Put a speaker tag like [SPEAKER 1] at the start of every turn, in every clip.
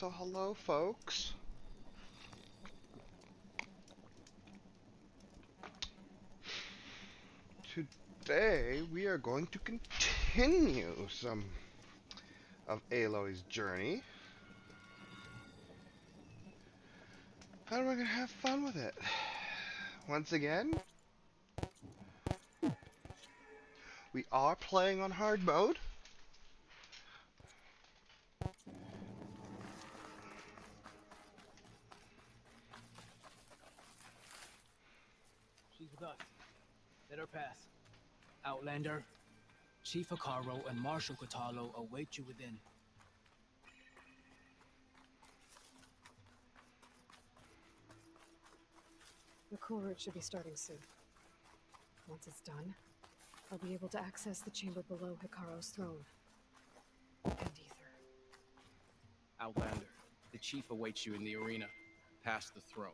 [SPEAKER 1] So hello folks. Today we are going to continue some of Aloy's journey. And we're going to have fun with it. Once again, we are playing on hard mode.
[SPEAKER 2] She's with us. Let her pass. Outlander, Chief Hekarro and Marshal Kotallo await you within.
[SPEAKER 3] The core route should be starting soon. Once it's done, I'll be able to access the chamber below Hekarro's throne. And Ether.
[SPEAKER 4] Outlander, the chief awaits you in the arena, past the throne.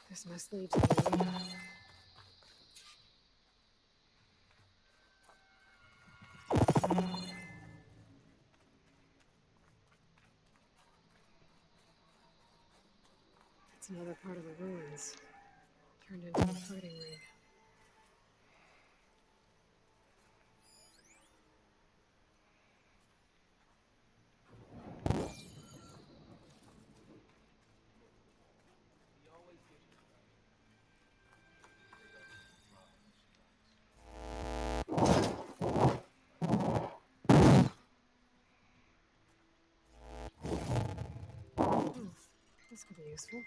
[SPEAKER 3] This must lead to the arena. It's another part of the ruins, turned into a fighting ring. Hmm, this could be useful.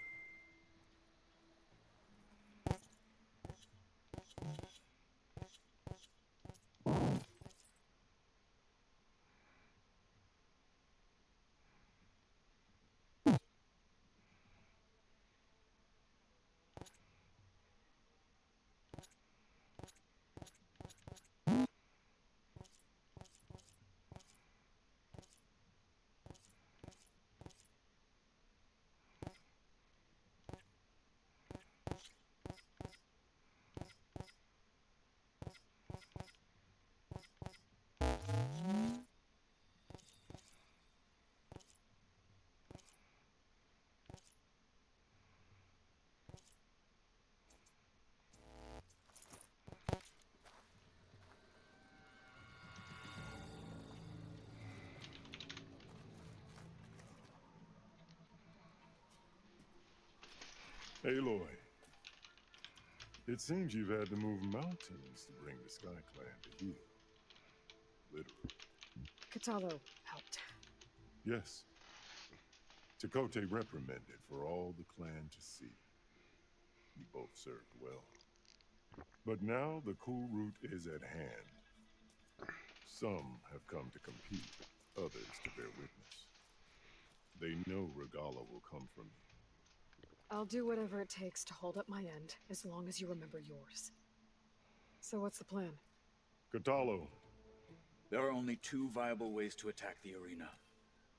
[SPEAKER 5] Aloy, it seems you've had to move mountains to bring the Sky Clan to heel. Literally.
[SPEAKER 3] Kotallo helped.
[SPEAKER 5] Yes. Chakotay reprimanded for all the clan to see. You both served well. But now the cool route is at hand. Some have come to compete, others to bear witness. They know Regalla will come from you.
[SPEAKER 3] I'll do whatever it takes to hold up my end, as long as you remember yours. So what's the plan?
[SPEAKER 5] Kotallo,
[SPEAKER 6] There are only two viable ways to attack the arena.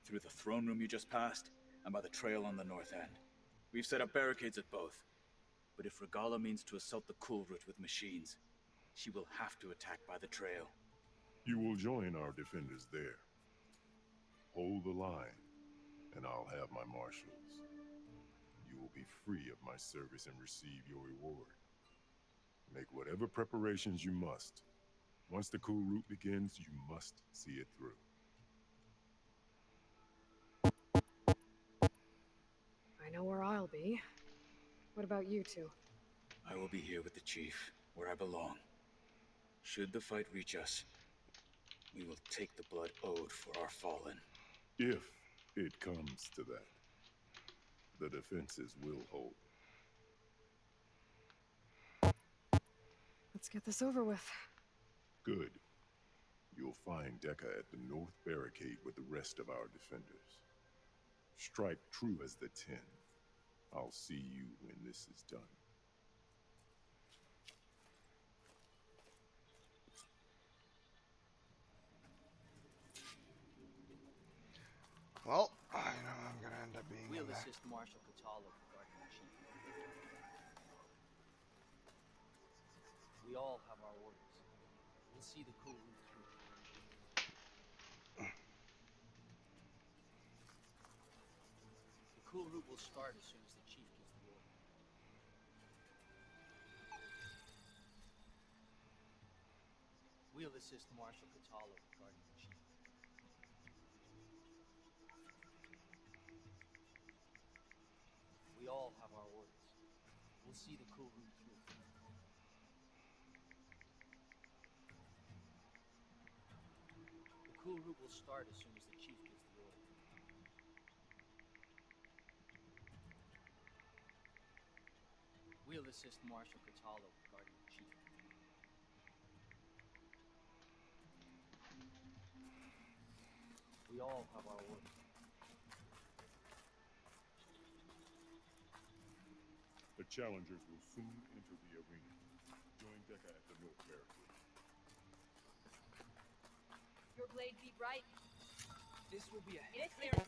[SPEAKER 6] Through the throne room you just passed, and by the trail on the north end. We've set up barricades at both. But if Regalla means to assault the Cool Route with machines, she will have to attack by the trail.
[SPEAKER 5] you will join our defenders there. Hold the line, and I'll have my marshals. You will be free of my service and receive your reward. Make whatever preparations you must. Once the Cool Route begins, you must see it through.
[SPEAKER 3] I know where I'll be. What about you two?
[SPEAKER 6] I will be here with the Chief, where I belong. Should the fight reach us, we will take the blood owed for our fallen.
[SPEAKER 5] If it comes to that, the defenses will hold.
[SPEAKER 3] Let's get this over with.
[SPEAKER 5] Good. You'll find Dekka at the north barricade with the rest of our defenders. Strike true as the 10. I'll see you when this is done.
[SPEAKER 1] Well, I know I'm gonna end up being
[SPEAKER 4] We'll
[SPEAKER 1] in that.
[SPEAKER 4] assist Marshal Kotallo regarding the chief. We all have our orders. We'll see the Cool Route through. The Cool Route will start as soon as the chief gives the order. We'll assist Marshal Kotallo regarding the chief. We all have our orders. We'll see the Cool Route through. The Cool Route will start as soon as the chief gives the order. We'll assist Marshal Kotallo regarding the chief. We all have our orders.
[SPEAKER 5] The challengers will soon enter the arena. Join Dekka at the north barricade.
[SPEAKER 7] Your blade be bright.
[SPEAKER 2] This will be a
[SPEAKER 7] It is
[SPEAKER 2] clear.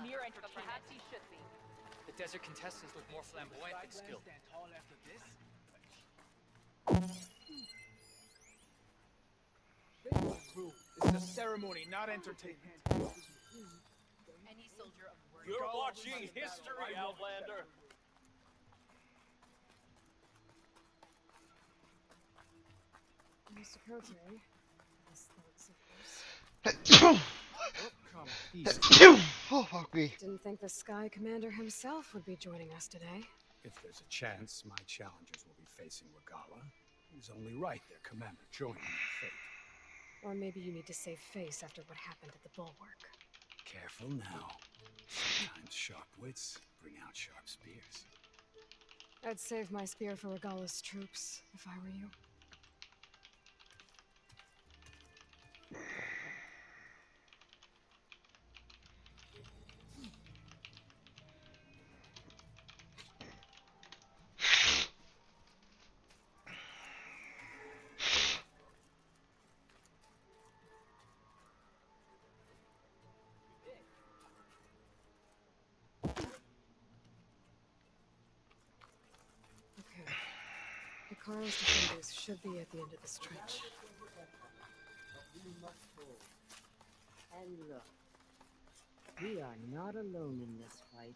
[SPEAKER 7] near entertainment. But perhaps he should be.
[SPEAKER 2] The desert contestants look more flamboyant than skilled. Stand tall after this? This is a ceremony, not entertainment.
[SPEAKER 7] Any soldier of worth.
[SPEAKER 8] You're watching history, Outlander.
[SPEAKER 3] Mr. Cote, this thanks, of course.
[SPEAKER 4] Come easy.
[SPEAKER 1] Oh, fuck me.
[SPEAKER 3] Didn't think the Sky Commander himself would be joining us today.
[SPEAKER 9] If there's a chance my challengers will be facing Regala, it's only right their commander joining their fate.
[SPEAKER 3] Or maybe you need to save face after what happened at the Bulwark.
[SPEAKER 9] Careful now. Sometimes sharp wits bring out sharp spears.
[SPEAKER 3] I'd save my spear for Regala's troops, if I were you. Okay. Hikaro's defenders should be at the end of the stretch.
[SPEAKER 10] And look, we are not alone in this fight.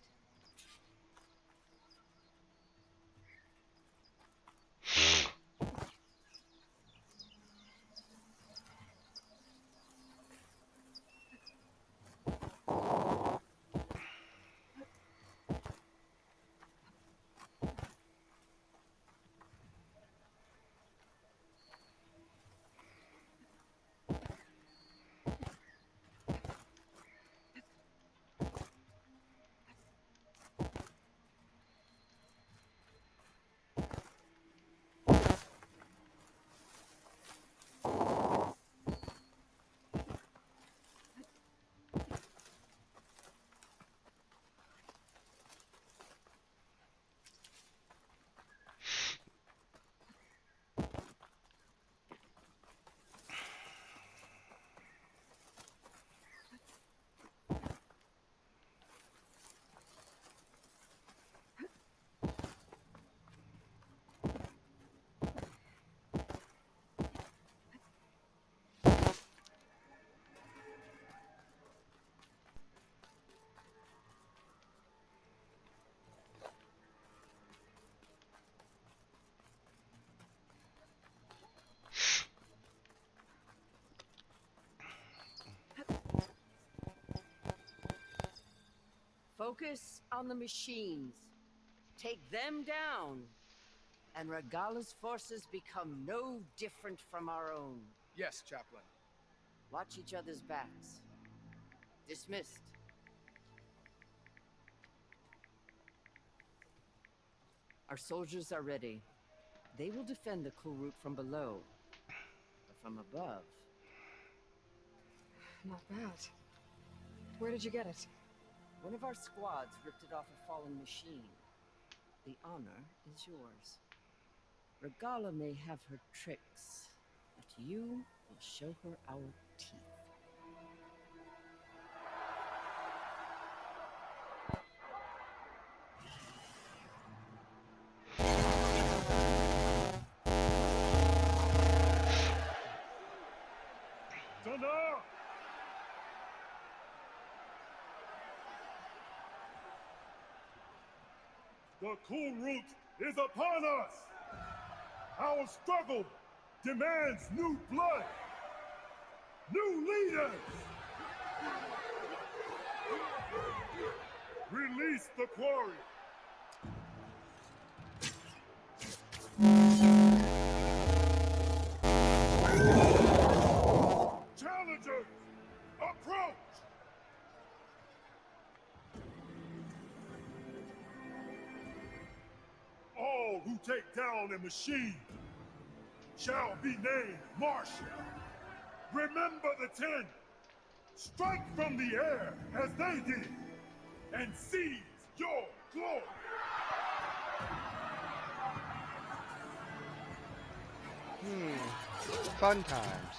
[SPEAKER 10] Focus on the machines. Take them down. And Regala's forces become no different from our own.
[SPEAKER 4] Yes, Chaplain.
[SPEAKER 10] Watch each other's backs. Dismissed. Our soldiers are ready. They will defend the cool route from below. But from above...
[SPEAKER 3] Not bad. Where did you get it?
[SPEAKER 10] One of our squads ripped it off a fallen machine. The honor is yours. Regala may have her tricks, but you will show her our teeth.
[SPEAKER 5] Thunder! The cool route is upon us! Our struggle demands new blood! New leaders! Release the quarry! Challengers, approach! All who take down a machine shall be named Marshal. Remember the 10. Strike from the air as they did, and seize your glory.
[SPEAKER 1] Fun times.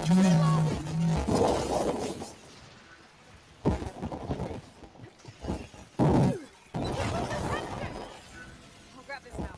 [SPEAKER 3] I'll grab this now.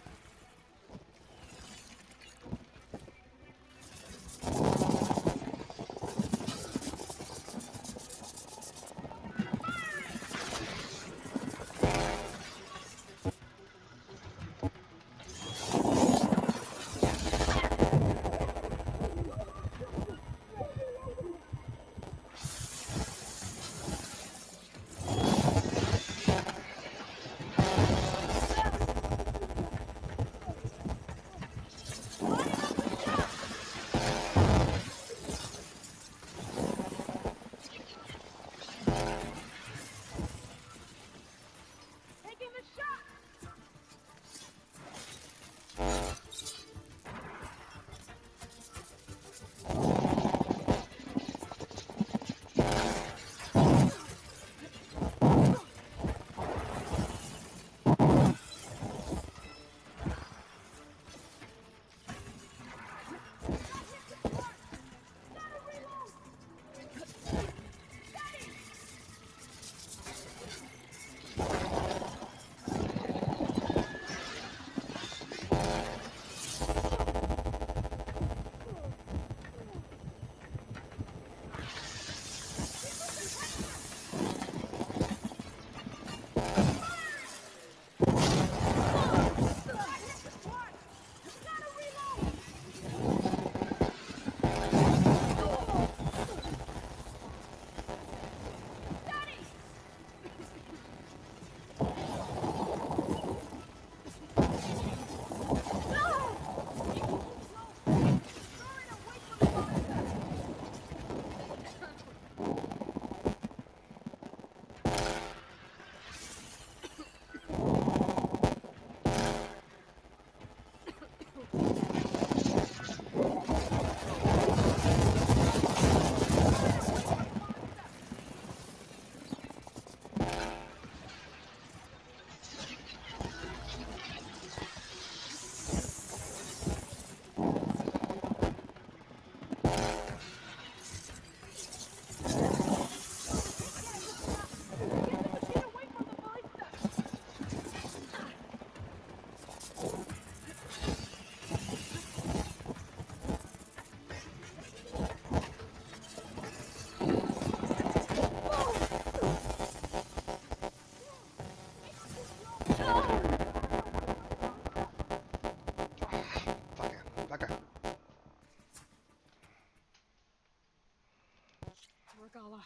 [SPEAKER 3] Regala.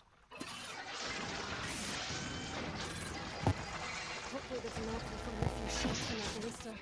[SPEAKER 3] Hopefully there's enough to find a few shots in that ballista.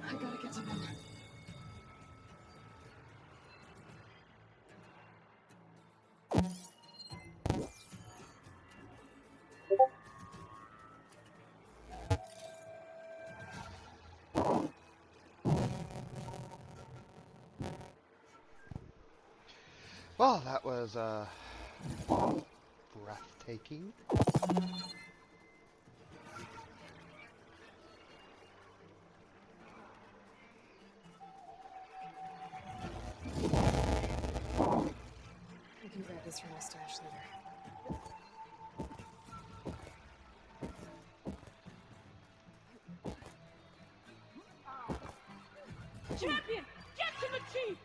[SPEAKER 3] I gotta get to them.
[SPEAKER 1] Well, that was breathtaking.
[SPEAKER 3] I can grab this from my stash later.
[SPEAKER 10] Champion, get to the chief!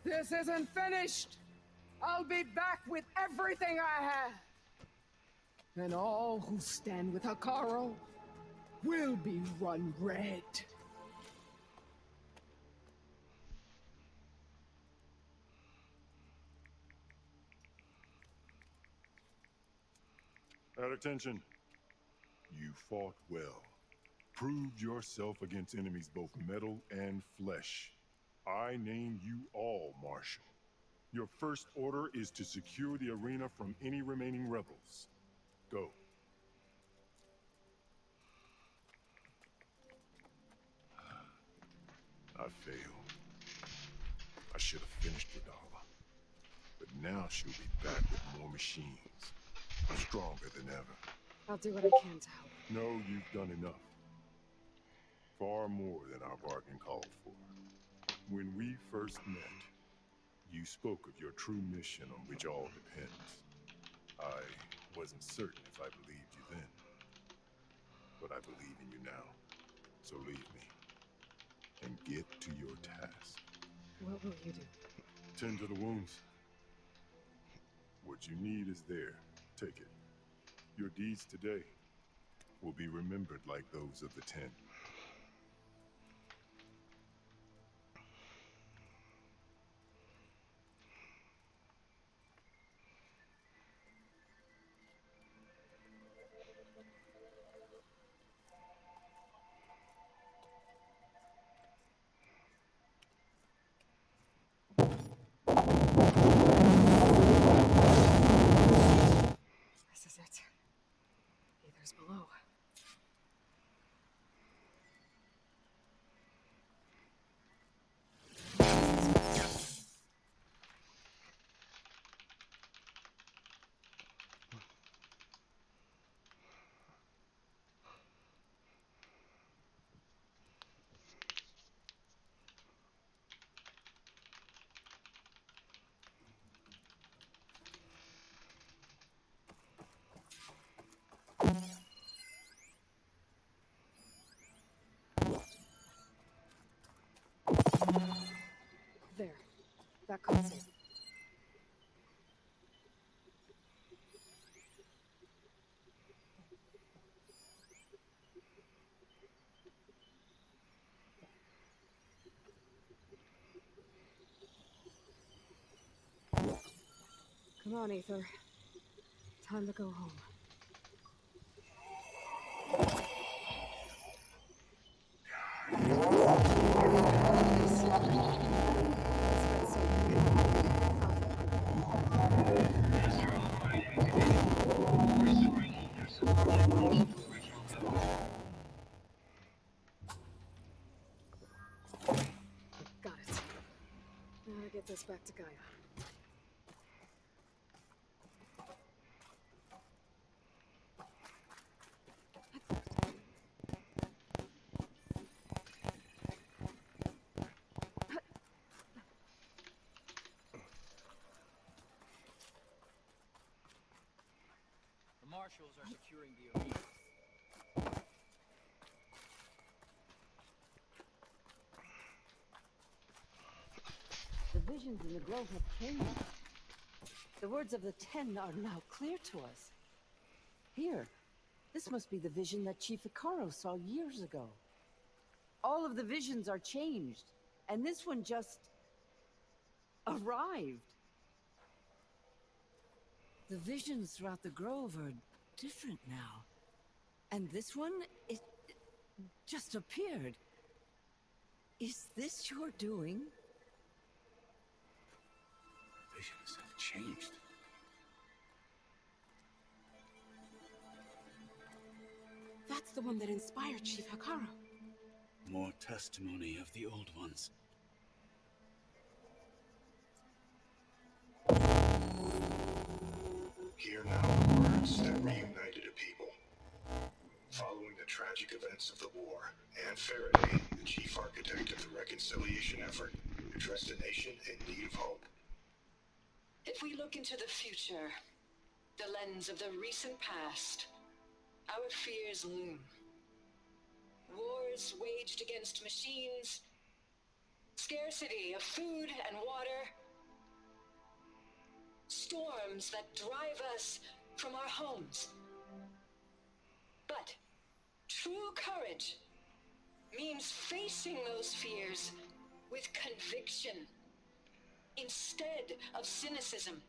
[SPEAKER 11] This isn't finished. I'll be back with everything I have. And all who stand with Hekarro will be run red.
[SPEAKER 5] At attention. You fought well. Proved yourself against enemies both metal and flesh. I name you all Marshal. Your first order is to secure the arena from any remaining rebels. Go. I failed. I should have finished Regala. But now she'll be back with more machines. Stronger than ever.
[SPEAKER 3] I'll do what I can to help.
[SPEAKER 5] No, you've done enough. Far more than our bargain called for. When we first met, you spoke of your true mission on which all depends. I wasn't certain if I believed you then. But I believe in you now. So leave me. And get to your task.
[SPEAKER 3] What will you do?
[SPEAKER 5] Tend to the wounds. What you need is there. Take it. Your deeds today will be remembered like those of the 10.
[SPEAKER 3] This is it. Aether's below. that console. Come on, Aether. Time to go home. Got it. Now to get this back to Gaia.
[SPEAKER 4] The marshals are securing the arena.
[SPEAKER 10] The visions in the grove have changed. The words of the Ten are now clear to us. Here, this must be the vision that Chief Hekarro saw years ago. All of the visions are changed, and this one just arrived. The visions throughout the grove are different now. And this one, it just appeared. Is this your doing?
[SPEAKER 6] Visions have changed.
[SPEAKER 3] That's the one that inspired Chief Hekarro.
[SPEAKER 6] More testimony of the old ones.
[SPEAKER 12] Hear now the words that reunited a people. Following the tragic events of the war, Anne Faraday, the chief architect of the reconciliation effort, addressed a nation in need of hope.
[SPEAKER 13] If we look into the future, the lens of the recent past, our fears loom. Wars waged against machines, scarcity of food and water, storms that drive us from our homes. But true courage means facing those fears with conviction instead of cynicism.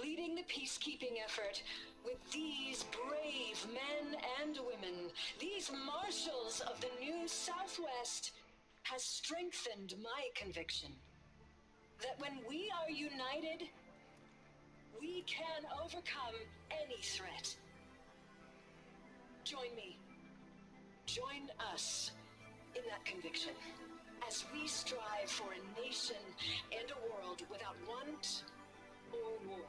[SPEAKER 13] Leading the peacekeeping effort with these brave men and women, these marshals of the new Southwest, has strengthened my conviction that when we are united, we can overcome any threat. Join me. Join us in that conviction as we strive for a nation and a world without want or war.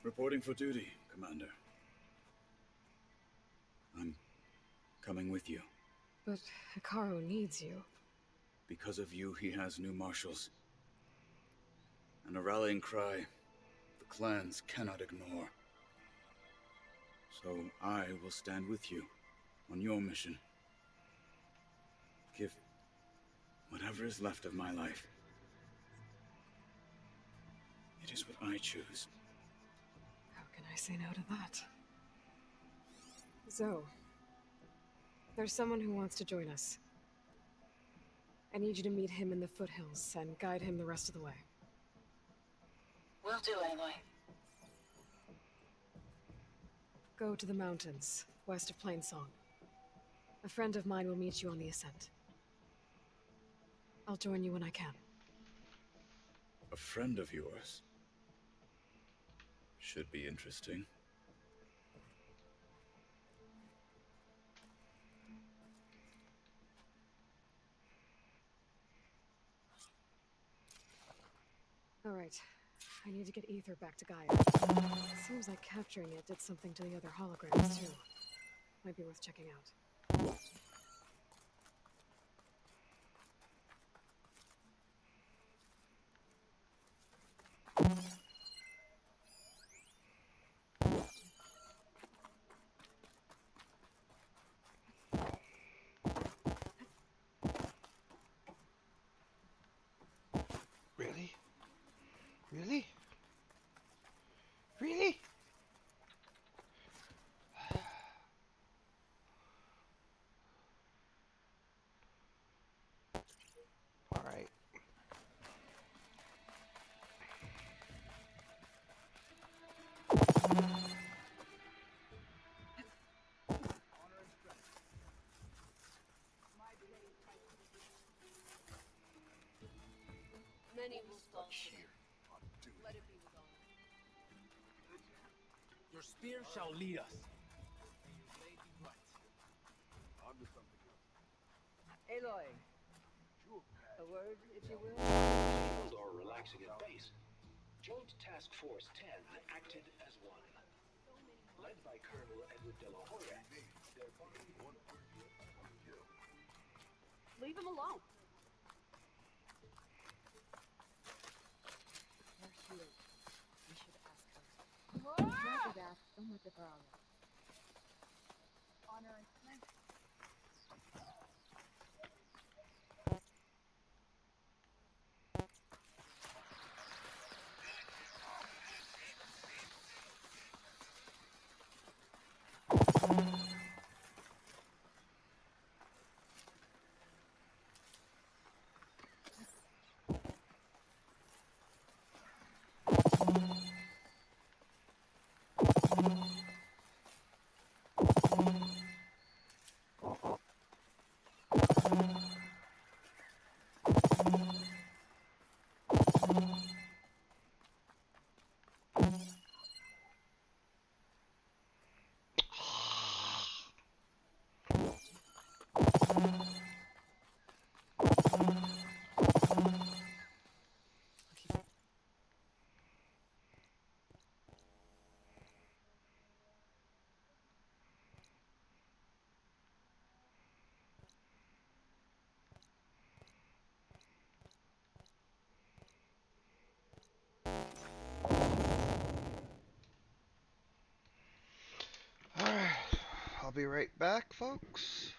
[SPEAKER 6] Reporting for duty, Commander. I'm coming with you.
[SPEAKER 3] But Hekarro needs you.
[SPEAKER 6] Because of you, he has new marshals. And a rallying cry the clans cannot ignore. So I will stand with you on your mission. Give whatever is left of my life. It is what I choose.
[SPEAKER 3] How can I say no to that? Zoe, there's someone who wants to join us. I need you to meet him in the foothills and guide him the rest of the way.
[SPEAKER 13] Will do, Aloy.
[SPEAKER 3] Go to the mountains, west of Plainsong. A friend of mine will meet you on the ascent. I'll join you when I can.
[SPEAKER 6] A friend of yours? Should be interesting.
[SPEAKER 3] Alright. I need to get Ether back to Gaia. Seems like capturing it did something to the other holograms, too. Might be worth checking out.
[SPEAKER 1] Really? Really? Really? All right.
[SPEAKER 7] Many will fall here. Let it be Regala.
[SPEAKER 2] Your spear shall lead us.
[SPEAKER 10] Aloy, a word, if you will?
[SPEAKER 14] Field are relaxing at base. Joint Task Force 10 acted as one. Led by Colonel Edward De La Hoya, their body...
[SPEAKER 7] Leave him alone.
[SPEAKER 15] They're here. We should ask her. After that, don't let the girl. Honor and strength.
[SPEAKER 1] All right. I'll be right back, folks.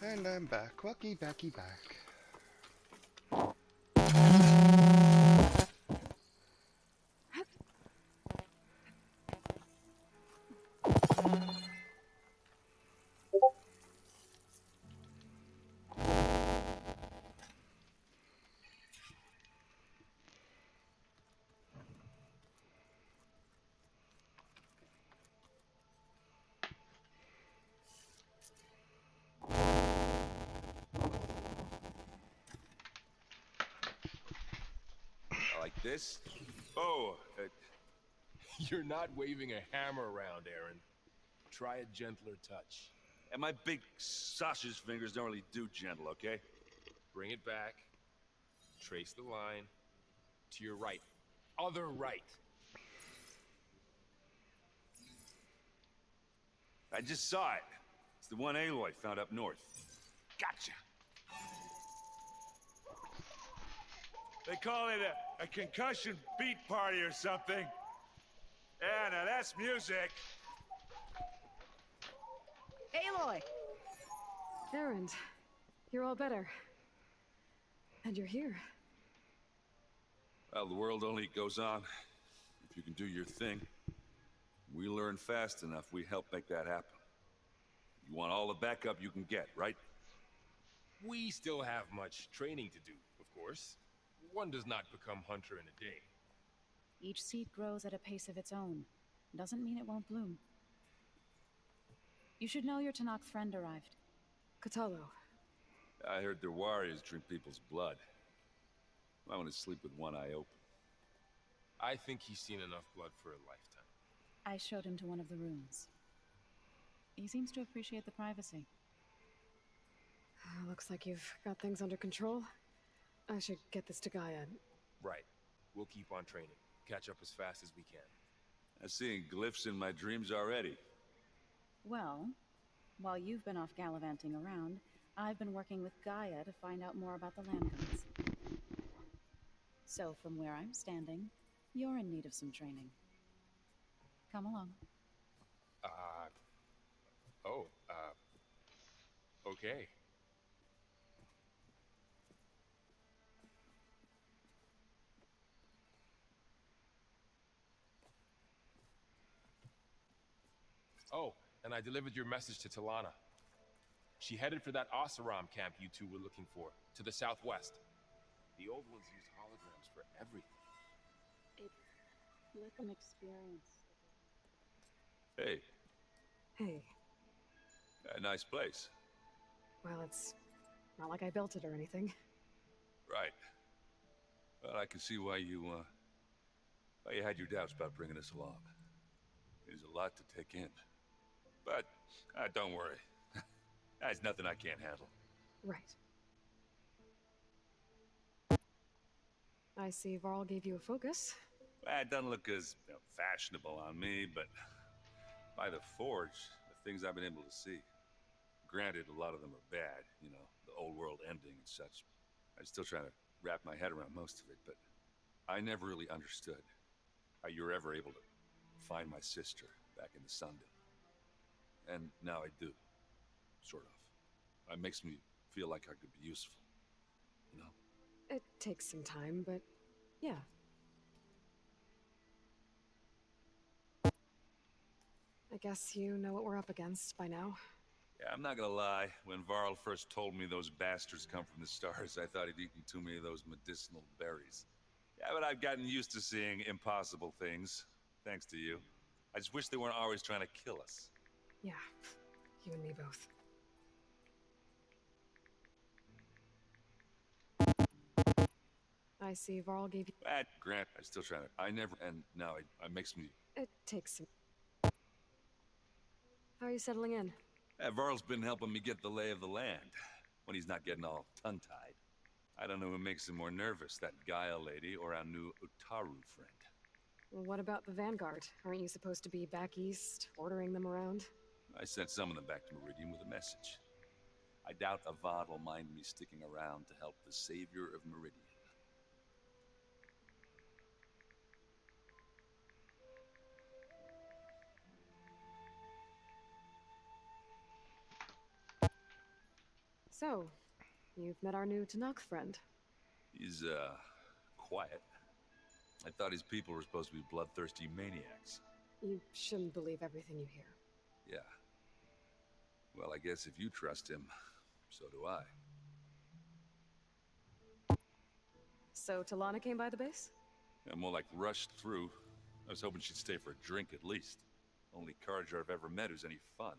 [SPEAKER 1] And I'm back. Wacky backy back.
[SPEAKER 16] Like this? Oh,
[SPEAKER 17] You're not waving a hammer around, Aaron. Try a gentler touch.
[SPEAKER 16] and my big sausage fingers don't really do gentle, okay?
[SPEAKER 17] Bring it back. Trace the line. To your right. Other right.
[SPEAKER 16] I just saw it. It's the one Aloy found up north. Gotcha. They call it a concussion beat party or something. Yeah, now that's music.
[SPEAKER 3] Aloy! Erend, you're all better. And you're here.
[SPEAKER 16] Well, the world only goes on if you can do your thing. We learn fast enough, we help make that happen. You want all the backup you can get, right?
[SPEAKER 17] We still have much training to do, of course. One does not become hunter in a day.
[SPEAKER 15] Each seed grows at a pace of its own. Doesn't mean it won't bloom. You should know your Tanakh friend arrived.
[SPEAKER 3] Kotallo.
[SPEAKER 16] I heard their warriors drink people's blood. I want to sleep with one eye open.
[SPEAKER 17] I think he's seen enough blood for a lifetime.
[SPEAKER 15] I showed him to one of the rooms. He seems to appreciate the privacy.
[SPEAKER 3] Looks like you've got things under control. I should get this to Gaia.
[SPEAKER 17] Right. We'll keep on training. Catch up as fast as we can.
[SPEAKER 16] I'm seeing glyphs in my dreams already.
[SPEAKER 15] Well, while you've been off gallivanting around, I've been working with Gaia to find out more about the land gods. So from where I'm standing, you're in need of some training. Come along.
[SPEAKER 17] Okay. Oh, and I delivered your message to Talana. She headed for that Oseram camp you two were looking for, to the southwest. The old ones used holograms for everything.
[SPEAKER 15] It's like an experience.
[SPEAKER 16] Hey.
[SPEAKER 3] Hey.
[SPEAKER 16] A nice place.
[SPEAKER 3] Well, it's not like I built it or anything.
[SPEAKER 16] Right. Well, I can see why you had your doubts about bringing us along. It is a lot to take in. But, don't worry. That's nothing I can't handle.
[SPEAKER 3] Right. I see Varl gave you a focus.
[SPEAKER 16] Well, it doesn't look as fashionable on me, but by the Forge, the things I've been able to see. Granted, a lot of them are bad, you know, the old world ending and such. I'm still trying to wrap my head around most of it, but I never really understood how you were ever able to find my sister back in the Sundom. And now I do, sort of. It makes me feel like I could be useful, you know?
[SPEAKER 3] It takes some time, but yeah. I guess you know what we're up against by now.
[SPEAKER 16] Yeah, I'm not gonna lie. When Varl first told me those bastards come from the stars, I thought he'd eaten too many of those medicinal berries. Yeah, but I've gotten used to seeing impossible things, thanks to you. I just wish they weren't always trying to kill us.
[SPEAKER 3] Yeah, you and me both. I see Varl gave you...
[SPEAKER 16] Grant, I'm still trying to... I never... And now it makes me...
[SPEAKER 3] It takes some... How are you settling in?
[SPEAKER 16] Varl's been helping me get the lay of the land, when he's not getting all tongue-tied. I don't know who makes him more nervous, that Gaia lady or our new Utaru friend.
[SPEAKER 3] Well, what about the Vanguard? Aren't you supposed to be back east, ordering them around?
[SPEAKER 16] I sent some of them back to Meridian with a message. I doubt Avad will mind me sticking around to help the savior of Meridian.
[SPEAKER 3] So, you've met our new Tanakh friend.
[SPEAKER 16] He's, quiet. I thought his people were supposed to be bloodthirsty maniacs.
[SPEAKER 3] You shouldn't believe everything you hear.
[SPEAKER 16] Yeah. Well, I guess if you trust him, so do I.
[SPEAKER 3] So, Talana came by the base?
[SPEAKER 16] Yeah, more like rushed through. I was hoping she'd stay for a drink at least. Only Carja I've ever met who's any fun.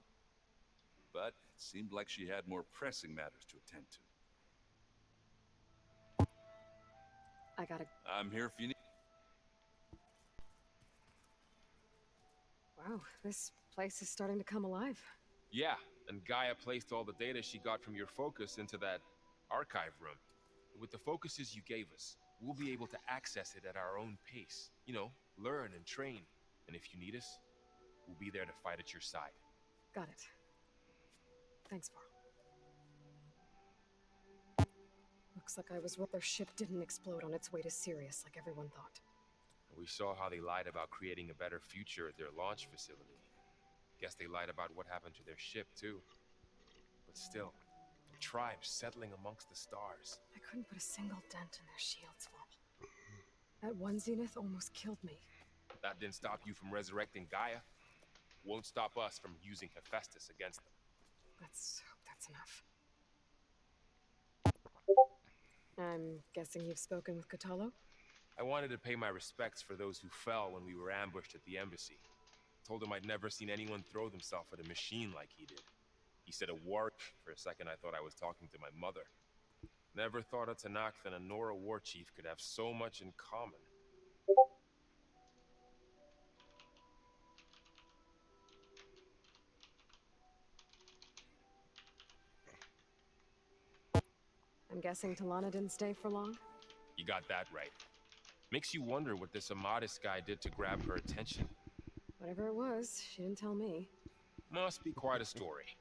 [SPEAKER 16] But it seemed like she had more pressing matters to attend to.
[SPEAKER 3] I gotta...
[SPEAKER 16] I'm here if you need...
[SPEAKER 3] Wow, this place is starting to come alive.
[SPEAKER 17] Yeah, and Gaia placed all the data she got from your focus into that archive room. With the focuses you gave us, we'll be able to access it at our own pace. You know, learn and train. And if you need us, we'll be there to fight at your side.
[SPEAKER 3] Got it. Thanks, Varl. Looks like I was right. Their ship didn't explode on its way to Sirius like everyone thought.
[SPEAKER 17] We saw how they lied about creating a better future at their launch facility. Guess they lied about what happened to their ship, too. But still, the tribes settling amongst the stars.
[SPEAKER 3] I couldn't put a single dent in their shields, Varl. That one Zenith almost killed me.
[SPEAKER 17] That didn't stop you from resurrecting Gaia. Won't stop us from using Hephaestus against them.
[SPEAKER 3] Let's hope that's enough. I'm guessing you've spoken with Kotallo?
[SPEAKER 17] I wanted to pay my respects for those who fell when we were ambushed at the embassy. Told him I'd never seen anyone throw themselves at a machine like he did. He said a war. For a second I thought I was talking to my mother. Never thought a Tanakh and a Nora war chief could have so much in common.
[SPEAKER 3] I'm guessing Talana didn't stay for long?
[SPEAKER 17] You got that right. Makes you wonder what this Amadis guy did to grab her attention.
[SPEAKER 3] Whatever it was, she didn't tell me.
[SPEAKER 17] Must be quite a story.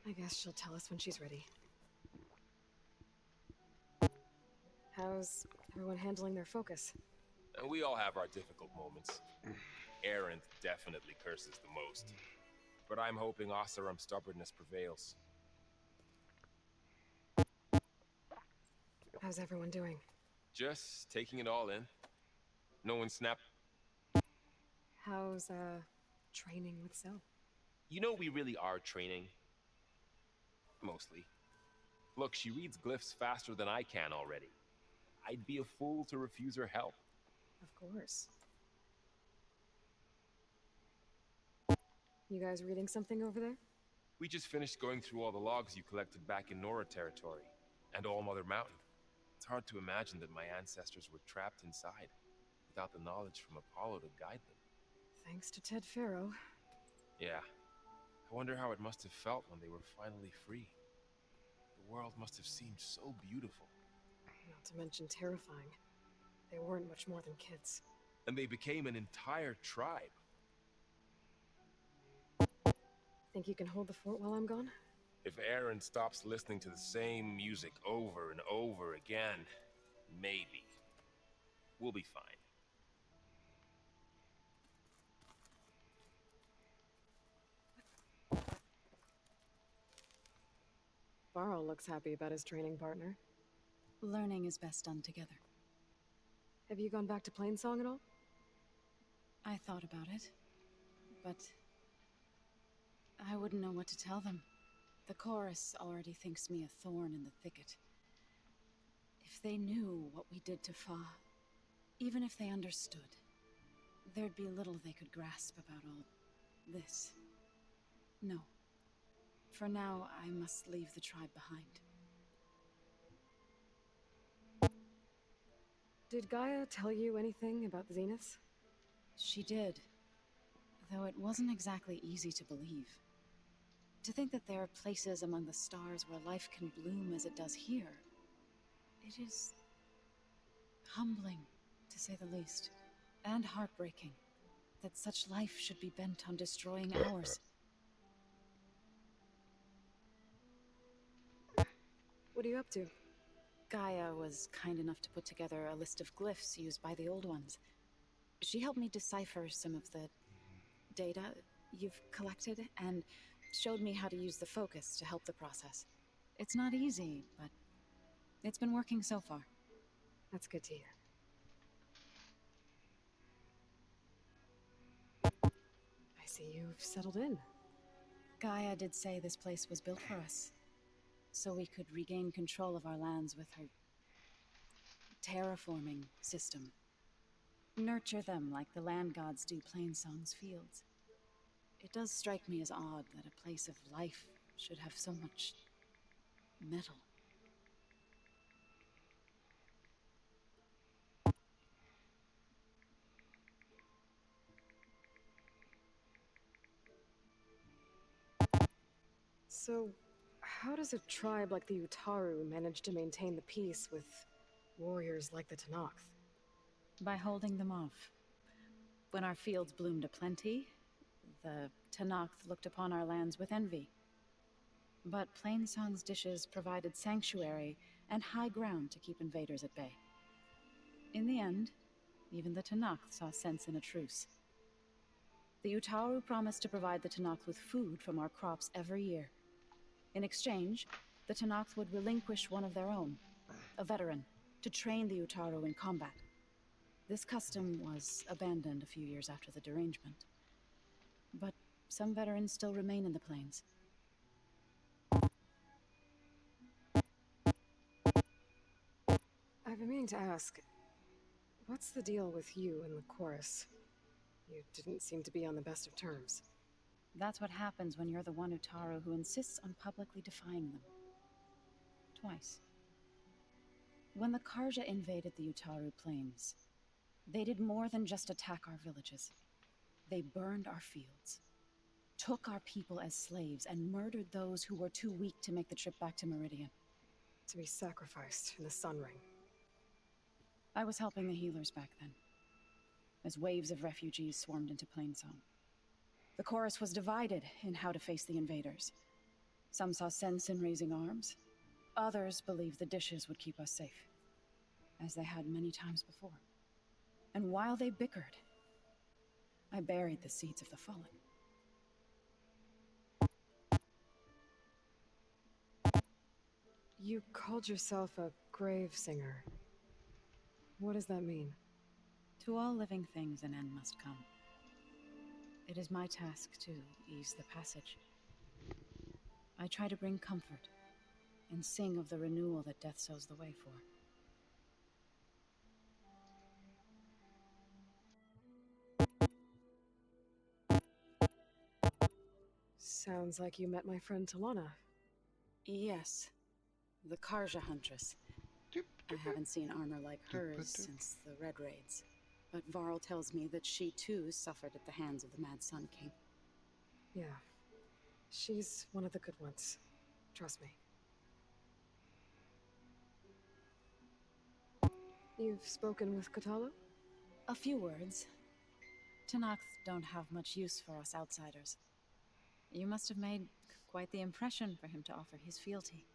[SPEAKER 3] I guess she'll tell us when she's ready. How's everyone handling their focus?
[SPEAKER 17] And we all have our difficult moments. Aerith definitely curses the most. But I'm hoping Oseram's stubbornness prevails.
[SPEAKER 3] How's everyone doing?
[SPEAKER 17] Just taking it all in. No one snapped.
[SPEAKER 3] How's, training with Cell?
[SPEAKER 17] You know we really are training. Mostly. Look, she reads glyphs faster than I can already. I'd be a fool to refuse her help.
[SPEAKER 3] Of course. You guys reading something over there?
[SPEAKER 17] We just finished going through all the logs you collected back in Nora territory. And All Mother Mountain. It's hard to imagine that my ancestors were trapped inside, without the knowledge from Apollo to guide them.
[SPEAKER 3] Thanks to Ted Faro.
[SPEAKER 17] Yeah. I wonder how it must have felt when they were finally free. The world must have seemed so beautiful.
[SPEAKER 3] Not to mention terrifying. They weren't much more than kids.
[SPEAKER 17] And they became an entire tribe.
[SPEAKER 3] Think you can hold the fort while I'm gone?
[SPEAKER 17] If Aaron stops listening to the same music over and over again, maybe. We'll be fine.
[SPEAKER 3] Varl looks happy about his training partner.
[SPEAKER 15] Learning is best done together.
[SPEAKER 3] Have you gone back to Plainsong at all?
[SPEAKER 15] I thought about it, but I wouldn't know what to tell them. The chorus already thinks me a thorn in the thicket. If they knew what we did to Fa, even if they understood, there'd be little they could grasp about all this. No. For now, I must leave the tribe behind.
[SPEAKER 3] Did Gaia tell you anything about the Zeniths?
[SPEAKER 15] She did, though it wasn't exactly easy to believe. To think that there are places among the stars where life can bloom as it does here, it is humbling, to say the least, and heartbreaking that such life should be bent on destroying ours.
[SPEAKER 3] What are you up to?
[SPEAKER 15] Gaia was kind enough to put together a list of glyphs used by the Old Ones. She helped me decipher some of the data you've collected and showed me how to use the focus to help the process. It's not easy, but it's been working so far.
[SPEAKER 3] That's good to hear. I see you've settled in.
[SPEAKER 15] Gaia did say this place was built for us, so we could regain control of our lands with her terraforming system. Nurture them like the land gods do Plainsong's fields. It does strike me as odd that a place of life should have so much metal.
[SPEAKER 3] So, how does a tribe like the Utaru manage to maintain the peace with warriors like the Tenakth?
[SPEAKER 15] By holding them off. When our fields bloomed aplenty, the Tenakth looked upon our lands with envy. But Plainsong's dishes provided sanctuary and high ground to keep invaders at bay. In the end, even the Tenakth saw sense in a truce. The Utaru promised to provide the Tenakth with food from our crops every year. In exchange, the Tenakth would relinquish one of their own, a veteran, to train the Utaru in combat. This custom was abandoned a few years after the derangement. But some veterans still remain in the plains.
[SPEAKER 3] I've been meaning to ask, what's the deal with you and the chorus? You didn't seem to be on the best of terms.
[SPEAKER 15] That's what happens when you're the one Utaru who insists on publicly defying them. Twice. When the Karja invaded the Utaru plains, they did more than just attack our villages. They burned our fields, took our people as slaves, and murdered those who were too weak to make the trip back to Meridian.
[SPEAKER 3] To be sacrificed in the Sun Ring.
[SPEAKER 15] I was helping the healers back then, as waves of refugees swarmed into Plainsong. The chorus was divided in how to face the invaders. Some saw sense in raising arms. Others believed the dishes would keep us safe, as they had many times before. And while they bickered, I buried the seeds of the fallen.
[SPEAKER 3] You called yourself a grave singer. What does that mean?
[SPEAKER 15] To all living things an end must come. It is my task to ease the passage. I try to bring comfort and sing of the renewal that death sows the way for.
[SPEAKER 3] Sounds like you met my friend Talana.
[SPEAKER 15] Yes, the Karja Huntress. I haven't seen armor like hers since the Red Raids, but Varl tells me that she too suffered at the hands of the Mad Sun King.
[SPEAKER 3] Yeah, she's one of the good ones. Trust me. You've spoken with Kotallo?
[SPEAKER 15] A few words. Tenakth don't have much use for us outsiders. You must have made quite the impression for him to offer his fealty.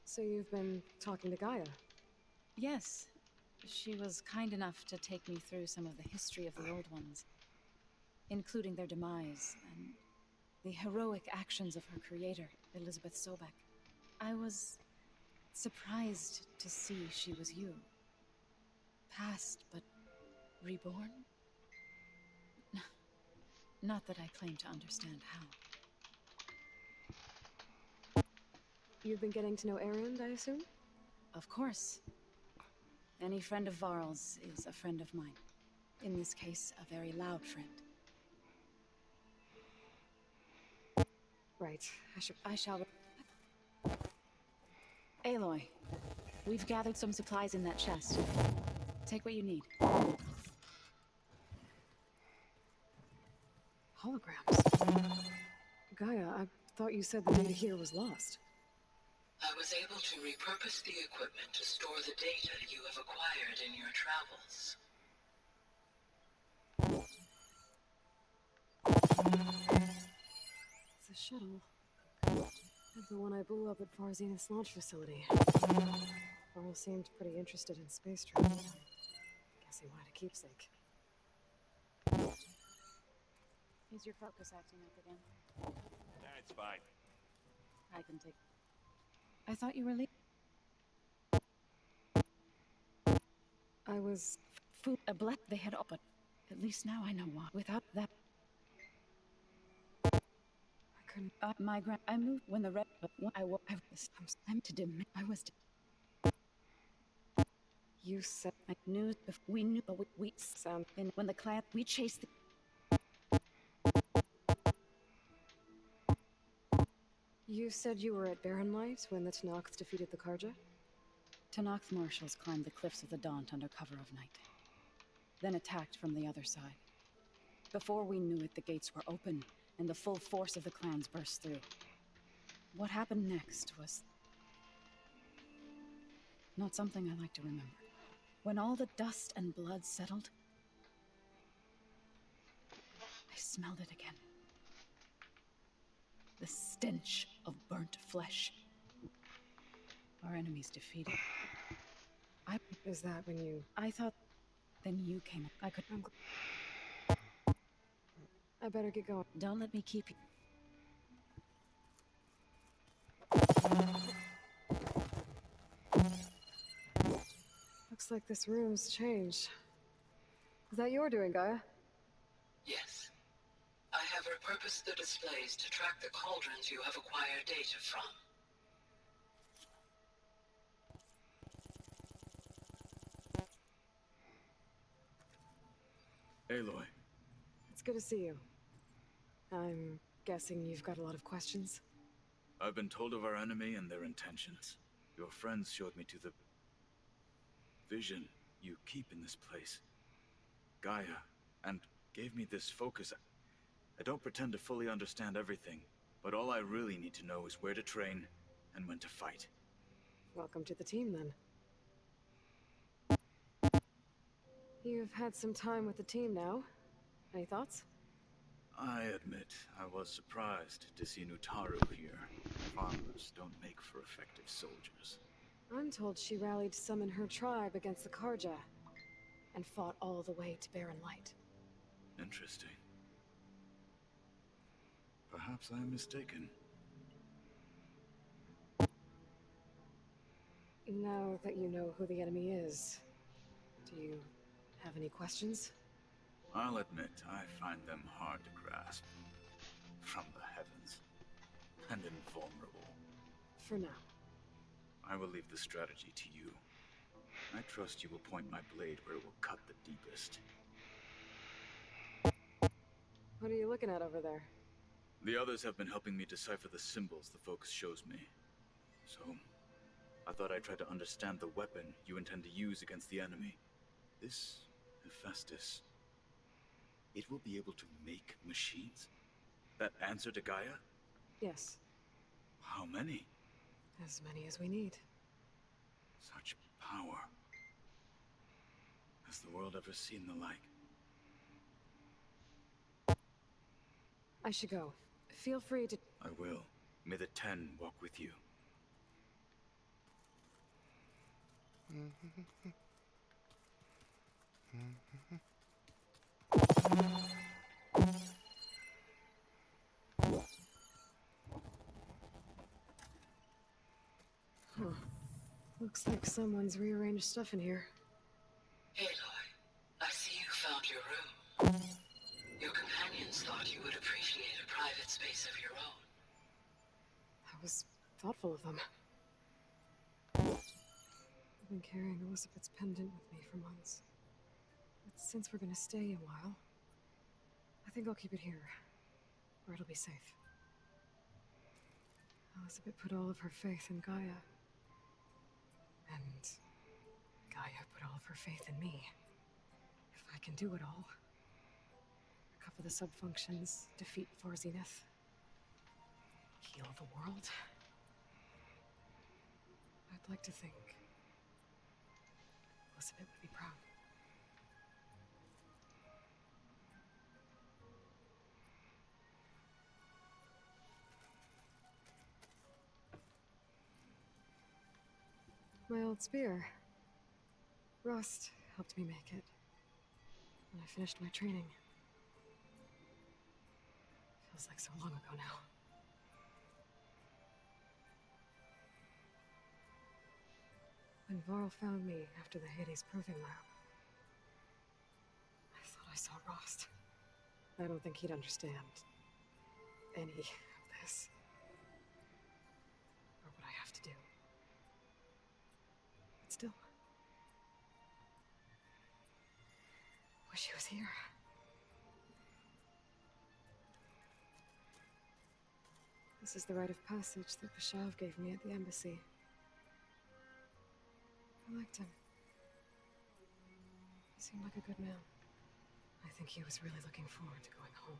[SPEAKER 3] So you've been talking to Gaia?
[SPEAKER 15] Yes. She was kind enough to take me through some of the history of the Old Ones, including their demise and the heroic actions of her creator, Elizabeth Sobek. I was surprised to see she was you. Past, but reborn? Not that I claim to understand how.
[SPEAKER 3] You've been getting to know Erend, I assume?
[SPEAKER 15] Of course. Any friend of Varl's is a friend of mine. In this case, a very loud friend.
[SPEAKER 3] Right.
[SPEAKER 15] I shall... Aloy, we've gathered some supplies in that chest. Take what you need.
[SPEAKER 3] Holograms. Gaia, I thought you said the data here was lost.
[SPEAKER 18] I was able to repurpose the equipment to store the data you have acquired in your travels.
[SPEAKER 3] It's a shuttle. Like the one I blew up at Far Zenith's launch facility. Varl seemed pretty interested in space travel. Guess he wanted a keepsake.
[SPEAKER 15] Is your focus acting up again?
[SPEAKER 16] That's fine.
[SPEAKER 15] I can take... I thought you were leaving.
[SPEAKER 3] I was...
[SPEAKER 15] Food... A black... They had all... But at least now I know why. Without that...
[SPEAKER 3] I couldn't...
[SPEAKER 15] my grand... I moved when the red... But when I was... I'm to dim... I was...
[SPEAKER 3] You said...
[SPEAKER 15] I knew... We knew... But we sound... And when the clan... We chased the...
[SPEAKER 3] You said you were at Barren Light when the Tenakth defeated the Karja?
[SPEAKER 15] Tenakth marshals climbed the cliffs of the Daunt under cover of night, then attacked from the other side. Before we knew it, the gates were open, and the full force of the clans burst through. What happened next was... not something I like to remember. When all the dust and blood settled, I smelled it again. The stench of burnt flesh. Our enemies defeated.
[SPEAKER 3] Is that when you...
[SPEAKER 15] I thought... Then you came. I could...
[SPEAKER 3] I better get going.
[SPEAKER 15] Don't let me keep you.
[SPEAKER 3] Looks like this room's changed. Is that your doing, Gaia?
[SPEAKER 18] Yes. I have repurposed the displays to track the cauldrons you have acquired data from.
[SPEAKER 6] Aloy.
[SPEAKER 3] It's good to see you. I'm guessing you've got a lot of questions?
[SPEAKER 6] I've been told of our enemy and their intentions. Your friends showed me to the vision you keep in this place, Gaia, and gave me this focus. I don't pretend to fully understand everything, but all I really need to know is where to train and when to fight.
[SPEAKER 3] Welcome to the team, then. You've had some time with the team now. Any thoughts?
[SPEAKER 6] I admit, I was surprised to see Nutaru here. Farmers don't make for effective soldiers.
[SPEAKER 3] I'm told she rallied some in her tribe against the Karja, and fought all the way to Barren Light.
[SPEAKER 6] Interesting. Perhaps I am mistaken.
[SPEAKER 3] Now that you know who the enemy is, do you have any questions?
[SPEAKER 6] I'll admit, I find them hard to grasp. From the heavens. And invulnerable.
[SPEAKER 3] For now.
[SPEAKER 6] I will leave the strategy to you. I trust you will point my blade where it will cut the deepest.
[SPEAKER 3] What are you looking at over there?
[SPEAKER 6] The others have been helping me decipher the symbols the focus shows me. So, I thought I'd try to understand the weapon you intend to use against the enemy. This Hephaestus, it will be able to make machines? That answer to Gaia?
[SPEAKER 3] Yes.
[SPEAKER 6] How many?
[SPEAKER 3] As many as we need.
[SPEAKER 6] Such power. Has the world ever seen the like?
[SPEAKER 3] I should go. Feel free to...
[SPEAKER 6] I will. May the 10 walk with you.
[SPEAKER 3] Huh. Looks like someone's rearranged stuff in here.
[SPEAKER 18] Aloy, I see you found your room. Your companions thought you would appreciate a private space of your own.
[SPEAKER 3] That was thoughtful of them. I've been carrying Elizabeth's pendant with me for months. But since we're gonna stay a while, I think I'll keep it here, where it'll be safe. Elizabeth put all of her faith in Gaia. And Gaia put all of her faith in me. If I can do it all, recover the sub-functions, defeat Thor Zenith, heal the world, I'd like to think Elizabeth would be proud. My old spear. Rust helped me make it when I finished my training. Feels like so long ago now. When Varl found me after the Hades Proving Lab, I thought I saw Rost. I don't think he'd understand any of this. Or what I have to do. But still. Wish he was here. This is the rite of passage that Bashav gave me at the embassy. I liked him. He seemed like a good man. I think he was really looking forward to going home.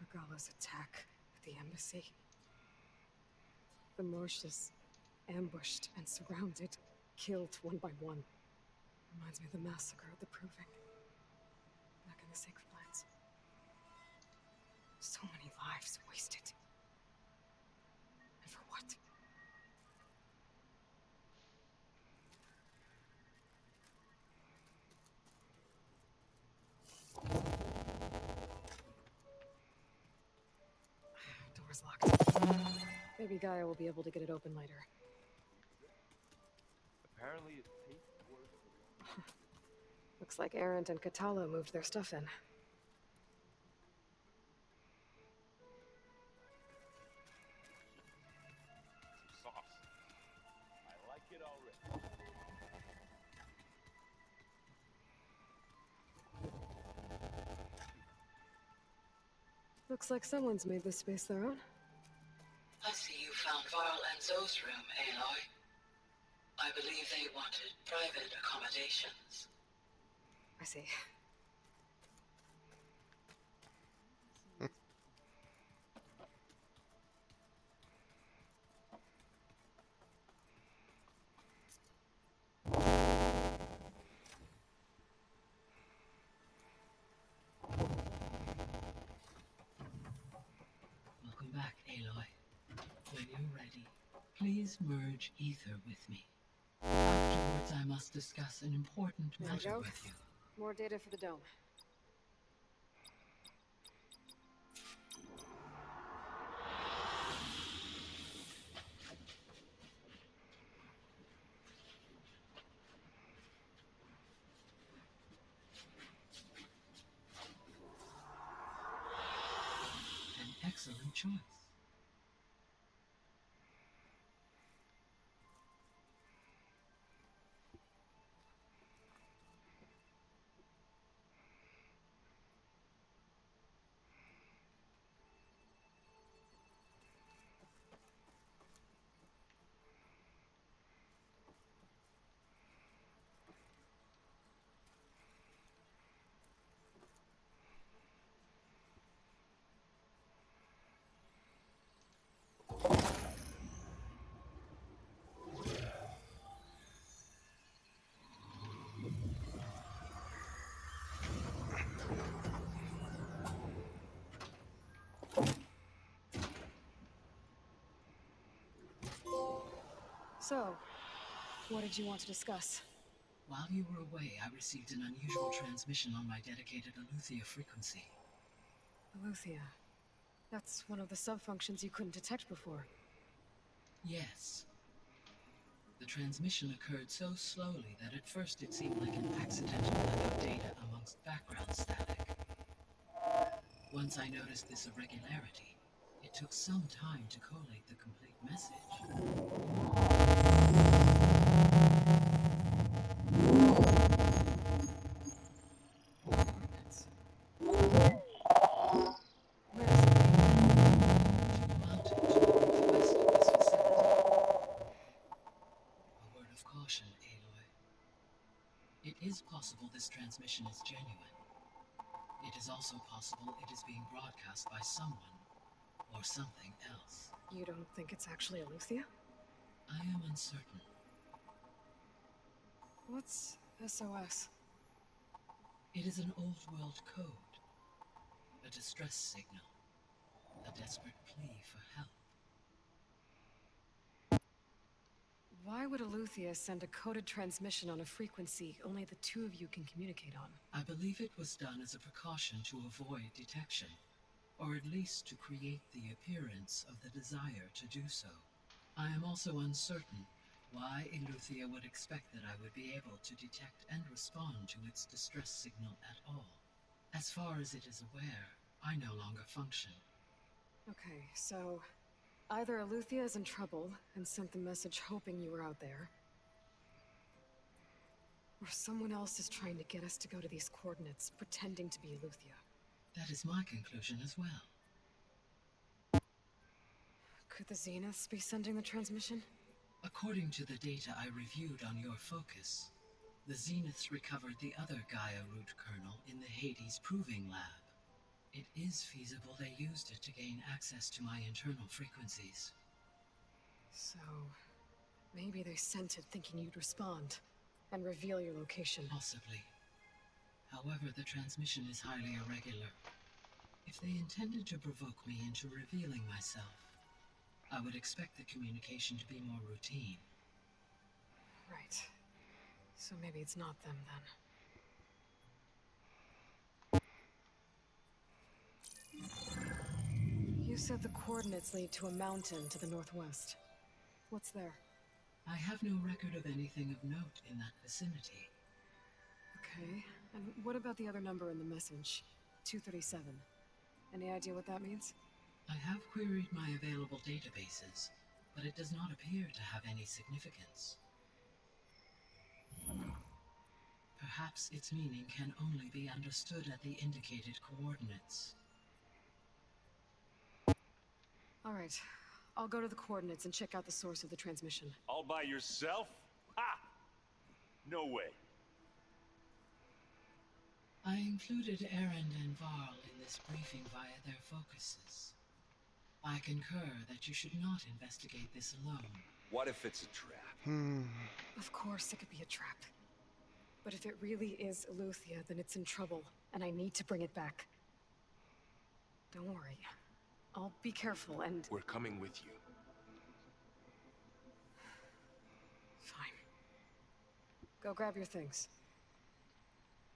[SPEAKER 3] Regala's attack at the embassy. The Marshals ambushed and surrounded, killed one by one. Reminds me of the massacre at the Proving. Back in the Sacred Lands. So many lives wasted. And for what? Door's locked. Maybe Gaia will be able to get it open later.
[SPEAKER 17] Apparently it tastes worse.
[SPEAKER 3] Looks like Arendt and Katala moved their stuff in.
[SPEAKER 17] Some sauce. I like it already.
[SPEAKER 3] Looks like someone's made this space their own.
[SPEAKER 18] I see you found Varl and Zoe's room, Aloy. I believe they wanted private accommodations.
[SPEAKER 3] I see.
[SPEAKER 18] Welcome back, Aloy. When you're ready, please merge ether with me. Afterwards, I must discuss an important
[SPEAKER 3] There we
[SPEAKER 18] matter
[SPEAKER 3] go.
[SPEAKER 18] with you.
[SPEAKER 3] More data for the dome.
[SPEAKER 18] An excellent choice.
[SPEAKER 3] So, what did you want to discuss?
[SPEAKER 18] While you were away, I received an unusual transmission on my dedicated Aletheia frequency.
[SPEAKER 3] Aletheia. That's one of the sub-functions you couldn't detect before.
[SPEAKER 18] Yes. The transmission occurred so slowly that at first it seemed like an accidental let of data amongst background static. Once I noticed this irregularity, it took some time to collate the complete message. It is possible this transmission is genuine. It is also possible it is being broadcast by someone or something else.
[SPEAKER 3] You don't think it's actually Aletheia?
[SPEAKER 18] I am uncertain.
[SPEAKER 3] What's SOS?
[SPEAKER 18] It is an old world code. A distress signal. A desperate plea for help.
[SPEAKER 3] Why would Eleuthia send a coded transmission on a frequency only the two of you can communicate on?
[SPEAKER 18] I believe it was done as a precaution to avoid detection, or at least to create the appearance of the desire to do so. I am also uncertain why Eleuthia would expect that I would be able to detect and respond to its distress signal at all. As far as it is aware, I no longer function.
[SPEAKER 3] Okay, so either Eleuthia is in trouble and sent the message hoping you were out there, or someone else is trying to get us to go to these coordinates, pretending to be Eleuthia.
[SPEAKER 18] That is my conclusion as well.
[SPEAKER 3] Could the Zeniths be sending the transmission?
[SPEAKER 18] According to the data I reviewed on your focus, the Zeniths recovered the other Gaia root kernel in the Hades Proving Lab. It is feasible they used it to gain access to my internal frequencies.
[SPEAKER 3] So, maybe they sent it thinking you'd respond and reveal your location.
[SPEAKER 18] Possibly. However, the transmission is highly irregular. If they intended to provoke me into revealing myself, I would expect the communication to be more routine.
[SPEAKER 3] Right. So maybe it's not them then. You said the coordinates lead to a mountain to the northwest. What's there?
[SPEAKER 18] I have no record of anything of note in that vicinity.
[SPEAKER 3] Okay. And what about the other number in the message? 237. Any idea what that means?
[SPEAKER 18] I have queried my available databases, but it does not appear to have any significance. Perhaps its meaning can only be understood at the indicated coordinates.
[SPEAKER 3] All right. I'll go to the coordinates and check out the source of the transmission.
[SPEAKER 16] All by yourself? Ha! No way.
[SPEAKER 18] I included Erend and Varl in this briefing via their focuses. I concur that you should not investigate this alone.
[SPEAKER 16] What if it's a trap?
[SPEAKER 3] Of course it could be a trap. But if it really is Eleuthia, then it's in trouble, and I need to bring it back. Don't worry. I'll be careful and...
[SPEAKER 17] We're coming with you.
[SPEAKER 3] Fine. Go grab your things.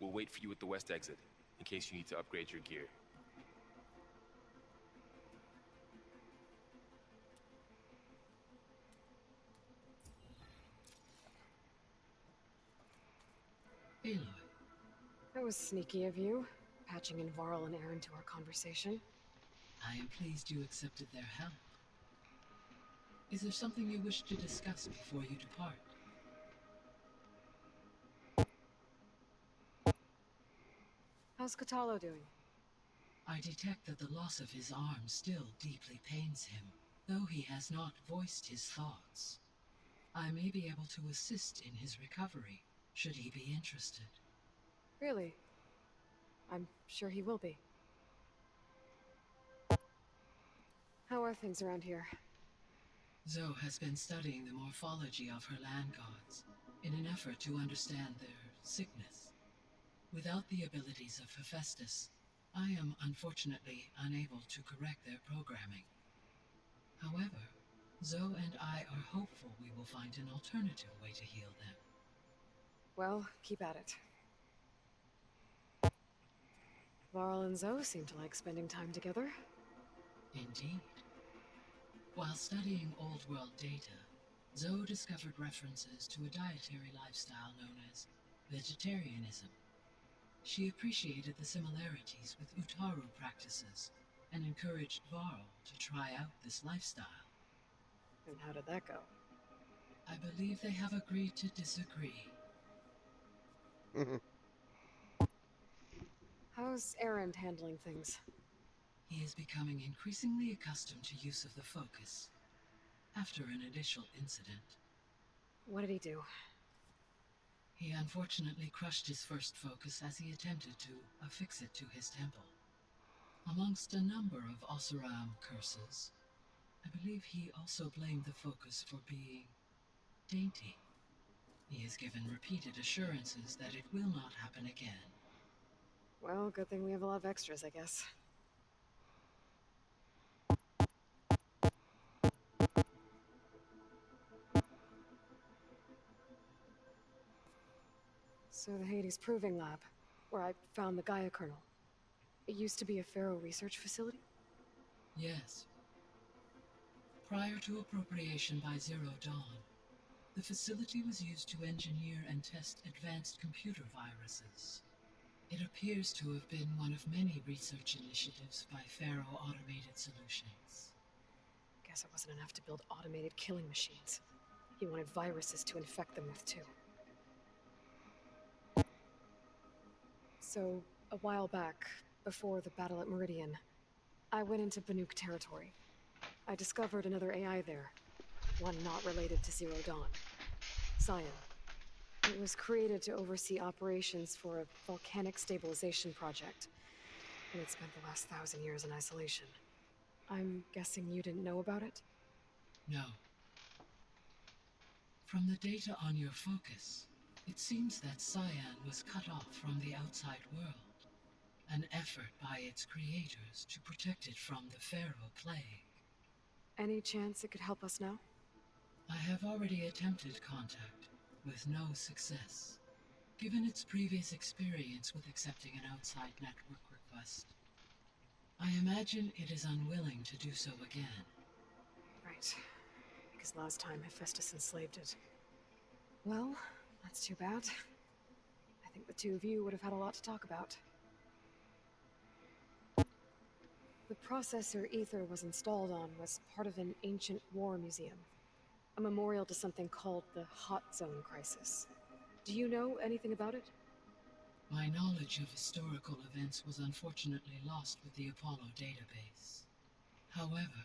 [SPEAKER 17] We'll wait for you at the west exit, in case you need to upgrade your gear.
[SPEAKER 18] Aloy.
[SPEAKER 3] That was sneaky of you, patching in Varl and Erend to our conversation.
[SPEAKER 18] I am pleased you accepted their help. Is there something you wish to discuss before you depart?
[SPEAKER 3] How's Kotallo doing?
[SPEAKER 18] I detect that the loss of his arm still deeply pains him, though he has not voiced his thoughts. I may be able to assist in his recovery, should he be interested.
[SPEAKER 3] Really? I'm sure he will be. How are things around here?
[SPEAKER 18] Zoe has been studying the morphology of her land gods in an effort to understand their sickness. Without the abilities of Hephaestus, I am unfortunately unable to correct their programming. However, Zoe and I are hopeful we will find an alternative way to heal them.
[SPEAKER 3] Well, keep at it. Varl and Zoe seem to like spending time together.
[SPEAKER 18] Indeed. While studying Old World data, Zoe discovered references to a dietary lifestyle known as vegetarianism. She appreciated the similarities with Utaru practices and encouraged Varl to try out this lifestyle.
[SPEAKER 3] And how did that go?
[SPEAKER 18] I believe they have agreed to disagree.
[SPEAKER 3] How's Erend handling things?
[SPEAKER 18] He is becoming increasingly accustomed to use of the focus, after an initial incident.
[SPEAKER 3] What did he do?
[SPEAKER 18] He unfortunately crushed his first focus as he attempted to affix it to his temple. Amongst a number of Oseram curses, I believe he also blamed the focus for being dainty. He has given repeated assurances that it will not happen again.
[SPEAKER 3] Well, good thing we have a lot of extras, I guess. So the Hades Proving Lab, where I found the Gaia kernel. It used to be a Pharaoh research facility?
[SPEAKER 18] Yes. Prior to appropriation by Zero Dawn, the facility was used to engineer and test advanced computer viruses. It appears to have been one of many research initiatives by Pharaoh Automated Solutions.
[SPEAKER 3] Guess it wasn't enough to build automated killing machines. He wanted viruses to infect them with, too. So, a while back, before the battle at Meridian, I went into Banuk territory. I discovered another AI there, one not related to Zero Dawn. Cyan. It was created to oversee operations for a volcanic stabilization project, and it spent the last 1,000 years in isolation. I'm guessing you didn't know about it?
[SPEAKER 18] No. From the data on your focus, it seems that Cyan was cut off from the outside world, an effort by its creators to protect it from the Pharaoh plague.
[SPEAKER 3] Any chance it could help us now?
[SPEAKER 18] I have already attempted contact, with no success, given its previous experience with accepting an outside network request. I imagine it is unwilling to do so again.
[SPEAKER 3] Right. Because last time Hephaestus enslaved it. Well, that's too bad. I think the two of you would have had a lot to talk about. The processor Ether was installed on was part of an ancient war museum. A memorial to something called the Hot Zone Crisis. Do you know anything about it?
[SPEAKER 18] My knowledge of historical events was unfortunately lost with the Apollo database. However,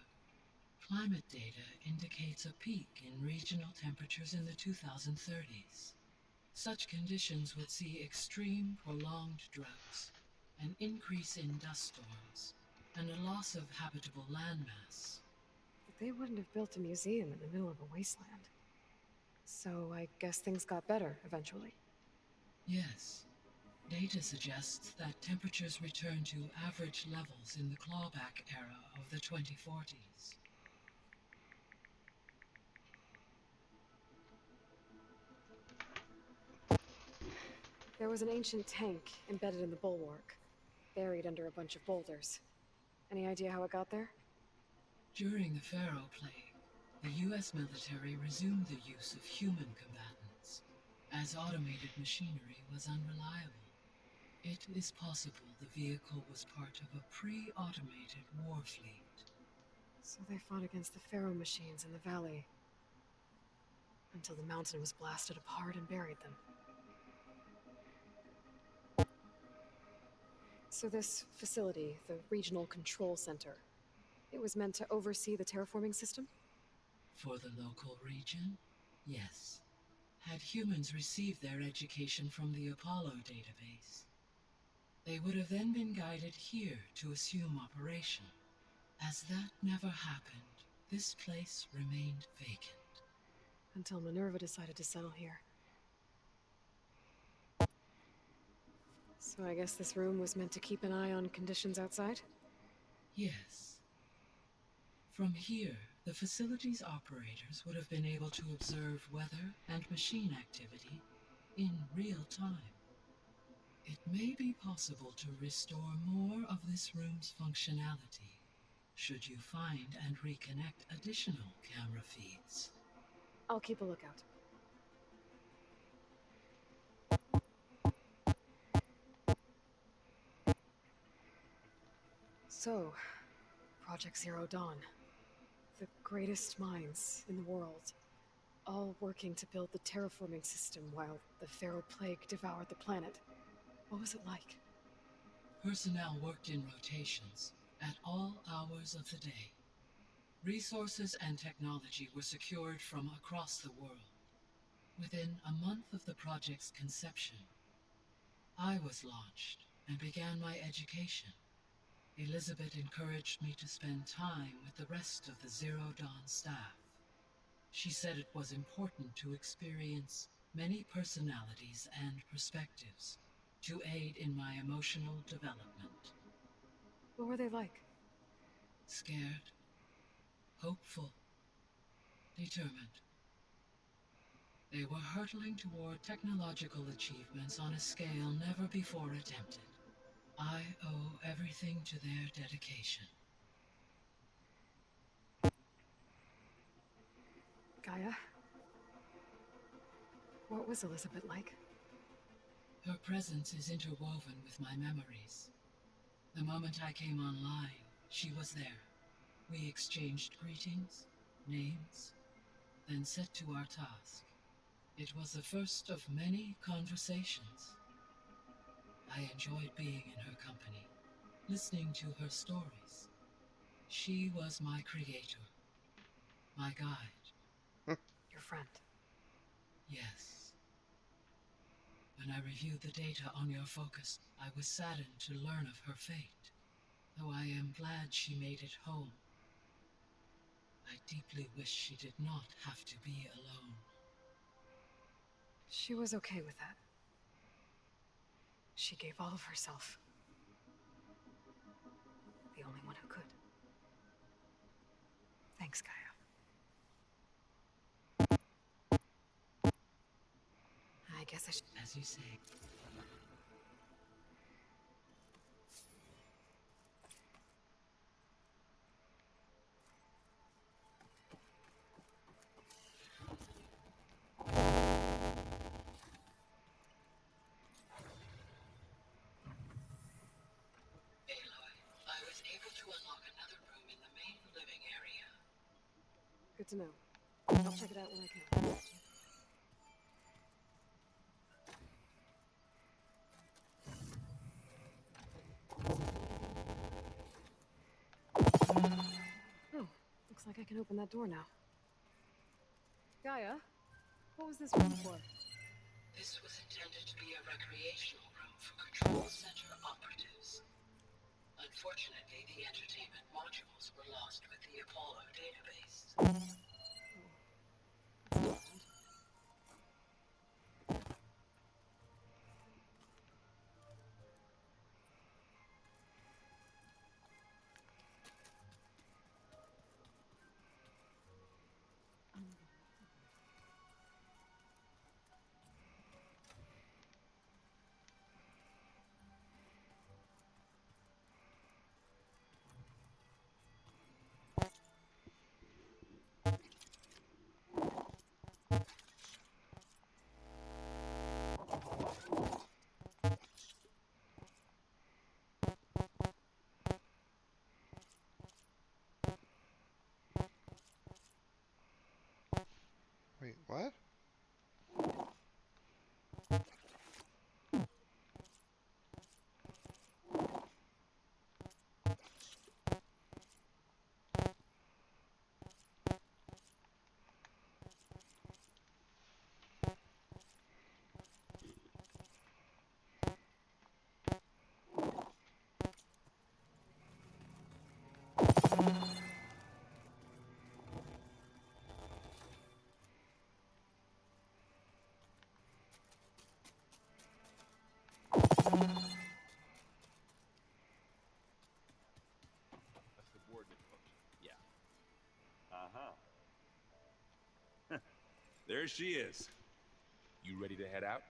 [SPEAKER 18] climate data indicates a peak in regional temperatures in the 2030s. Such conditions would see extreme, prolonged droughts, an increase in dust storms, and a loss of habitable landmass.
[SPEAKER 3] But they wouldn't have built a museum in the middle of a wasteland. So I guess things got better eventually.
[SPEAKER 18] Yes. Data suggests that temperatures returned to average levels in the clawback era of the 2040s.
[SPEAKER 3] There was an ancient tank embedded in the bulwark, buried under a bunch of boulders. Any idea how it got there?
[SPEAKER 18] During the Pharaoh plague, the US military resumed the use of human combatants, as automated machinery was unreliable. It is possible the vehicle was part of a pre-automated war fleet.
[SPEAKER 3] So they fought against the Pharaoh machines in the valley, until the mountain was blasted apart and buried them. So this facility, the Regional Control Center, it was meant to oversee the terraforming system?
[SPEAKER 18] For the local region, yes. Had humans received their education from the Apollo database, they would have then been guided here to assume operation. As that never happened, this place remained vacant.
[SPEAKER 3] Until Minerva decided to settle here. So I guess this room was meant to keep an eye on conditions outside?
[SPEAKER 18] Yes. From here, the facility's operators would have been able to observe weather and machine activity in real time. It may be possible to restore more of this room's functionality, should you find and reconnect additional camera feeds.
[SPEAKER 3] I'll keep a lookout. So, Project Zero Dawn. The greatest minds in the world, all working to build the terraforming system while the Pharaoh plague devoured the planet. What was it like?
[SPEAKER 18] Personnel worked in rotations, at all hours of the day. Resources and technology were secured from across the world. Within a month of the project's conception, I was launched and began my education. Elizabeth encouraged me to spend time with the rest of the Zero Dawn staff. She said it was important to experience many personalities and perspectives to aid in my emotional development.
[SPEAKER 3] What were they like?
[SPEAKER 18] Scared, hopeful, determined. They were hurtling toward technological achievements on a scale never before attempted. I owe everything to their dedication.
[SPEAKER 3] Gaia? What was Elizabeth like?
[SPEAKER 18] Her presence is interwoven with my memories. The moment I came online, she was there. We exchanged greetings, names, then set to our task. It was the first of many conversations. I enjoyed being in her company, listening to her stories. She was my creator, my guide.
[SPEAKER 3] Your friend.
[SPEAKER 18] Yes. When I reviewed the data on your focus, I was saddened to learn of her fate. Though I am glad she made it home. I deeply wish she did not have to be alone.
[SPEAKER 3] She was okay with that. She gave all of herself. The only one who could. Thanks, Gaia. I guess I should...
[SPEAKER 18] As you say.
[SPEAKER 3] Good to know. I'll check it out when I can. Oh, looks like I can open that door now. Gaia, what was this room for?
[SPEAKER 18] This was intended to be a recreational room for Control Center operatives. Unfortunately, the entertainment modules were lost with the Apollo database.
[SPEAKER 1] Wait, what?
[SPEAKER 17] A subordinate function. Yeah.
[SPEAKER 16] Uh-huh. There she is.
[SPEAKER 17] You ready to head out?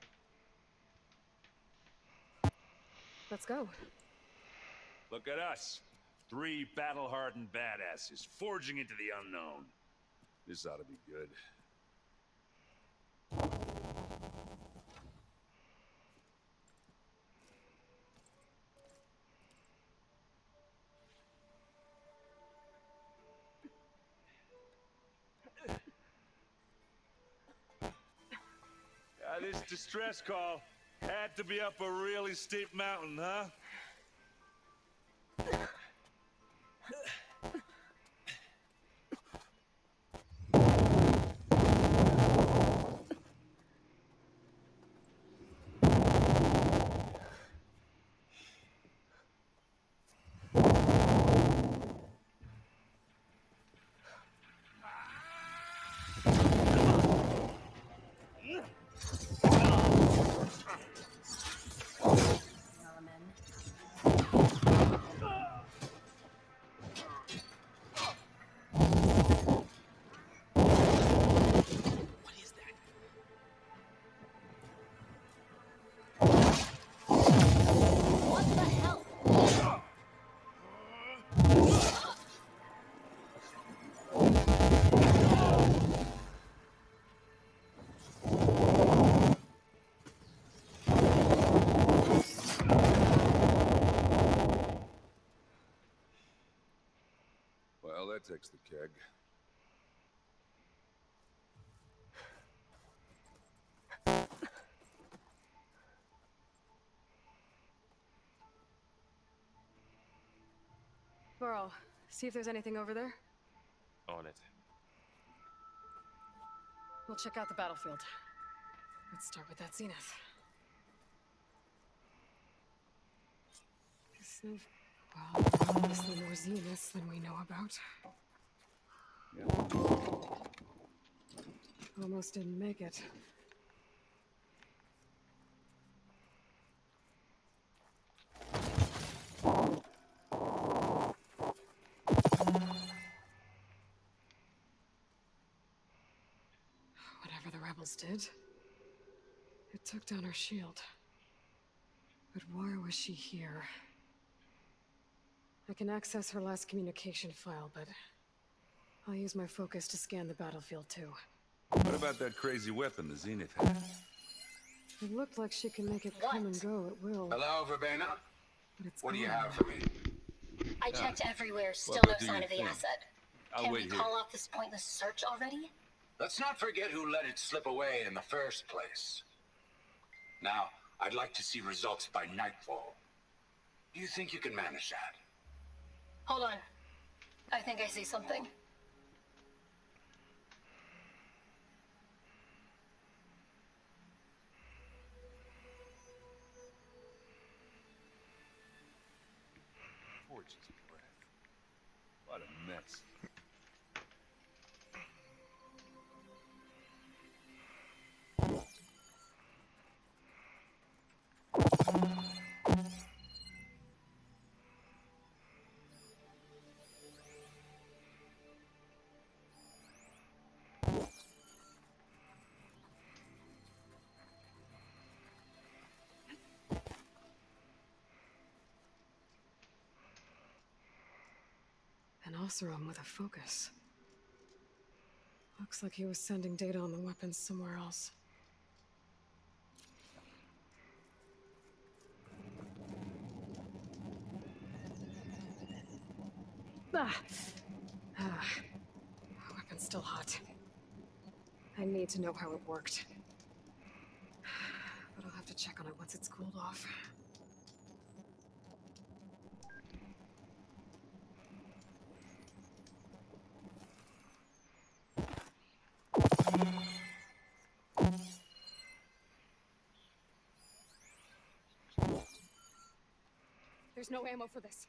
[SPEAKER 3] Let's go.
[SPEAKER 16] Look at us. 3 battle-hardened badasses forging into the unknown. This ought to be good. This distress call had to be up a really steep mountain, huh? Teletext the keg.
[SPEAKER 3] Burl, see if there's anything over there.
[SPEAKER 17] On it.
[SPEAKER 3] We'll check out the battlefield. Let's start with that Zenith. Well, obviously more Zeniths than we know about. Almost didn't make it. Whatever the rebels did, it took down our shield. But why was she here? I can access her last communication file, but I'll use my focus to scan the battlefield too.
[SPEAKER 16] What about that crazy weapon the Zenith had?
[SPEAKER 3] It looked like she can make it come and go at will.
[SPEAKER 19] Hello, Verbena?
[SPEAKER 3] But it's
[SPEAKER 19] What do you
[SPEAKER 3] gone.
[SPEAKER 19] have for me?
[SPEAKER 13] I checked everywhere, still
[SPEAKER 16] Well,
[SPEAKER 13] no
[SPEAKER 16] do
[SPEAKER 13] sign
[SPEAKER 16] your
[SPEAKER 13] of the
[SPEAKER 16] thing.
[SPEAKER 13] asset.
[SPEAKER 16] I'll
[SPEAKER 13] Can we
[SPEAKER 16] wait here.
[SPEAKER 13] call off this pointless search already?
[SPEAKER 19] Let's not forget who let it slip away in the first place. Now, I'd like to see results by nightfall. Do you think you can manage that?
[SPEAKER 13] Hold on. I think I see something.
[SPEAKER 16] Forge's breath. What a mess.
[SPEAKER 3] An Oseram with a focus. Looks like he was sending data on the weapons somewhere else. Weapon's still hot. I need to know how it worked. But I'll have to check on it once it's cooled off. There's no ammo for this.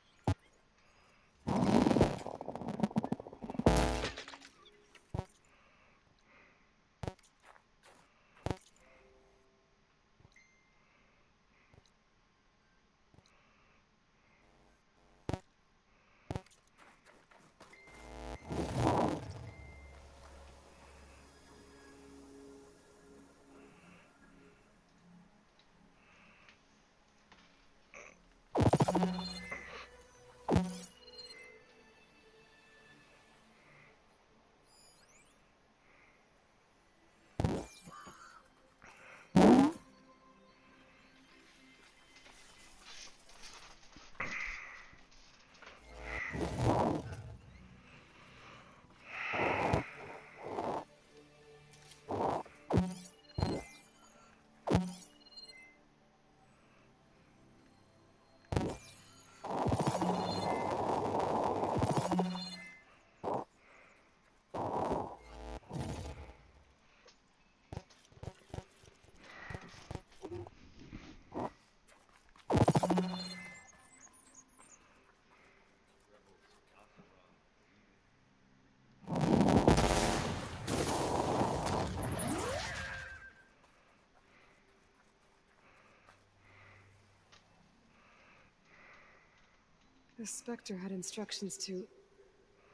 [SPEAKER 3] The Spectre had instructions to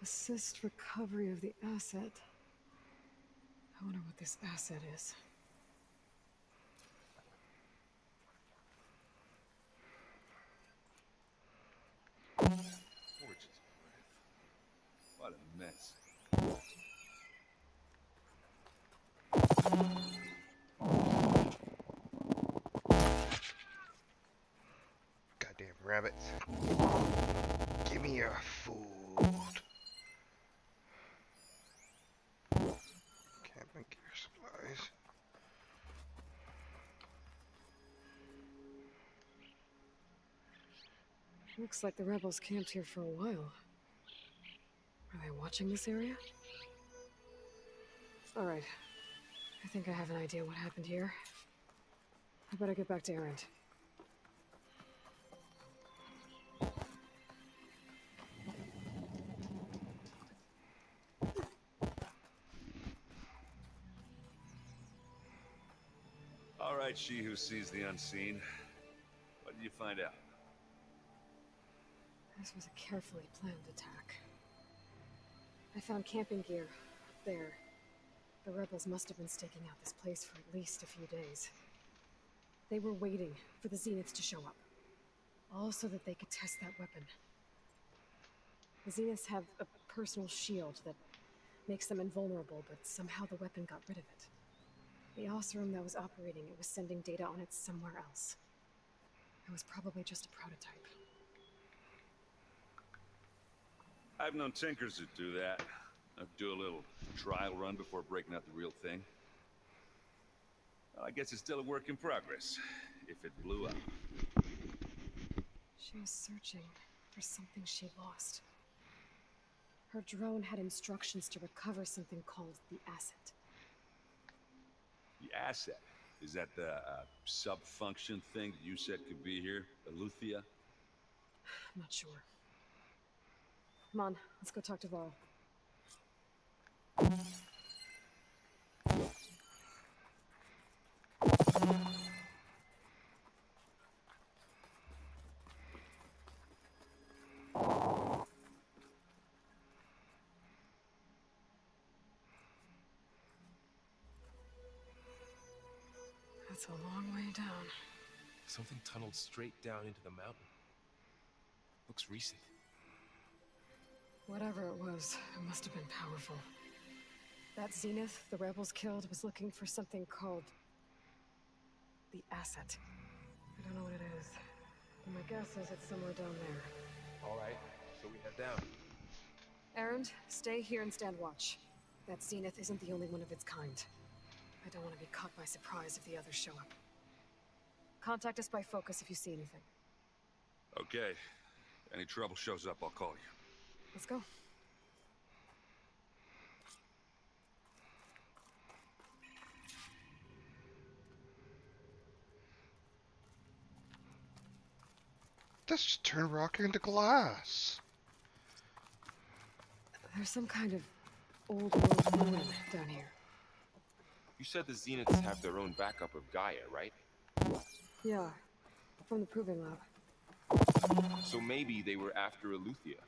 [SPEAKER 3] assist recovery of the asset. I wonder what this asset is.
[SPEAKER 16] Forge's breath. What a mess.
[SPEAKER 1] Goddamn rabbits. Give me your food.
[SPEAKER 3] Looks like the rebels camped here for a while. Are they watching this area? Alright. I think I have an idea what happened here. I better get back to Erend.
[SPEAKER 16] All right, she who sees the unseen. What did you find out?
[SPEAKER 3] This was a carefully planned attack. I found camping gear up there. The rebels must have been staking out this place for at least a few days. They were waiting for the Zeniths to show up. All so that they could test that weapon. The Zeniths have a personal shield that makes them invulnerable, but somehow the weapon got rid of it. The Oseram that was operating it was sending data on it somewhere else. It was probably just a prototype.
[SPEAKER 16] I've known tinkers that do that. Do a little trial run before breaking out the real thing. Well, I guess it's still a work in progress, if it blew up.
[SPEAKER 3] She was searching for something she lost. Her drone had instructions to recover something called the asset.
[SPEAKER 16] The asset? Is that the sub-function thing that you said could be here? Eleuthia?
[SPEAKER 3] I'm not sure. Come on, let's go talk to Varl. That's a long way down.
[SPEAKER 17] Something tunneled straight down into the mountain. Looks recent.
[SPEAKER 3] Whatever it was, it must have been powerful. That Zenith the rebels killed was looking for something called the asset. I don't know what it is, but my guess is it's somewhere down there.
[SPEAKER 17] All right, so we head down.
[SPEAKER 3] Erend, stay here and stand watch. That Zenith isn't the only one of its kind. I don't want to be caught by surprise if the others show up. Contact us by focus if you see anything.
[SPEAKER 16] Okay. Any trouble shows up, I'll call you.
[SPEAKER 3] Let's go.
[SPEAKER 1] Let's just turn rock into glass.
[SPEAKER 3] There's some kind of old world ruin down here.
[SPEAKER 17] You said the Zeniths have their own backup of Gaia, right?
[SPEAKER 3] Yeah, from the Proving Lab.
[SPEAKER 17] So maybe they were after Eleuthia.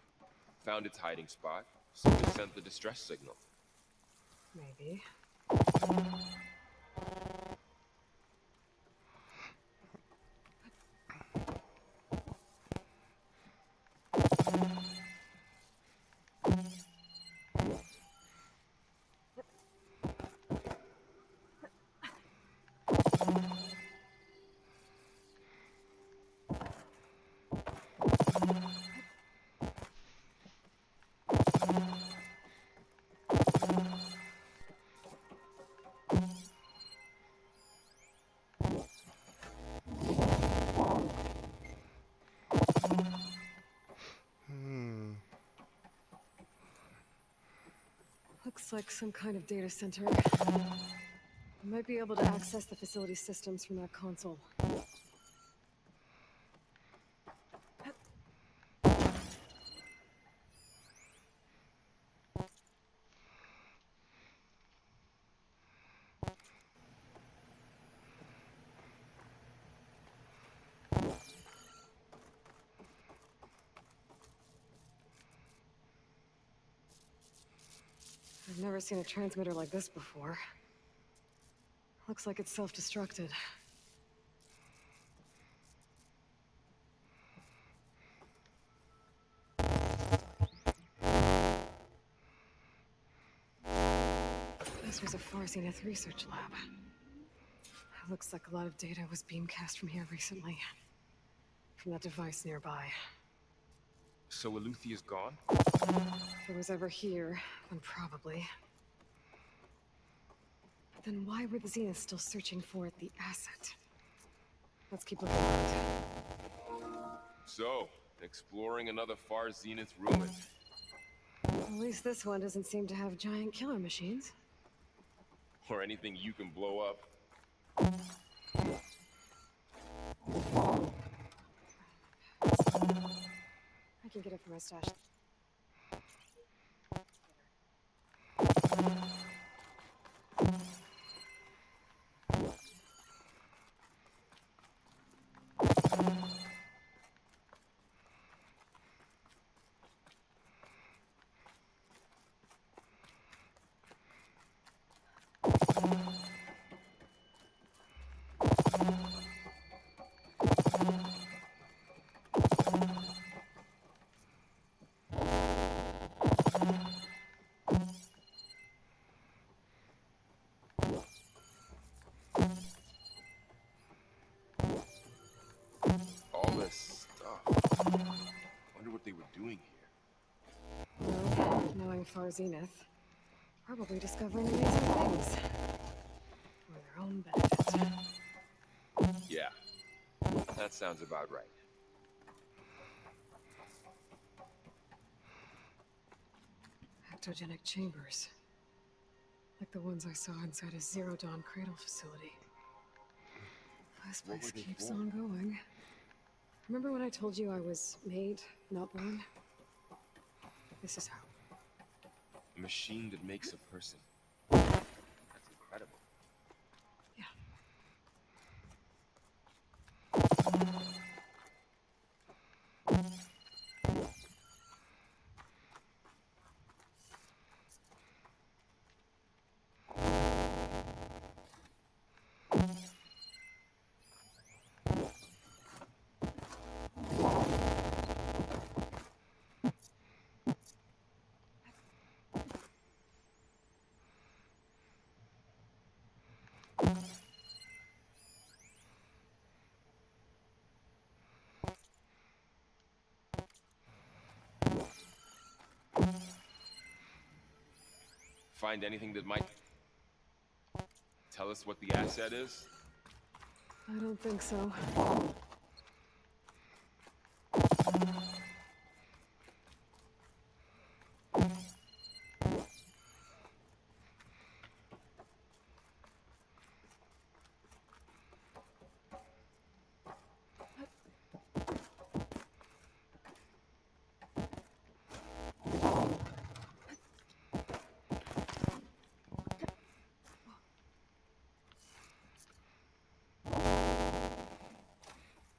[SPEAKER 17] Found its hiding spot, so they sent the distress signal.
[SPEAKER 3] Maybe. Looks like some kind of data center. I might be able to access the facility systems from that console. I've never seen a transmitter like this before. Looks like it's self-destructed. This was a Far Zenith research lab. Looks like a lot of data was beamcast from here recently. From that device nearby.
[SPEAKER 17] So Eleuthia's gone?
[SPEAKER 3] If it was ever here, then probably. But then why were the Zeniths still searching for the asset? Let's keep looking around.
[SPEAKER 17] So, exploring another Far Zenith ruin.
[SPEAKER 3] At least this one doesn't seem to have giant killer machines.
[SPEAKER 17] Or anything you can blow up.
[SPEAKER 3] I can get it from my stash.
[SPEAKER 17] All this stuff. Wonder what they were doing here.
[SPEAKER 3] Well, knowing Far Zenith, probably discovering amazing things. For their own benefit.
[SPEAKER 17] Yeah, that sounds about right.
[SPEAKER 3] Ectogenic chambers. Like the ones I saw inside a Zero Dawn cradle facility. This
[SPEAKER 17] What
[SPEAKER 3] place
[SPEAKER 17] were they
[SPEAKER 3] keeps
[SPEAKER 17] for?
[SPEAKER 3] on going. Remember when I told you I was made, not born? This is how.
[SPEAKER 17] A machine that makes a person. That's incredible. Find anything that might tell us what the asset is?
[SPEAKER 3] I don't think so.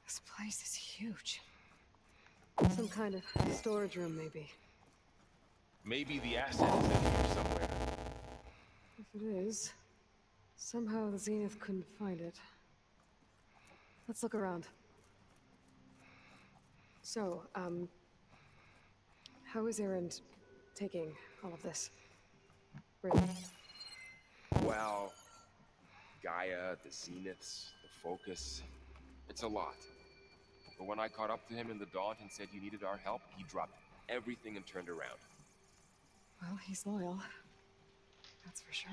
[SPEAKER 3] This place is huge. Some kind of storage room, maybe.
[SPEAKER 17] Maybe the asset is in here somewhere.
[SPEAKER 3] If it is, somehow the Zenith couldn't find it. Let's look around. So, how is Erend taking all of this? Really?
[SPEAKER 17] Well, Gaia, the Zeniths, the Focus. It's a lot. But when I caught up to him in the Daunt and said you needed our help, he dropped everything and turned around.
[SPEAKER 3] Well, he's loyal. That's for sure.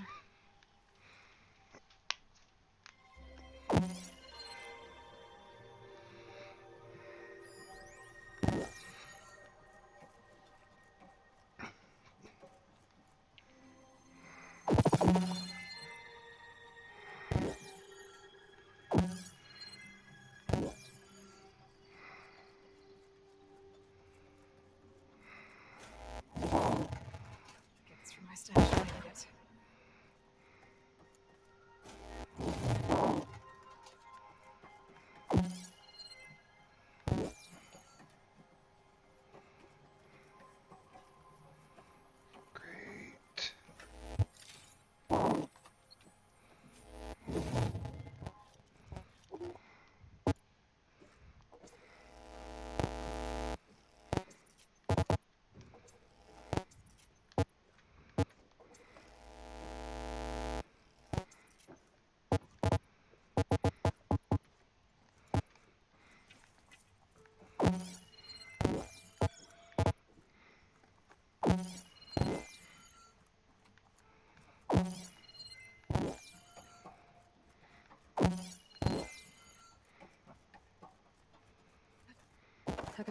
[SPEAKER 3] Get this from my stash when I need it.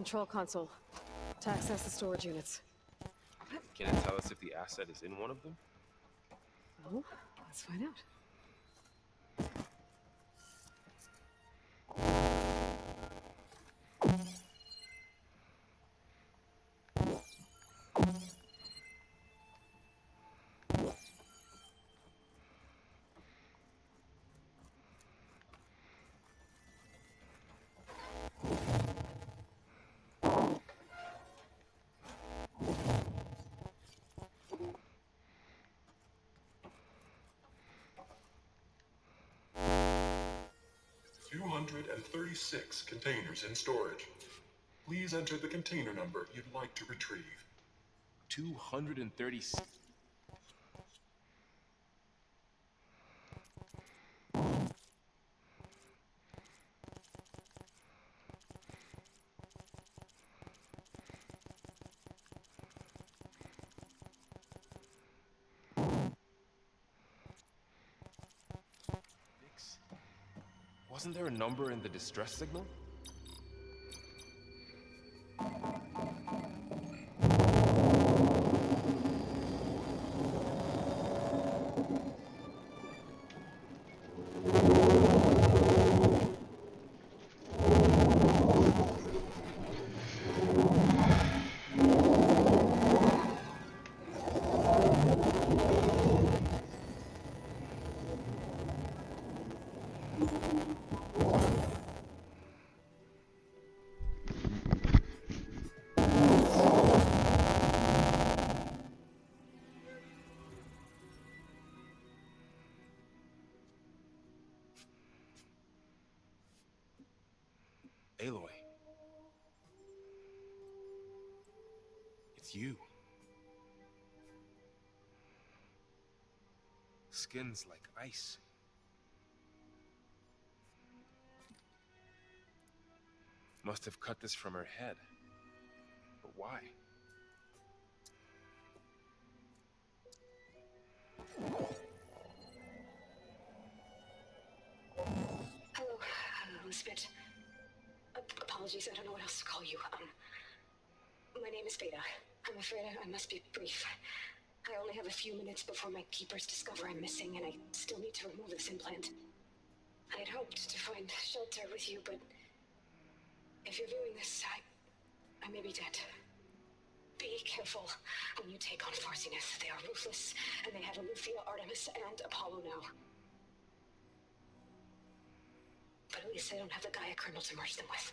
[SPEAKER 3] control console to access the storage units.
[SPEAKER 17] Can it tell us if the asset is in one of them?
[SPEAKER 3] Oh, let's find out.
[SPEAKER 5] 236 containers in storage. Please enter the container number you'd like to retrieve.
[SPEAKER 17] 236. Wasn't there a number in the distress signal? Aloy. It's you. Skin's like ice. Must have cut this from her head. But why?
[SPEAKER 13] Hello, Elizabeth. Apologies, I don't know what else to call you. My name is Beta. I'm afraid I must be brief. I only have a few minutes before my keepers discover I'm missing, and I still need to remove this implant. I had hoped to find shelter with you, but if you're viewing this, I may be dead. Be careful when you take on Farsiness. They are ruthless, and they have Aletheia, Artemis, and Apollo now. But at least I don't have the Gaia kernel to merge them with.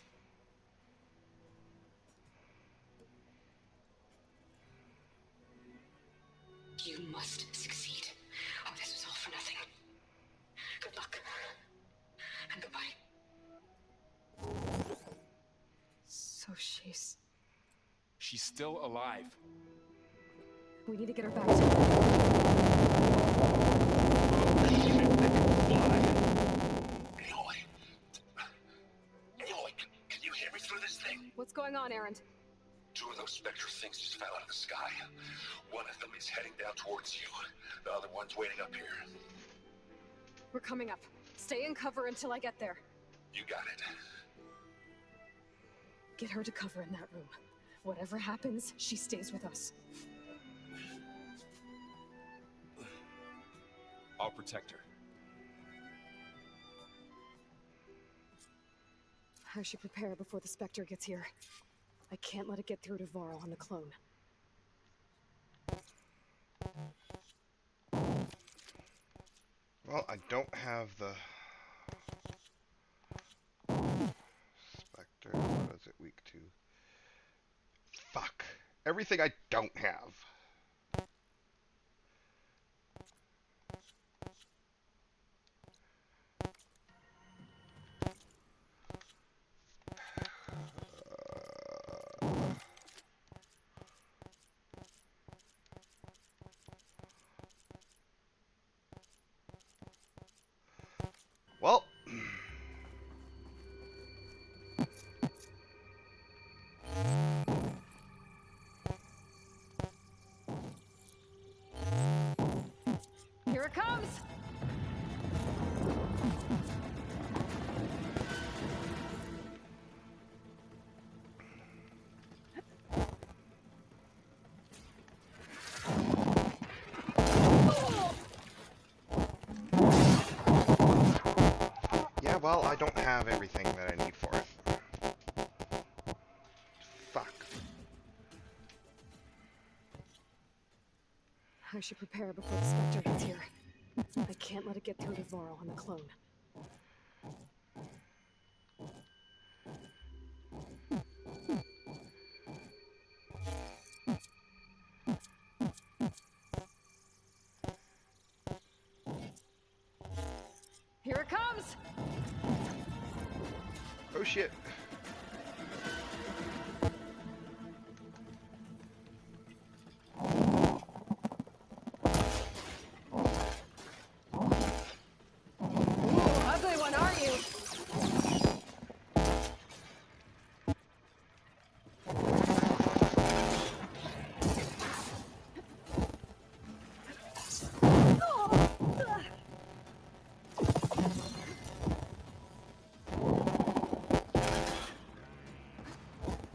[SPEAKER 13] You must succeed, or this was all for nothing. Good luck. And goodbye.
[SPEAKER 3] So she's
[SPEAKER 17] still alive.
[SPEAKER 3] We need to get her back
[SPEAKER 19] Aloy, can you hear me through this thing?
[SPEAKER 3] What's going on, Erend?
[SPEAKER 19] Two of those Spectre things just fell out of the sky. One of them is heading down towards you. The other one's waiting up here.
[SPEAKER 3] We're coming up. Stay in cover until I get there.
[SPEAKER 19] You got it.
[SPEAKER 3] Get her to cover in that room. Whatever happens, she stays with us.
[SPEAKER 17] I'll protect her.
[SPEAKER 3] I should prepare before the Spectre gets here. I can't let it get through to Varl on the clone.
[SPEAKER 1] Well, I don't have the Spectre. What is it? Week 2. Fuck. Everything I don't have. Well, Well, I don't have everything that I need for it. Fuck.
[SPEAKER 3] I should prepare before the Spectre gets here. I can't let it get through to Varl and the clone. Here it comes!
[SPEAKER 1] Oh shit.
[SPEAKER 3] Ugly one, aren't you?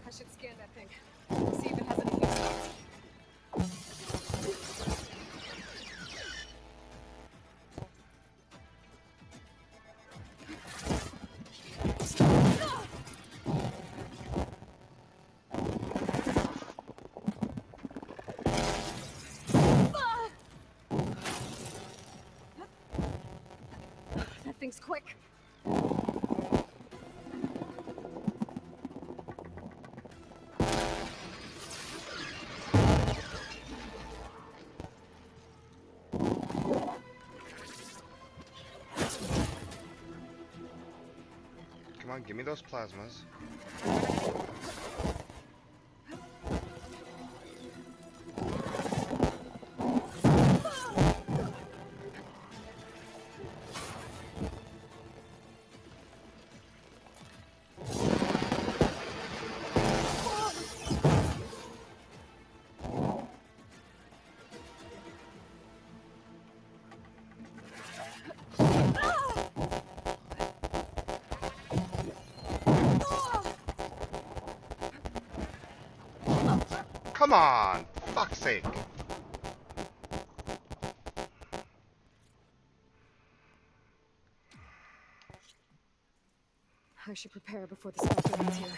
[SPEAKER 3] I should scan that thing. See if it has any fuse spots. That thing's quick.
[SPEAKER 1] Come on, give me those plasmas. Come on! Fuck's sake!
[SPEAKER 3] I should prepare before the Spectre gets here.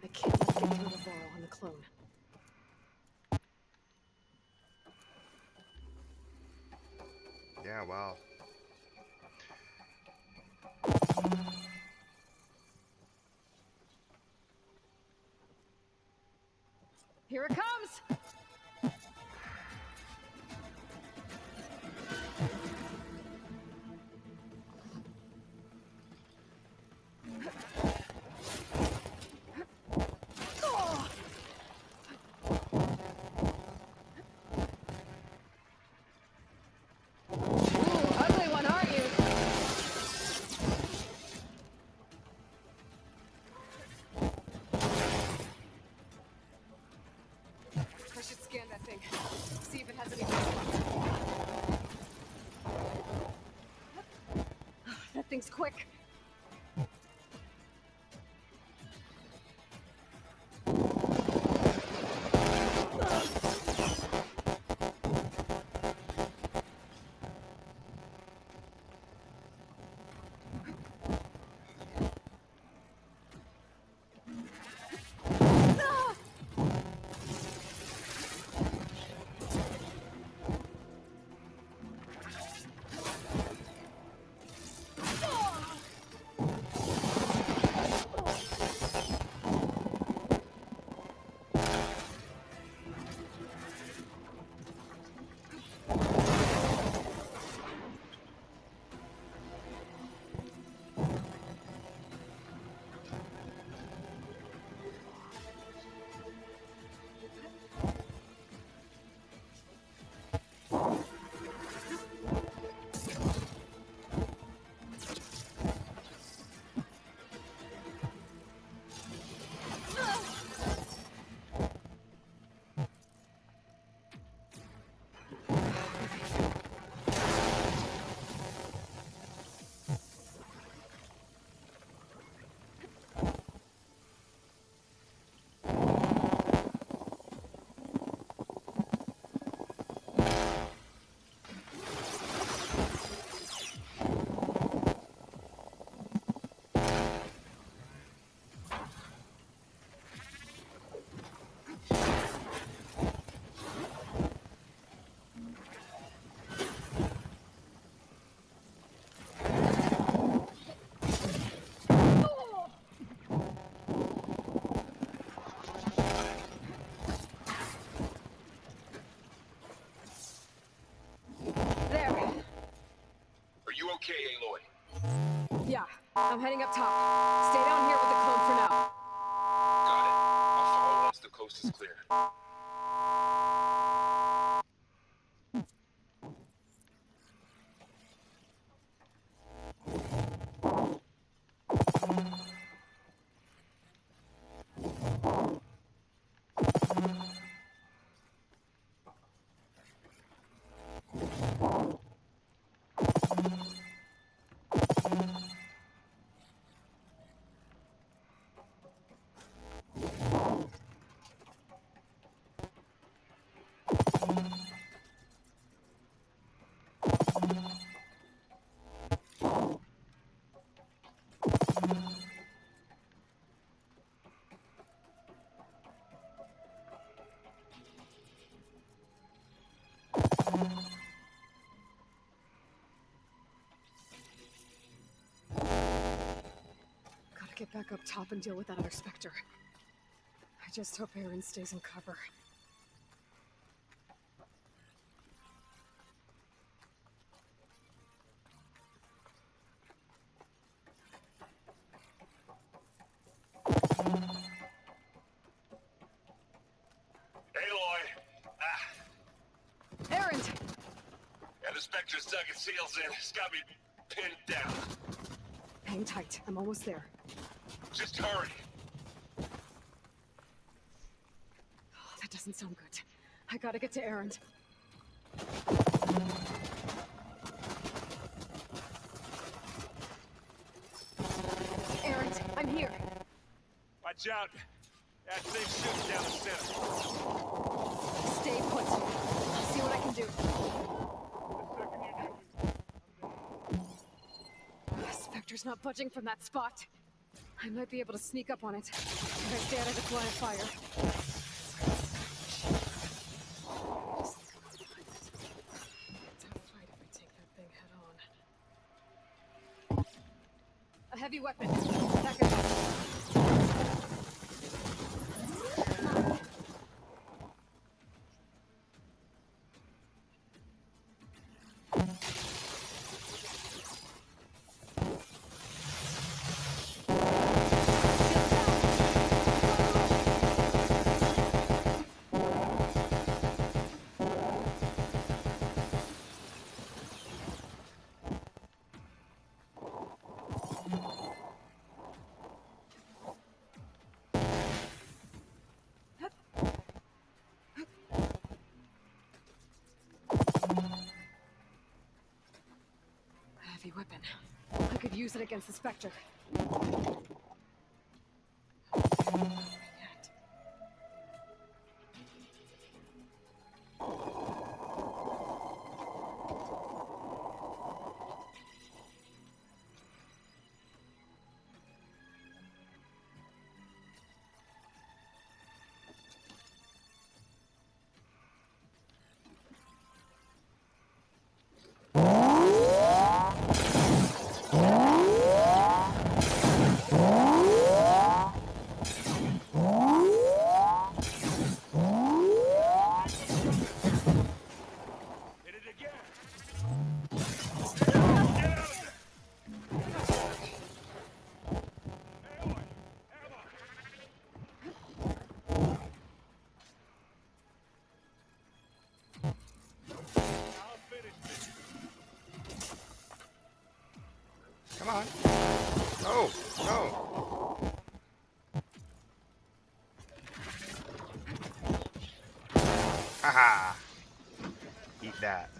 [SPEAKER 3] I can't let it get through to Varl and the clone.
[SPEAKER 1] Yeah, wow.
[SPEAKER 3] Here it comes! Ugly one, aren't you? I should scan that thing. See if it has any fuse spots. That thing's quick. I'm heading up top. Stay down here with the clone for now.
[SPEAKER 17] Got it. I'll follow once the coast is clear.
[SPEAKER 3] Gotta get back up top and deal with that other Spectre. I just hope Aaron stays in cover.
[SPEAKER 16] Aloy!
[SPEAKER 3] Aaron!
[SPEAKER 16] Yeah, the Spectre's dug its heels in. It's got me pinned down.
[SPEAKER 3] Hang tight. I'm almost there.
[SPEAKER 16] Just hurry.
[SPEAKER 3] Oh, that doesn't sound good. I gotta get to Aaron. Aaron, I'm here.
[SPEAKER 16] Watch out. That thing's shooting down the center.
[SPEAKER 3] Stay put. I'll see what I can do. Spectre's not budging from that spot. I might be able to sneak up on it if I stay out of its line of fire. A heavy weapon. That could help. Heavy weapon. I could use it against the Spectre.
[SPEAKER 1] Come on. No, no. Haha. Eat that.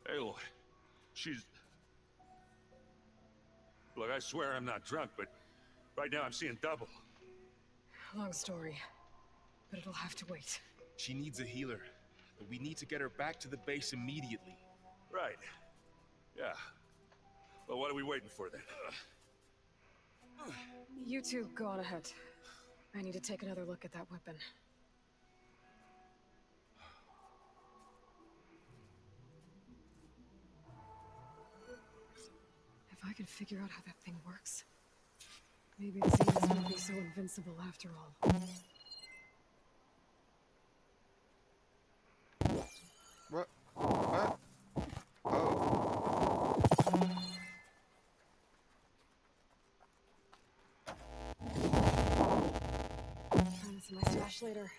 [SPEAKER 16] Aloy, she's... Look, I swear I'm not drunk, but right now I'm seeing double.
[SPEAKER 3] Long story, but it'll have to wait.
[SPEAKER 17] She needs a healer, but we need to get her back to the base immediately.
[SPEAKER 16] Right. Yeah. Well, what are we waiting for then?
[SPEAKER 3] You two go on ahead. I need to take another look at that weapon. can figure out how that thing works, maybe the Zeniths won't be so invincible after all.
[SPEAKER 1] What? What? Oh.
[SPEAKER 3] Find this in my stash later.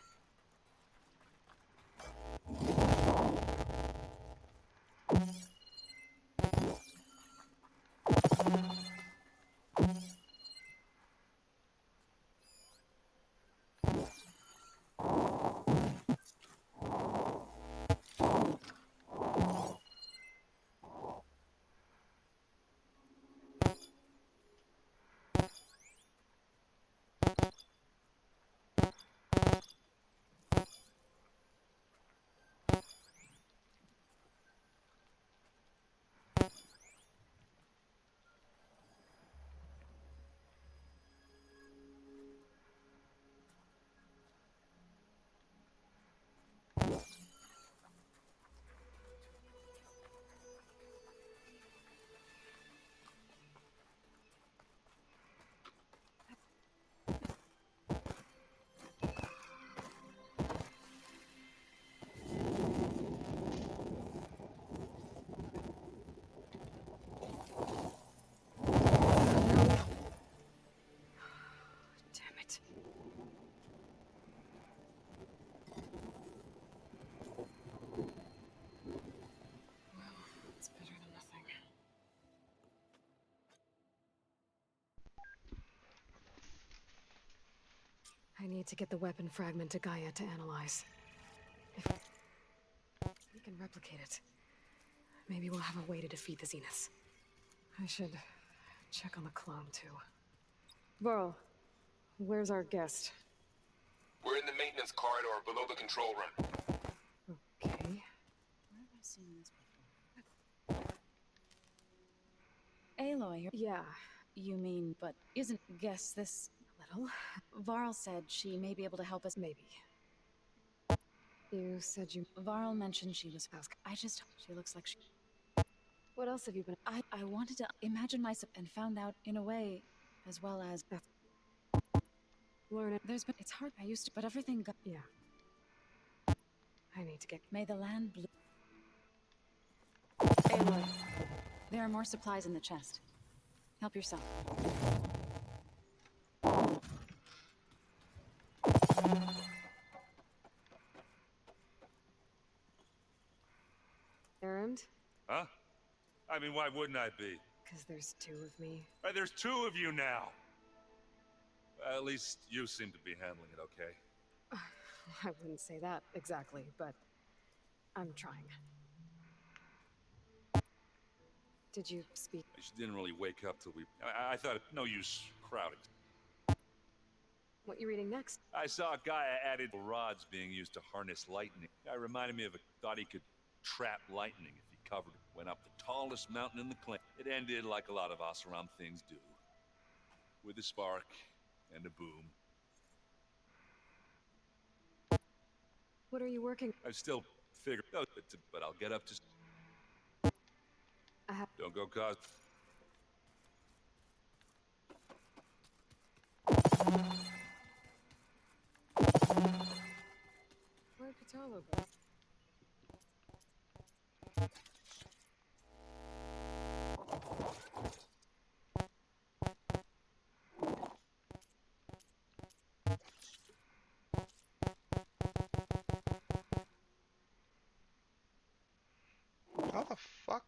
[SPEAKER 3] Damn it. Well, it's better than nothing. I need to get the weapon fragment to Gaia to analyze. If we can replicate it, maybe we'll have a way to defeat the Zeniths. I should check on the clone, too. Varl, where's our guest?
[SPEAKER 17] We're in the maintenance corridor below the control room.
[SPEAKER 3] Okay.
[SPEAKER 15] Where have I seen this before? Aloy.
[SPEAKER 3] Yeah.
[SPEAKER 15] You mean, but isn't guess this
[SPEAKER 3] little?
[SPEAKER 15] Varl said she may be able to help us.
[SPEAKER 3] Maybe. You said you...
[SPEAKER 15] Varl mentioned she was... She looks like she...
[SPEAKER 3] What else have you been...
[SPEAKER 15] I wanted to imagine myself and found out in a way, as well as...
[SPEAKER 3] Learn it.
[SPEAKER 15] It's hard. I used to... But everything got...
[SPEAKER 3] Yeah. I need to get...
[SPEAKER 15] May the land blue... Aloy. There are more supplies in the chest. Help yourself.
[SPEAKER 3] Errand?
[SPEAKER 16] Huh? I mean, why wouldn't I be?
[SPEAKER 3] Because there's two of me.
[SPEAKER 16] There's two of you now! At least you seem to be handling it okay.
[SPEAKER 3] I wouldn't say that exactly, but I'm trying. Did you speak?
[SPEAKER 16] She didn't really wake up till we... I thought it no use crowding.
[SPEAKER 3] What you reading next?
[SPEAKER 16] I saw a guy added rods being used to harness lightning. Guy reminded me of a... Thought he could trap lightning if he covered it. Went up the tallest mountain in the clan. It ended like a lot of Oseram things do. With a spark and a boom.
[SPEAKER 3] What are you working?
[SPEAKER 16] I still figure... Oh, but I'll get up to... Don't go cause...
[SPEAKER 3] Where'd Kotallo go?
[SPEAKER 1] How the fuck?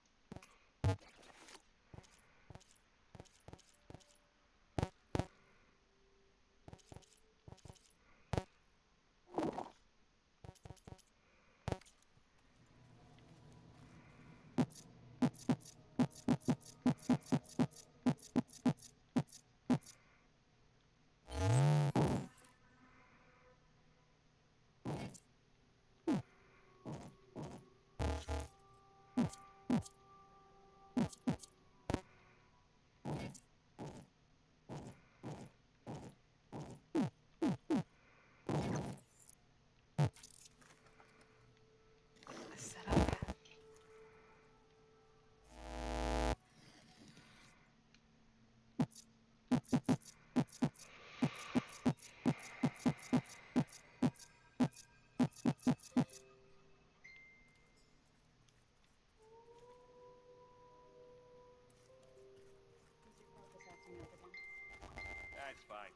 [SPEAKER 16] it's fine.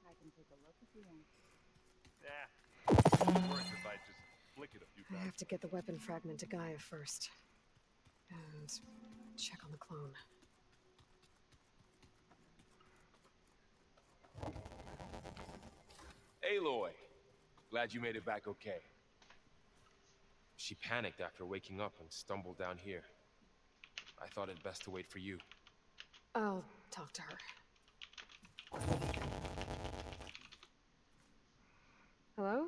[SPEAKER 15] I can take a look if you want.
[SPEAKER 16] Yeah. Worse if I just flick it a few
[SPEAKER 3] I
[SPEAKER 16] times.
[SPEAKER 3] have to get the weapon fragment to Gaia first. And check on the clone.
[SPEAKER 17] Aloy! Glad you made it back okay. She panicked after waking up and stumbled down here. I thought it best to wait for you.
[SPEAKER 3] I'll talk to her. Hello?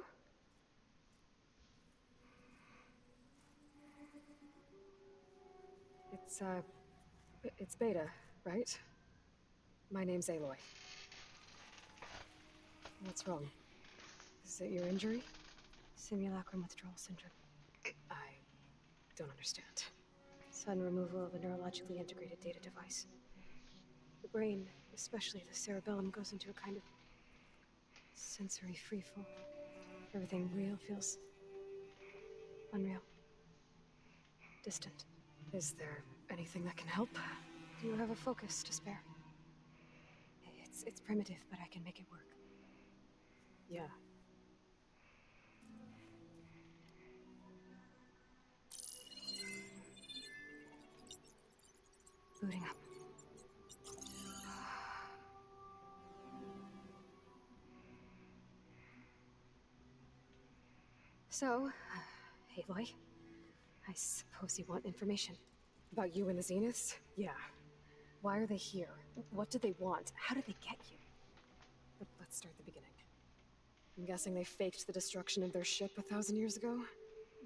[SPEAKER 3] It's Beta, right? My name's Aloy. What's wrong? Is it your injury?
[SPEAKER 15] Simulacrum withdrawal syndrome.
[SPEAKER 3] I don't understand.
[SPEAKER 15] Sudden removal of a neurologically integrated data device. The brain, especially the cerebellum, goes into a kind of sensory freefall. Everything real feels unreal. Distant.
[SPEAKER 3] Is there anything that can help?
[SPEAKER 15] Do you have a focus to spare? It's primitive, but I can make it work.
[SPEAKER 3] Yeah.
[SPEAKER 15] Booting up. So, Aloy, I suppose you want information.
[SPEAKER 3] About you and the Zeniths? Yeah. Why are they here? What do they want? How did they get you? But let's start at the beginning. I'm guessing they faked the destruction of their ship 1,000 years ago?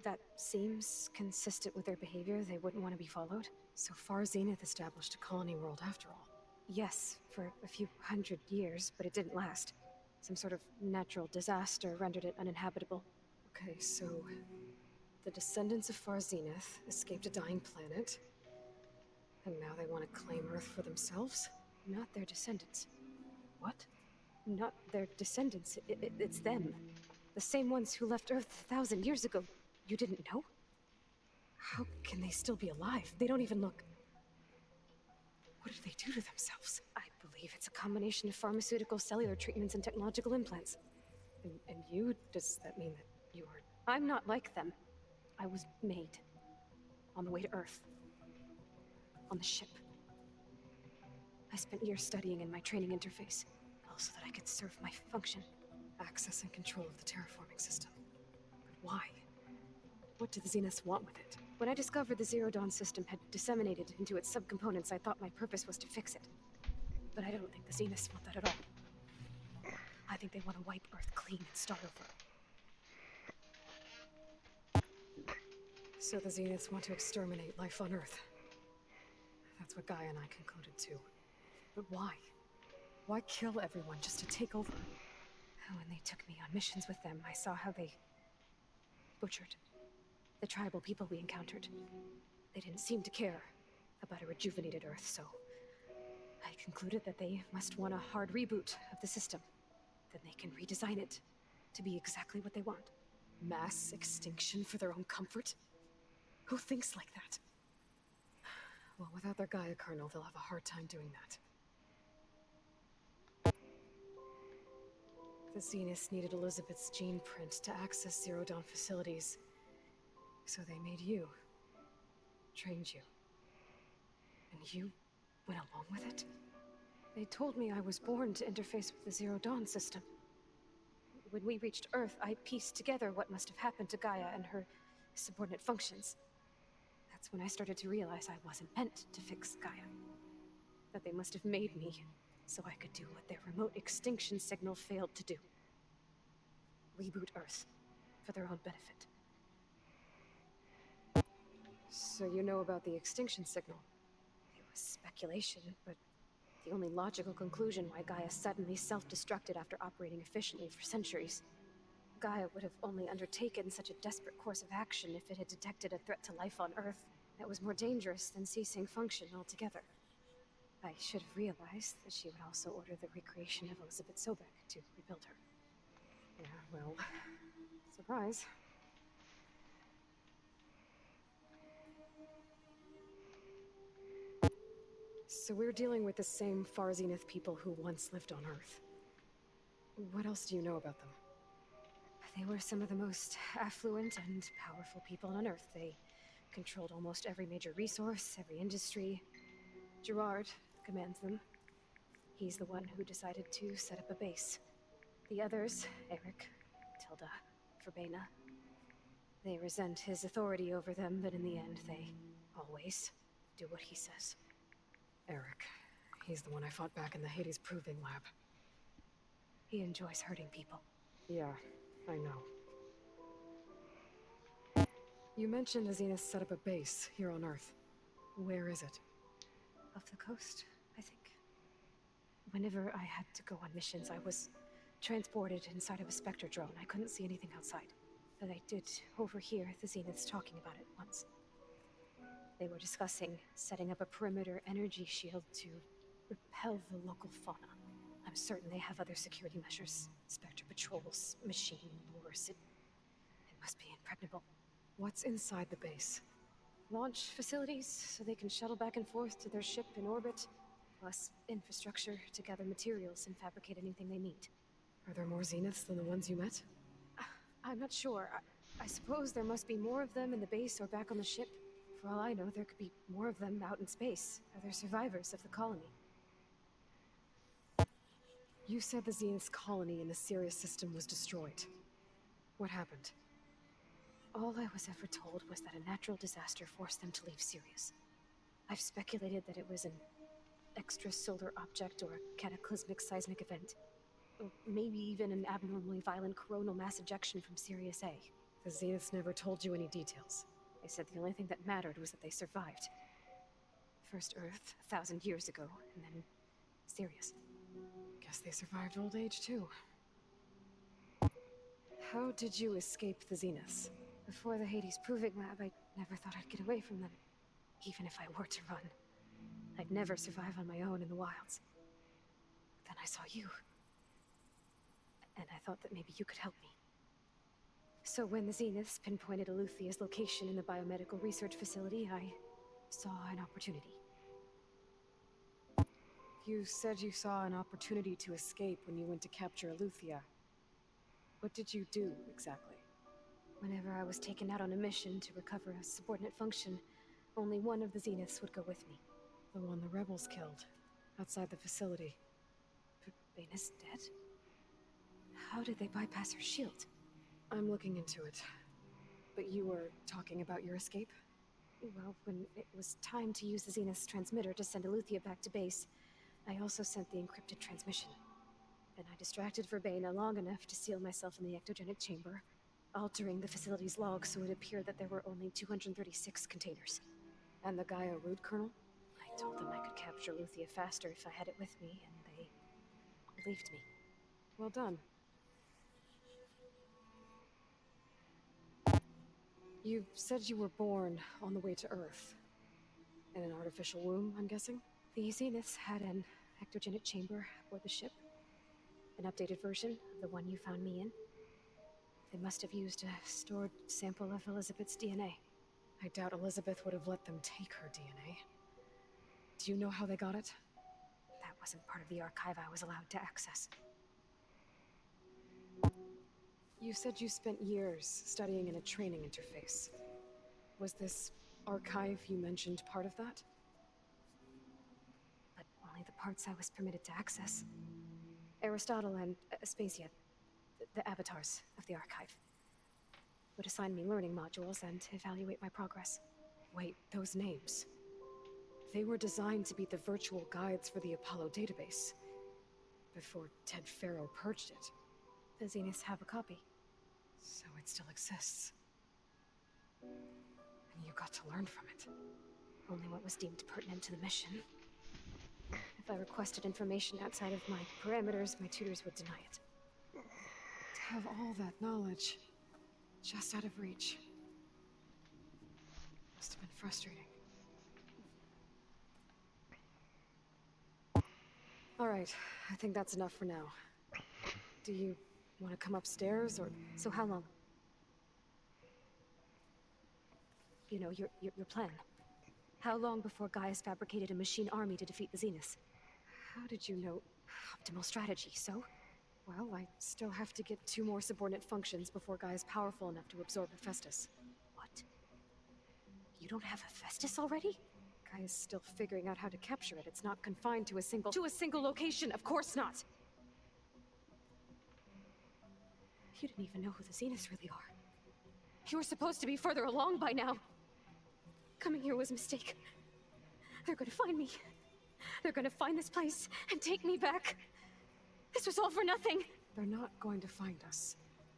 [SPEAKER 15] That seems consistent with their behavior. They wouldn't want to be followed.
[SPEAKER 3] So far, Zenith established a colony world after all.
[SPEAKER 15] Yes, for a few hundred years, but it didn't last. Some sort of natural disaster rendered it uninhabitable.
[SPEAKER 3] Okay, so the descendants of Far Zenith escaped a dying planet, and now they want to claim Earth for themselves?
[SPEAKER 15] Not their descendants.
[SPEAKER 3] What?
[SPEAKER 15] Not their descendants. It's them. The same ones who left Earth 1,000 years ago. You didn't know?
[SPEAKER 3] How can they still be alive? They don't even look... What did they do to themselves?
[SPEAKER 15] I believe it's a combination of pharmaceutical, cellular treatments, and technological implants.
[SPEAKER 3] And you? Does that mean that you are...
[SPEAKER 15] I'm not like them. I was made. On the way to Earth. On the ship. I spent years studying in my training interface, all so that I could serve my function.
[SPEAKER 3] Access and control of the terraforming system. But why? What do the Zeniths want with it?
[SPEAKER 15] When I discovered the Zero Dawn system had disseminated into its subcomponents, I thought my purpose was to fix it. But I don't think the Zeniths want that at all. I think they want to wipe Earth clean and start over.
[SPEAKER 3] So the Zeniths want to exterminate life on Earth. That's what Gaia and I concluded too. But why? Why kill everyone just to take over?
[SPEAKER 15] When they took me on missions with them, I saw how they butchered the tribal people we encountered. They didn't seem to care about a rejuvenated Earth, so I concluded that they must want a hard reboot of the system. Then they can redesign it to be exactly what they want.
[SPEAKER 3] Mass extinction for their own comfort? Who thinks like that? Well, without their Gaia kernel, they'll have a hard time doing that. The Zeniths needed Elizabeth's gene print to access Zero Dawn facilities. So they made you. Trained you. And you went along with it?
[SPEAKER 15] They told me I was born to interface with the Zero Dawn system. When we reached Earth, I pieced together what must have happened to Gaia and her subordinate functions. That's when I started to realize I wasn't meant to fix Gaia. That they must have made me so I could do what their remote extinction signal failed to do. Reboot Earth for their own benefit.
[SPEAKER 3] So you know about the extinction signal?
[SPEAKER 15] It was speculation, but the only logical conclusion why Gaia suddenly self-destructed after operating efficiently for centuries. Gaia would have only undertaken such a desperate course of action if it had detected a threat to life on Earth that was more dangerous than ceasing function altogether. I should have realized that she would also order the recreation of Elizabeth Sobek to rebuild her.
[SPEAKER 3] Yeah, well, surprise. So we're dealing with the same Far Zenith people who once lived on Earth. What else do you know about them?
[SPEAKER 20] They were some of the most affluent and powerful people on Earth. They controlled almost every major resource, every industry. Gerard commands them. He's the one who decided to set up a base. The others, Eric, Tilda, Verbena, they resent his authority over them, but in the end, they always do what he says.
[SPEAKER 3] Eric. He's the one I fought back in the Hades Proving Lab.
[SPEAKER 20] He enjoys hurting people.
[SPEAKER 3] Yeah, I know. You mentioned the Zenith set up a base here on Earth. Where is it?
[SPEAKER 20] Off the coast, I think. Whenever I had to go on missions, I was transported inside of a Spectre drone. I couldn't see anything outside. But I did overhear the Zeniths talking about it once. They were discussing setting up a perimeter energy shield to repel the local fauna. I'm certain they have other security measures. Spectre patrols, machine wars. It must be impregnable.
[SPEAKER 3] What's inside the base?
[SPEAKER 20] Launch facilities, so they can shuttle back and forth to their ship in orbit. Plus infrastructure to gather materials and fabricate anything they need.
[SPEAKER 3] Are there more Zeniths than the ones you met?
[SPEAKER 20] I'm not sure. I suppose there must be more of them in the base or back on the ship. For all I know, there could be more of them out in space. Other survivors of the colony.
[SPEAKER 3] You said the Zenith's colony in the Sirius system was destroyed. What happened?
[SPEAKER 20] All I was ever told was that a natural disaster forced them to leave Sirius. I've speculated that it was an extrasolar object or a cataclysmic seismic event. Or maybe even an abnormally violent coronal mass ejection from Sirius A.
[SPEAKER 3] The Zeniths never told you any details.
[SPEAKER 20] They said the only thing that mattered was that they survived. First Earth, 1,000 years ago, and then Sirius.
[SPEAKER 3] Guess they survived old age, too. How did you escape the Zeniths?
[SPEAKER 20] Before the Hades Proving Lab, I never thought I'd get away from them. Even if I were to run. I'd never survive on my own in the wilds. But then I saw you. And I thought that maybe you could help me. So when the Zeniths pinpointed Eluthia's location in the biomedical research facility, I saw an opportunity.
[SPEAKER 3] You said you saw an opportunity to escape when you went to capture Eluthia. What did you do, exactly?
[SPEAKER 20] Whenever I was taken out on a mission to recover a subordinate function, only one of the Zeniths would go with me.
[SPEAKER 3] The one the rebels killed, outside the facility.
[SPEAKER 20] Verbena's dead? How did they bypass her shield?
[SPEAKER 3] I'm looking into it. But you were talking about your escape?
[SPEAKER 20] Well, when it was time to use the Zenith's transmitter to send Eluthia back to base, I also sent the encrypted transmission. Then I distracted Verbena long enough to seal myself in the ectogenic chamber, altering the facility's log so it appeared that there were only 236 containers.
[SPEAKER 3] And the Gaia root kernel?
[SPEAKER 20] I told them I could capture Eluthia faster if I had it with me, and they believed me.
[SPEAKER 3] Well done. You said you were born on the way to Earth. In an artificial womb, I'm guessing?
[SPEAKER 20] The Zeniths had an ectogenic chamber aboard the ship. An updated version of the one you found me in. They must have used a stored sample of Elizabeth's DNA.
[SPEAKER 3] I doubt Elizabeth would have let them take her DNA. Do you know how they got it?
[SPEAKER 20] That wasn't part of the archive I was allowed to access.
[SPEAKER 3] You said you spent years studying in a training interface. Was this archive you mentioned part of that?
[SPEAKER 20] But only the parts I was permitted to access. Aristotle and Aspasia, the avatars of the archive, would assign me learning modules and evaluate my progress.
[SPEAKER 3] Wait, those names. They were designed to be the virtual guides for the Apollo database. Before Ted Faro purged it.
[SPEAKER 20] The Zeniths have a copy.
[SPEAKER 3] So it still exists. And you got to learn from it.
[SPEAKER 20] Only what was deemed pertinent to the mission. If I requested information outside of my parameters, my tutors would deny it.
[SPEAKER 3] To have all that knowledge, just out of reach. Must have been frustrating. Alright, I think that's enough for now. Do you want to come upstairs, or...
[SPEAKER 20] So how long? You know, your plan. How long before Gaius fabricated a machine army to defeat the Zeniths? How did you know? Optimal strategy, so? Well, I still have to get 2 more subordinate functions before Gaia's powerful enough to absorb Hephaestus. What? You don't have Hephaestus already? Gaia's still figuring out how to capture it. It's not confined to a single location, of course not! You didn't even know who the Zeniths really are. You were supposed to be further along by now. Coming here was a mistake. They're gonna find me. They're gonna find this place and take me back. This was all for nothing. They're not going to find us.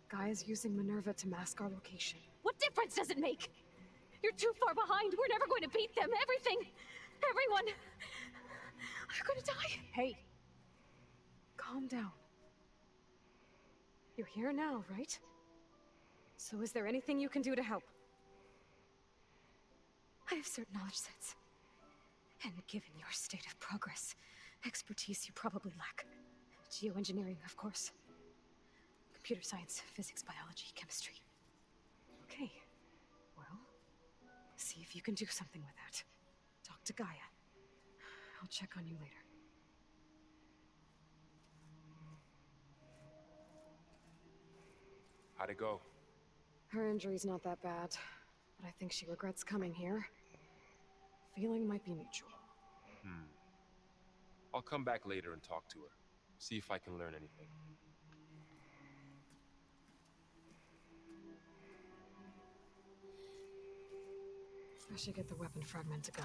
[SPEAKER 20] Gaia's using Minerva to mask our location. What difference does it make? You're too far behind. We're never going to beat them. Everything, everyone, are gonna die. Hey, calm down. You're here now, right? So is there anything you can do to help? I have certain knowledge sets. And given your state of progress, expertise you probably lack. Geoengineering, of course. Computer science, physics, biology, chemistry. Okay. Well, see if you can do something with that. Talk to Gaia. I'll check on you later.
[SPEAKER 17] How'd it go?
[SPEAKER 3] Her injury's not that bad, but I think she regrets coming here. Feeling might be mutual.
[SPEAKER 17] I'll come back later and talk to her. See if I can learn anything.
[SPEAKER 3] I should get the weapon fragment to Gaia.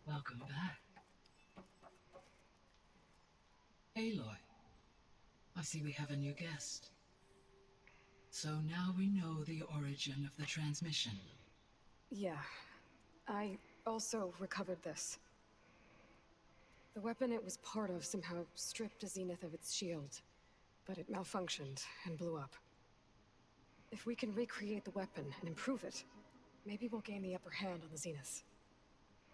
[SPEAKER 18] Welcome back. Aloy, I see we have a new guest. So now we know the origin of the transmission.
[SPEAKER 3] Yeah. I also recovered this. The weapon it was part of somehow stripped a Zenith of its shield, but it malfunctioned and blew up. If we can recreate the weapon and improve it, maybe we'll gain the upper hand on the Zeniths.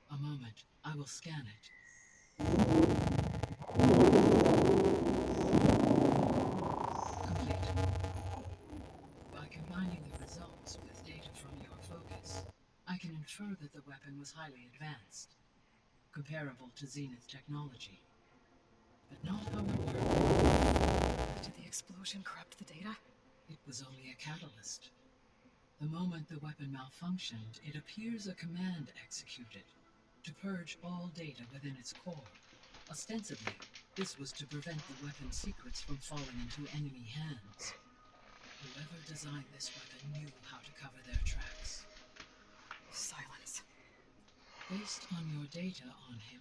[SPEAKER 18] A moment, I will scan it. Complete. By combining the results with data from your focus, I can infer that the weapon was highly advanced, comparable to Zenith technology. But not how it worked.
[SPEAKER 3] Did the explosion corrupt the data?
[SPEAKER 18] It was only a catalyst. The moment the weapon malfunctioned, it appears a command executed to purge all data within its core. Ostensibly, this was to prevent the weapon's secrets from falling into enemy hands. Whoever designed this weapon knew how to cover their tracks.
[SPEAKER 3] Silence.
[SPEAKER 18] Based on your data on him,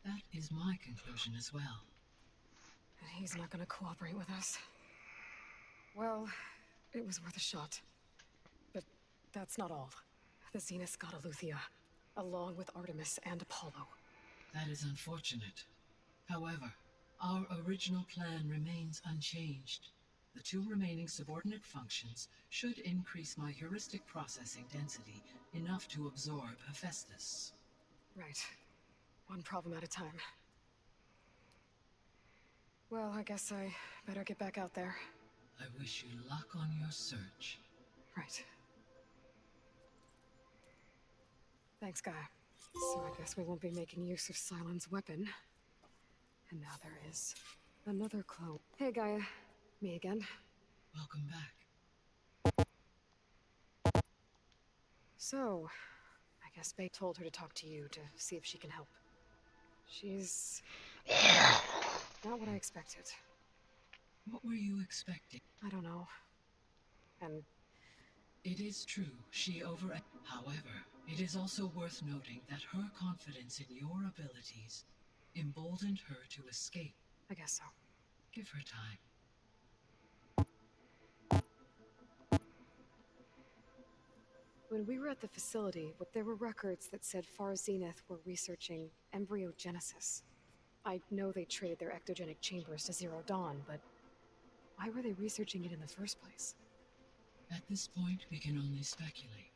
[SPEAKER 18] that is my conclusion as well.
[SPEAKER 3] And he's not gonna cooperate with us. Well, it was worth a shot. But that's not all. The Zeniths got Eleuthia, along with Artemis and Apollo.
[SPEAKER 18] That is unfortunate. However, our original plan remains unchanged. The 2 remaining subordinate functions should increase my heuristic processing density enough to absorb Hephaestus.
[SPEAKER 3] Right. One problem at a time. Well, I guess I better get back out there.
[SPEAKER 18] I wish you luck on your search.
[SPEAKER 3] Right. Thanks, Gaia. So I guess we won't be making use of Sylens' weapon. And now there is another clone. Hey, Gaia. Me again.
[SPEAKER 18] Welcome back.
[SPEAKER 3] So, I guess Bae told her to talk to you to see if she can help. She's not what I expected.
[SPEAKER 18] What were you expecting?
[SPEAKER 3] I don't know. And
[SPEAKER 18] it is true, she However, it is also worth noting that her confidence in your abilities emboldened her to escape.
[SPEAKER 3] I guess so.
[SPEAKER 18] Give her time.
[SPEAKER 3] When we were at the facility, there were records that said Far Zenith were researching embryogenesis. I know they traded their ectogenic chambers to Zero Dawn, but Why were they researching it in the first place?
[SPEAKER 18] At this point, we can only speculate.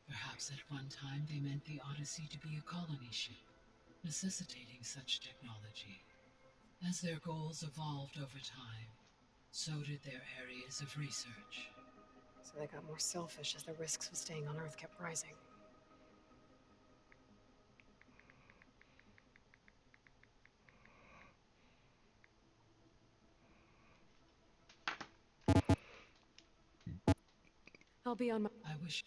[SPEAKER 18] Perhaps at one time they meant the Odyssey to be a colony ship, necessitating such technology. As their goals evolved over time, so did their areas of research.
[SPEAKER 3] So they got more selfish as the risks of staying on Earth kept rising. I'll be on my...
[SPEAKER 18] I wish...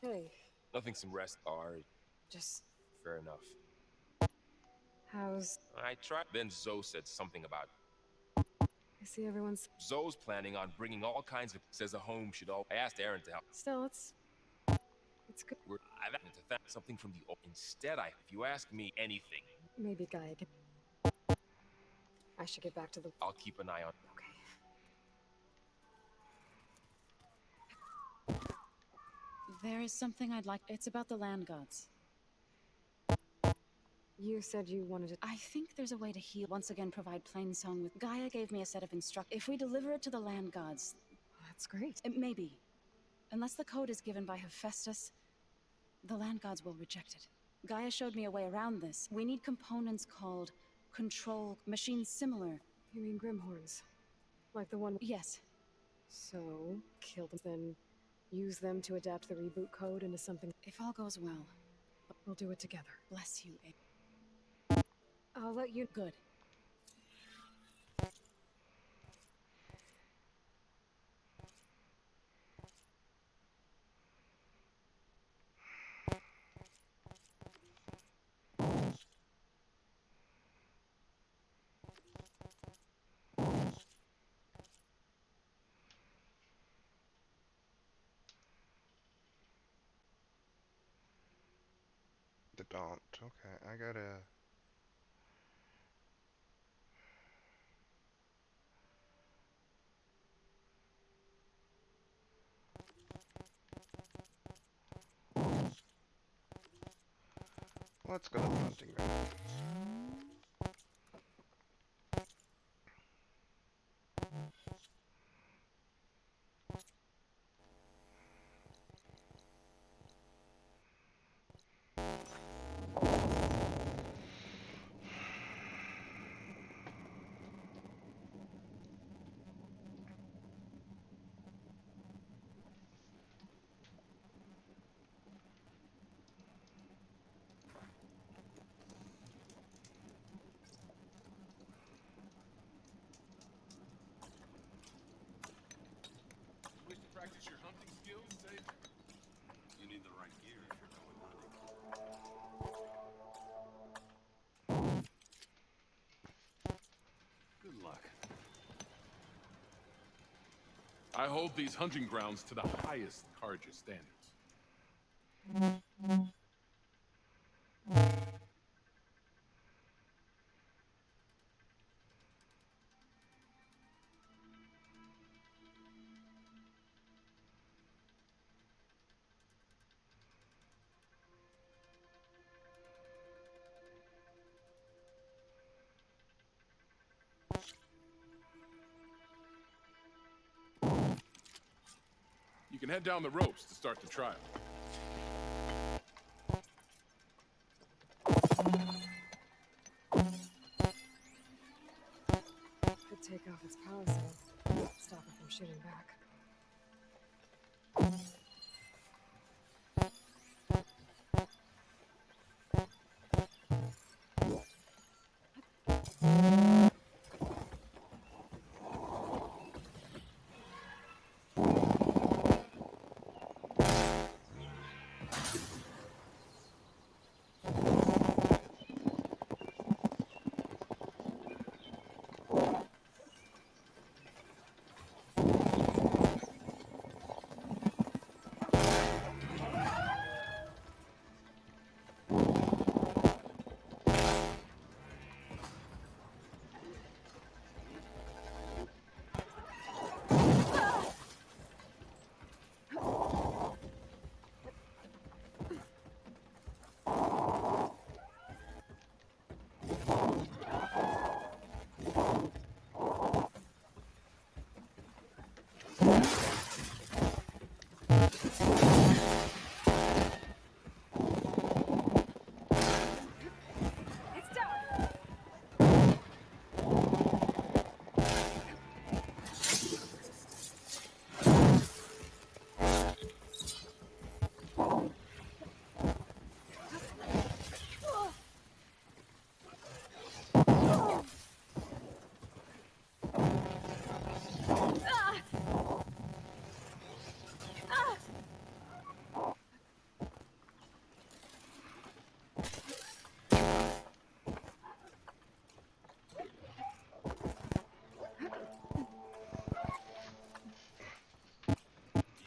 [SPEAKER 3] Hey,
[SPEAKER 17] Nothing some rest are.
[SPEAKER 3] just...
[SPEAKER 17] Fair enough.
[SPEAKER 3] How's...
[SPEAKER 17] I tried. Then Zoe said something about
[SPEAKER 3] I see everyone's...
[SPEAKER 17] Zoe's planning on bringing all kinds of. Says a home should all. I asked Aaron to help.
[SPEAKER 3] Still, it's good.
[SPEAKER 17] I've added to that something from the. Instead, if you ask me anything,
[SPEAKER 3] Maybe Gaia can... I should get back to the...
[SPEAKER 17] I'll keep an eye on.
[SPEAKER 15] There is something I'd like. It's about the land gods.
[SPEAKER 3] You said you wanted to...
[SPEAKER 15] I think there's a way to heal. Once again, provide Plainsong with... Gaia gave me a set of instructions. If we deliver it to the land gods...
[SPEAKER 3] That's great.
[SPEAKER 15] It may be. Unless the code is given by Hephaestus, the land gods will reject it. Gaia showed me a way around this. We need components called control machines similar.
[SPEAKER 3] You mean Grimhorns? Like the one...
[SPEAKER 15] Yes.
[SPEAKER 3] So, kill them, then use them to adapt the reboot code into something...
[SPEAKER 15] If all goes well.
[SPEAKER 3] We'll do it together.
[SPEAKER 15] Bless you, Abe.
[SPEAKER 3] I'll let you...
[SPEAKER 15] Good.
[SPEAKER 1] The Daunt. Okay, I gotta... Let's go to the hunting ground.
[SPEAKER 16] Wish to practice your hunting skills, Sage? You need the right gear if you're going hunting. Good luck.
[SPEAKER 21] I hold these hunting grounds to the highest Carja standards. can head down the ropes to start the trial.
[SPEAKER 3] Could take off its power cell. Stop it from shooting back.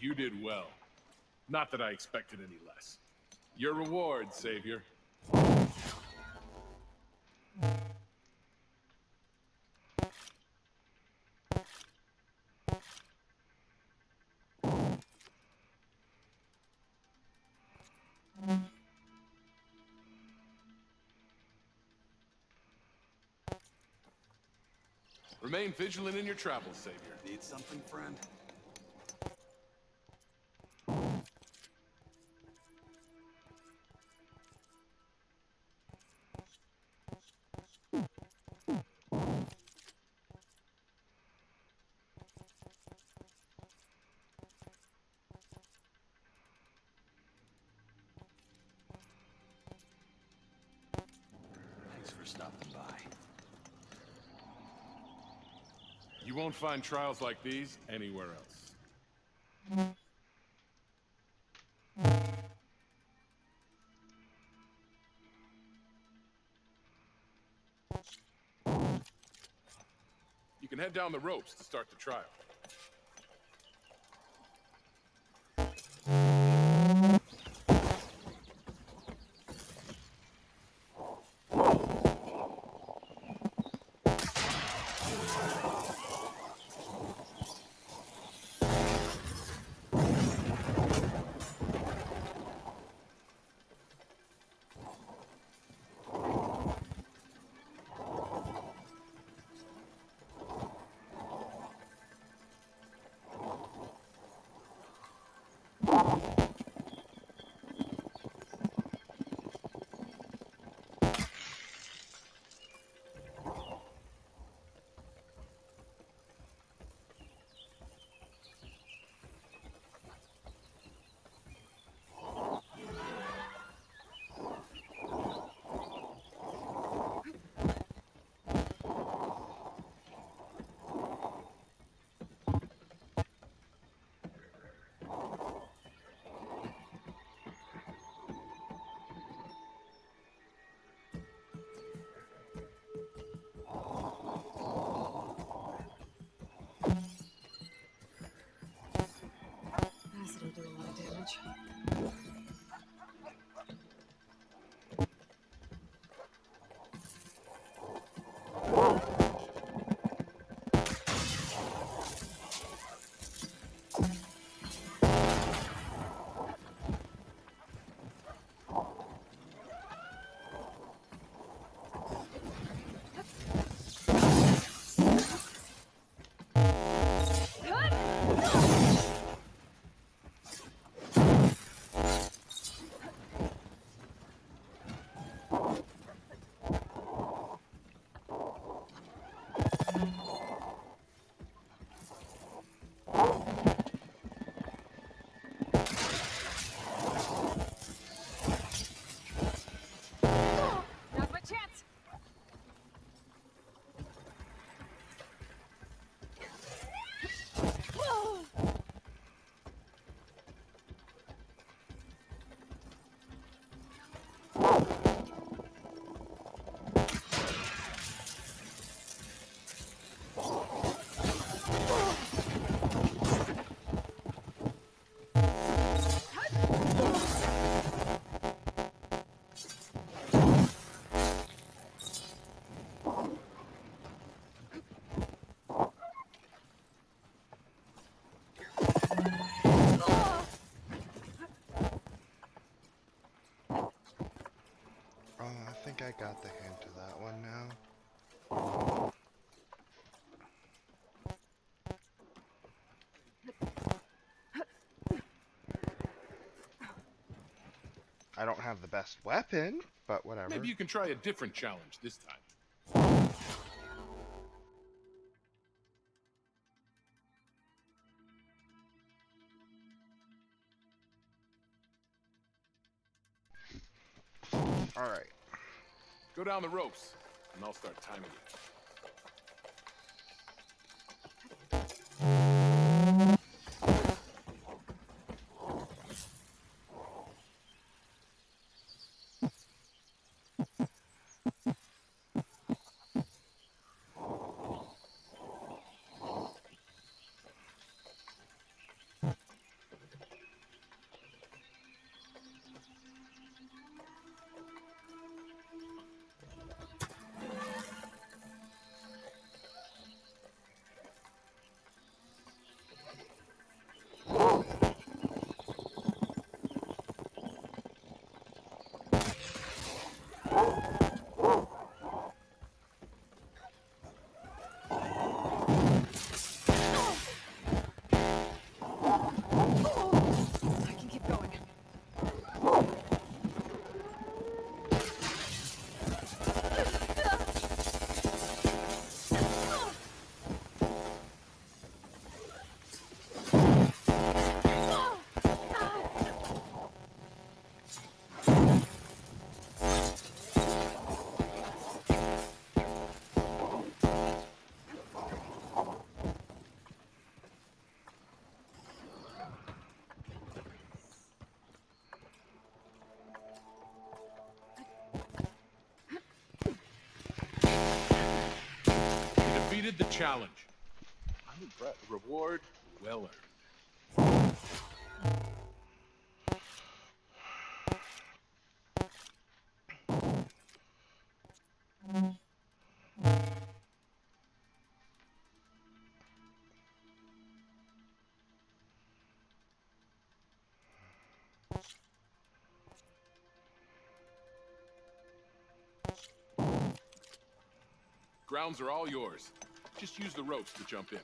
[SPEAKER 21] You did well. Not that I expected any less. Your reward, Savior. Remain vigilant in your travels, Savior.
[SPEAKER 9] Need something, friend? Thanks for stopping by.
[SPEAKER 21] You won't find trials like these anywhere else. You can head down the ropes to start the trial.
[SPEAKER 1] I think I got the hint of that one now. I don't have the best weapon, but whatever.
[SPEAKER 21] Maybe you can try a different challenge this time.
[SPEAKER 1] All right.
[SPEAKER 21] Go down the ropes, and I'll start timing it.
[SPEAKER 3] I can keep going.
[SPEAKER 21] You defeated the challenge. I'm impressed. Reward well earned. Grounds are all yours. Just use the ropes to jump in.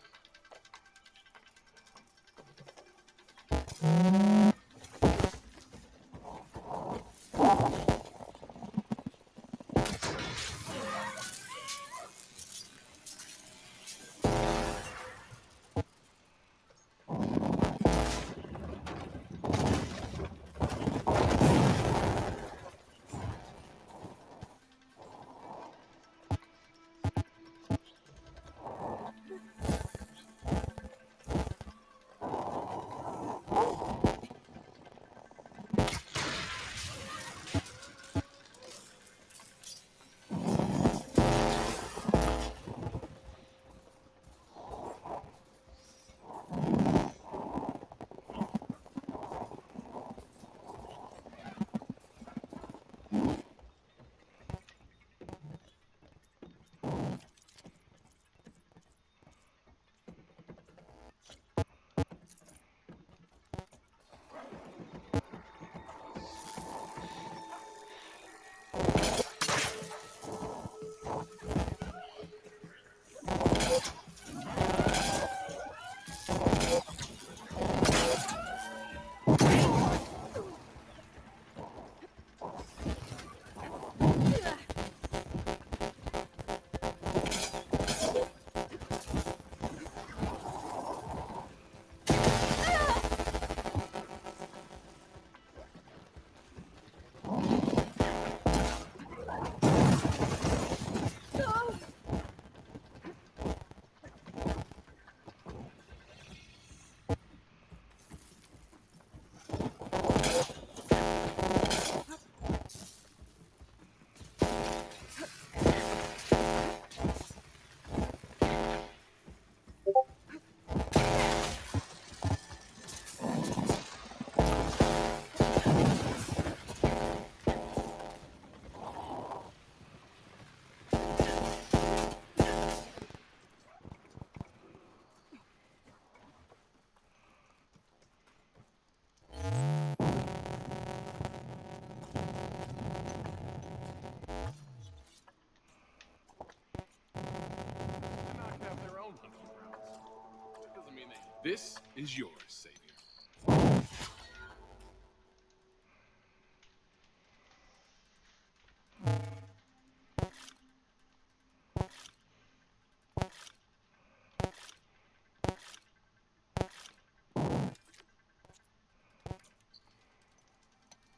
[SPEAKER 21] This is yours, Savior.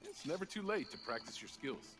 [SPEAKER 21] It's never too late to practice your skills.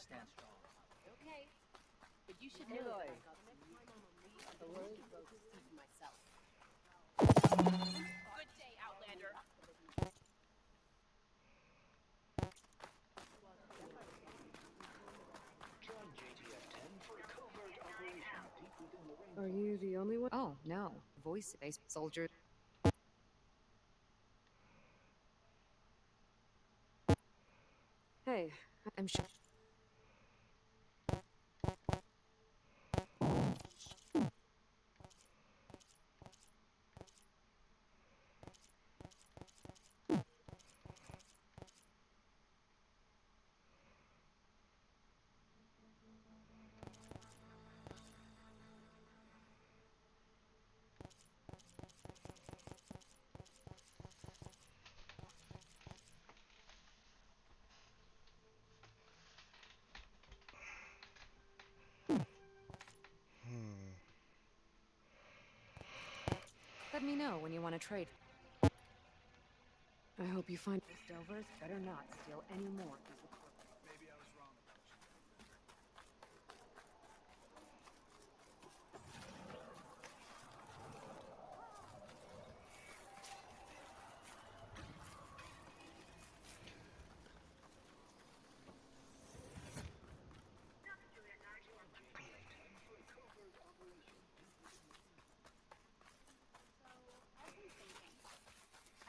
[SPEAKER 10] Stand strong. Okay. But you should know that the next time I'm on leave, I'm going to go see for myself.
[SPEAKER 8] Good day, Outlander.
[SPEAKER 14] Join JTF-10 for a covert operation deep within the ring.
[SPEAKER 3] Are you the only one? Oh, no. Voice-based soldier. Hey, I'm sure. Let me know when you want to trade. I hope you find this Delvers better not steal any more.
[SPEAKER 9] Maybe I was wrong about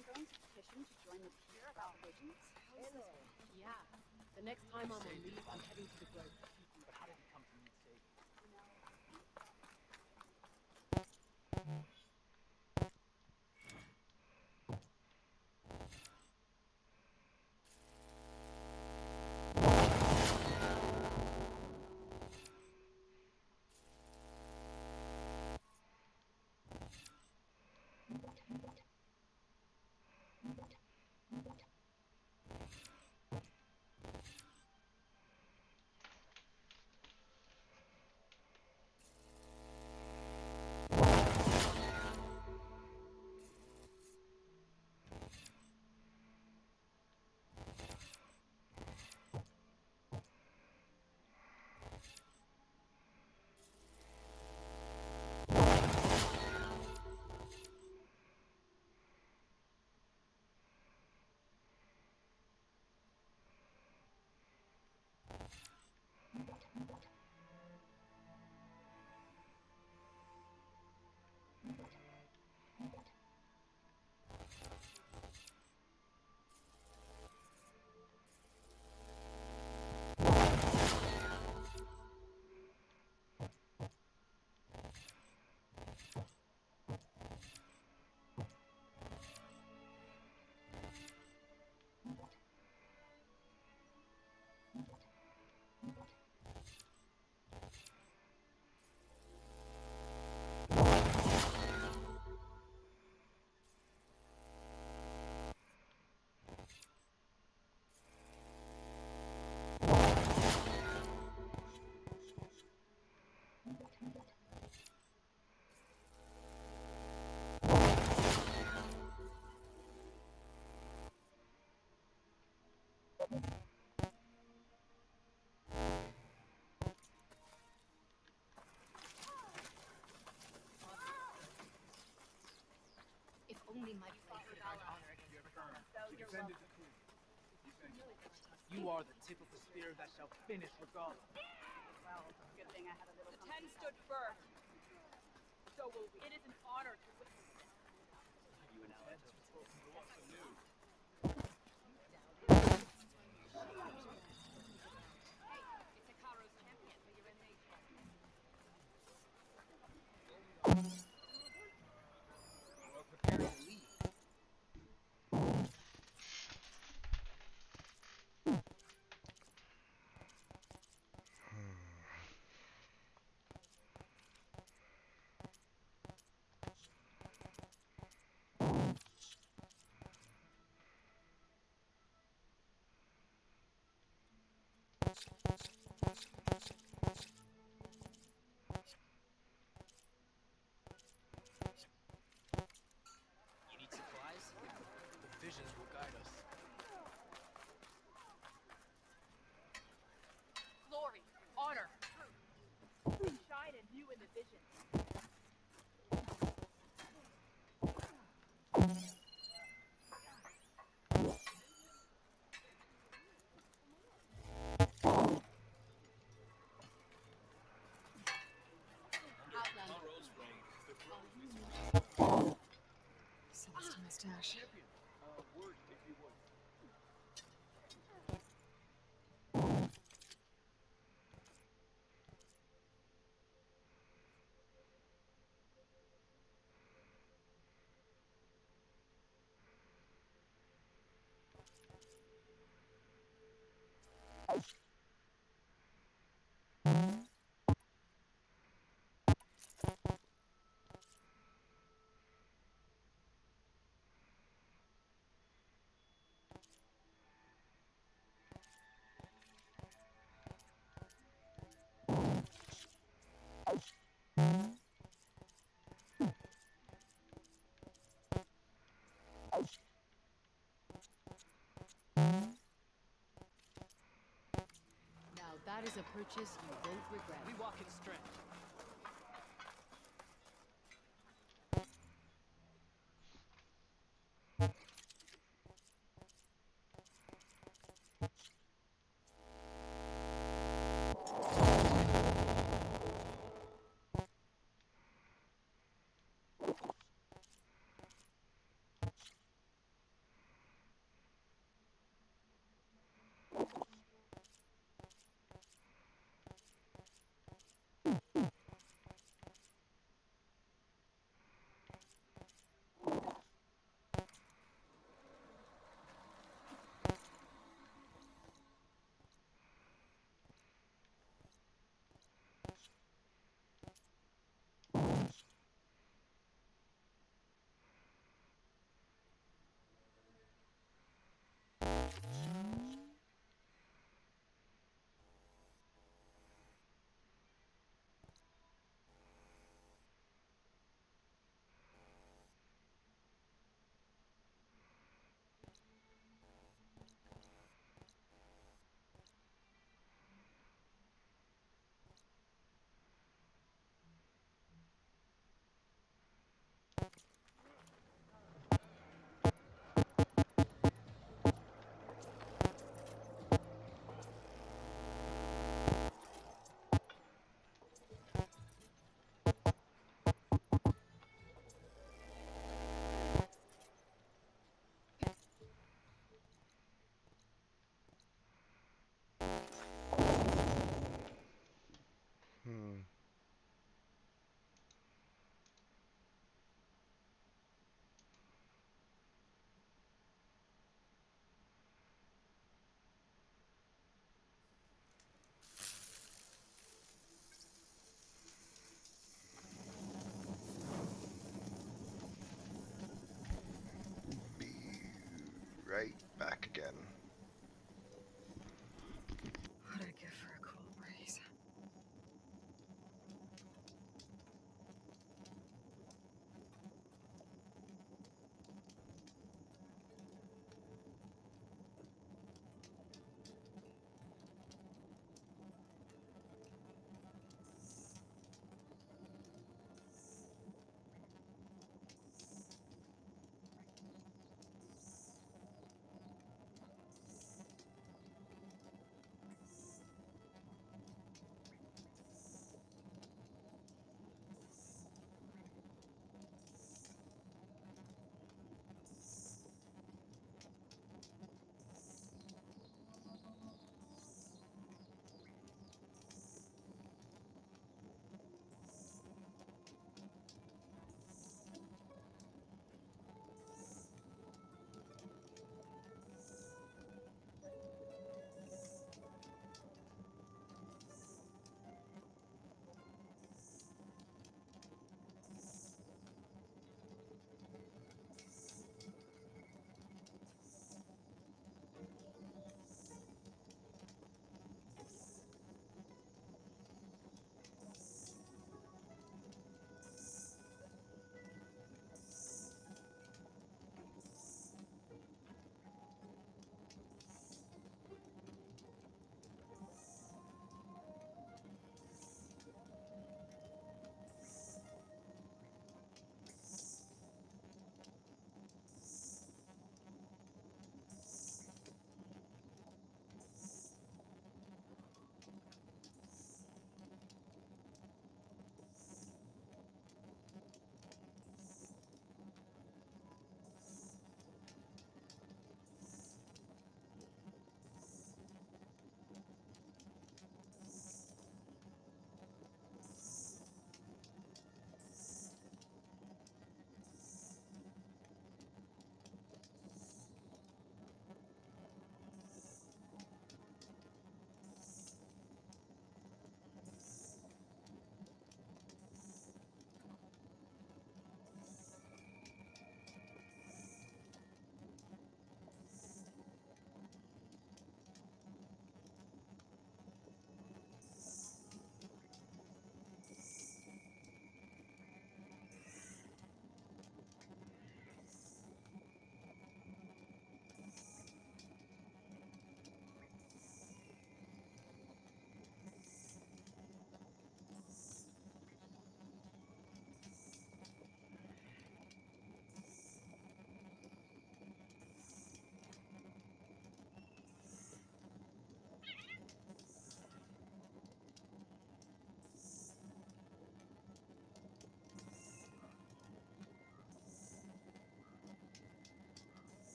[SPEAKER 8] I'm going to petition to join the Pier about visions. Yeah. The next time I'm on leave, I'm heading to the Grove.
[SPEAKER 2] But how did he come to meet Sadie? You are the tip of the spear that shall finish Regala.
[SPEAKER 8] Well, good thing I had a little. The 10 stood first. So will we. It is an honor to witness this.
[SPEAKER 2] You and Alex are supposed to what's so new.
[SPEAKER 8] Hey, it's Hikaru's champion, but you're in Nate's presence.
[SPEAKER 2] You are preparing to leave. You need supplies? The visions will guide us.
[SPEAKER 8] Glory, honor, truth. We shine and view in the vision.
[SPEAKER 3] Celeste mustache.
[SPEAKER 14] Word, if you would.
[SPEAKER 8] Now that is a purchase you won't regret.
[SPEAKER 2] We walk in strength.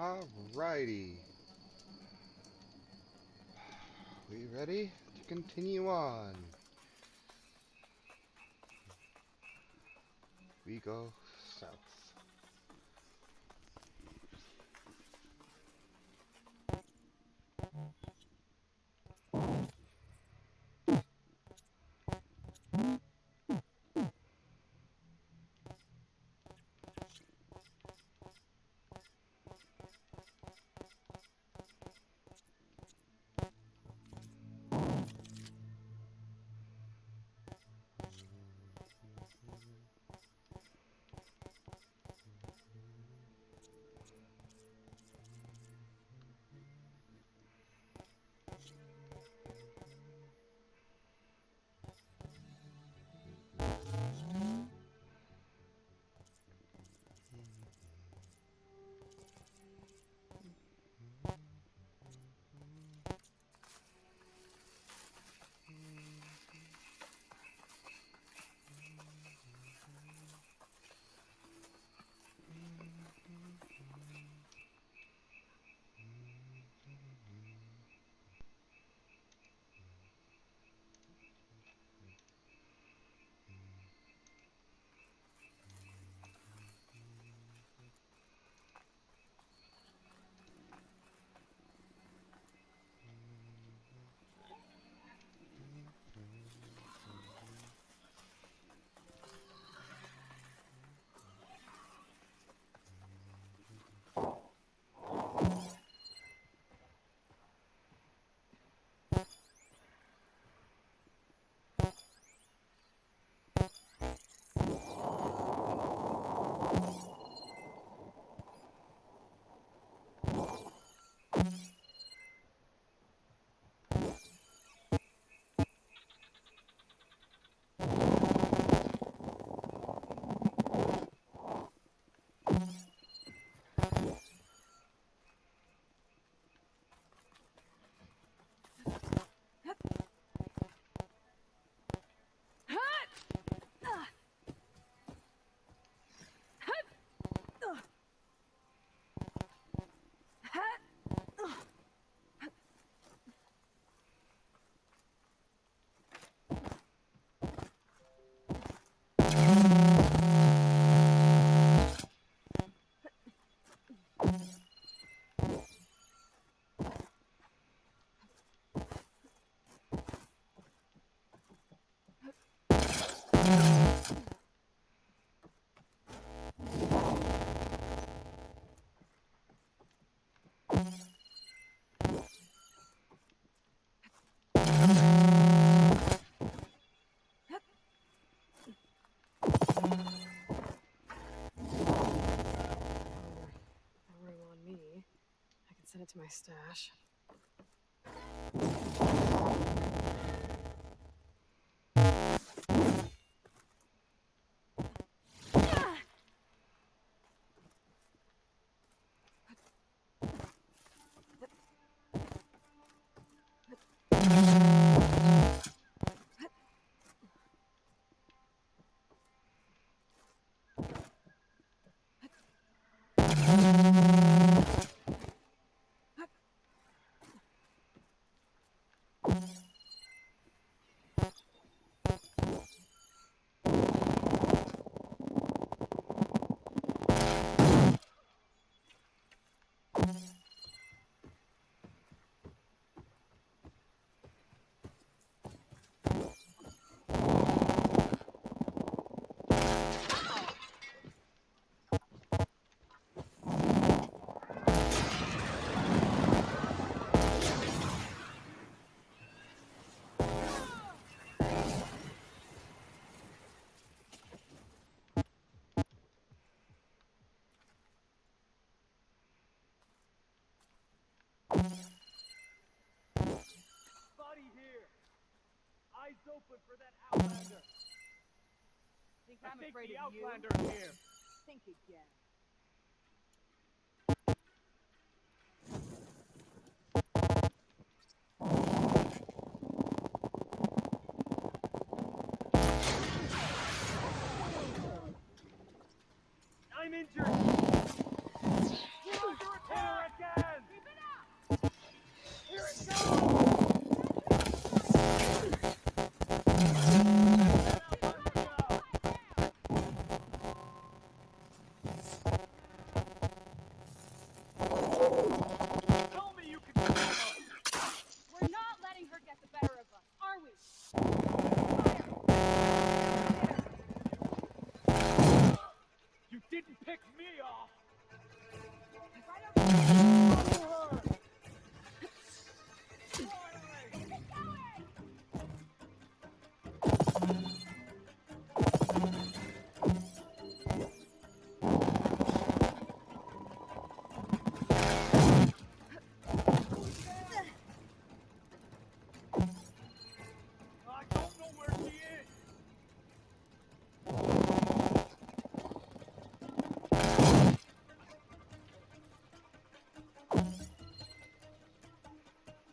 [SPEAKER 1] Alrighty. We ready to continue on? We go south.
[SPEAKER 3] Send it to my stash.
[SPEAKER 14] Buddy here. Eyes open for that Outlander.
[SPEAKER 8] Think
[SPEAKER 14] I
[SPEAKER 8] I'm
[SPEAKER 14] think
[SPEAKER 8] afraid
[SPEAKER 14] the
[SPEAKER 8] of you?
[SPEAKER 14] Outlander here.
[SPEAKER 8] Think again.
[SPEAKER 14] I'm injured. We're under attack.
[SPEAKER 8] We're not letting her get the better of us, are we?
[SPEAKER 14] You didn't pick me off!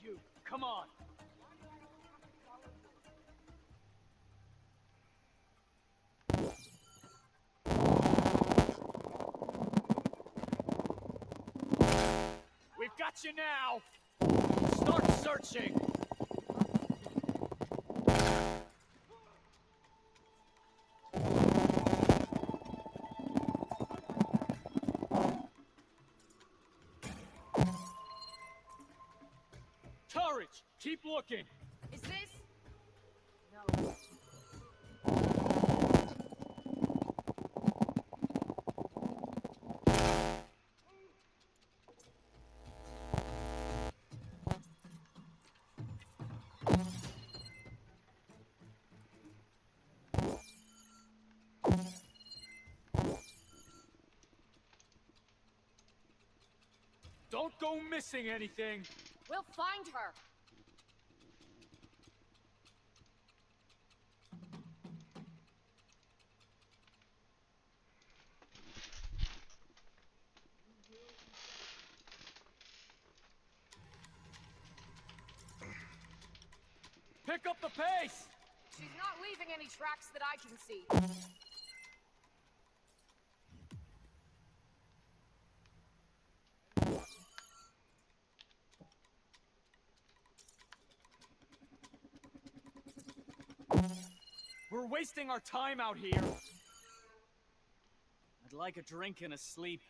[SPEAKER 14] You, come on! We've got you now! Start searching! Courage! Keep looking!
[SPEAKER 8] Is this? No.
[SPEAKER 14] Don't go missing anything!
[SPEAKER 8] We'll find her.
[SPEAKER 14] Pick up the pace!
[SPEAKER 8] She's not leaving any tracks that I can see.
[SPEAKER 14] We're wasting our time out here. I'd like a drink and a sleep,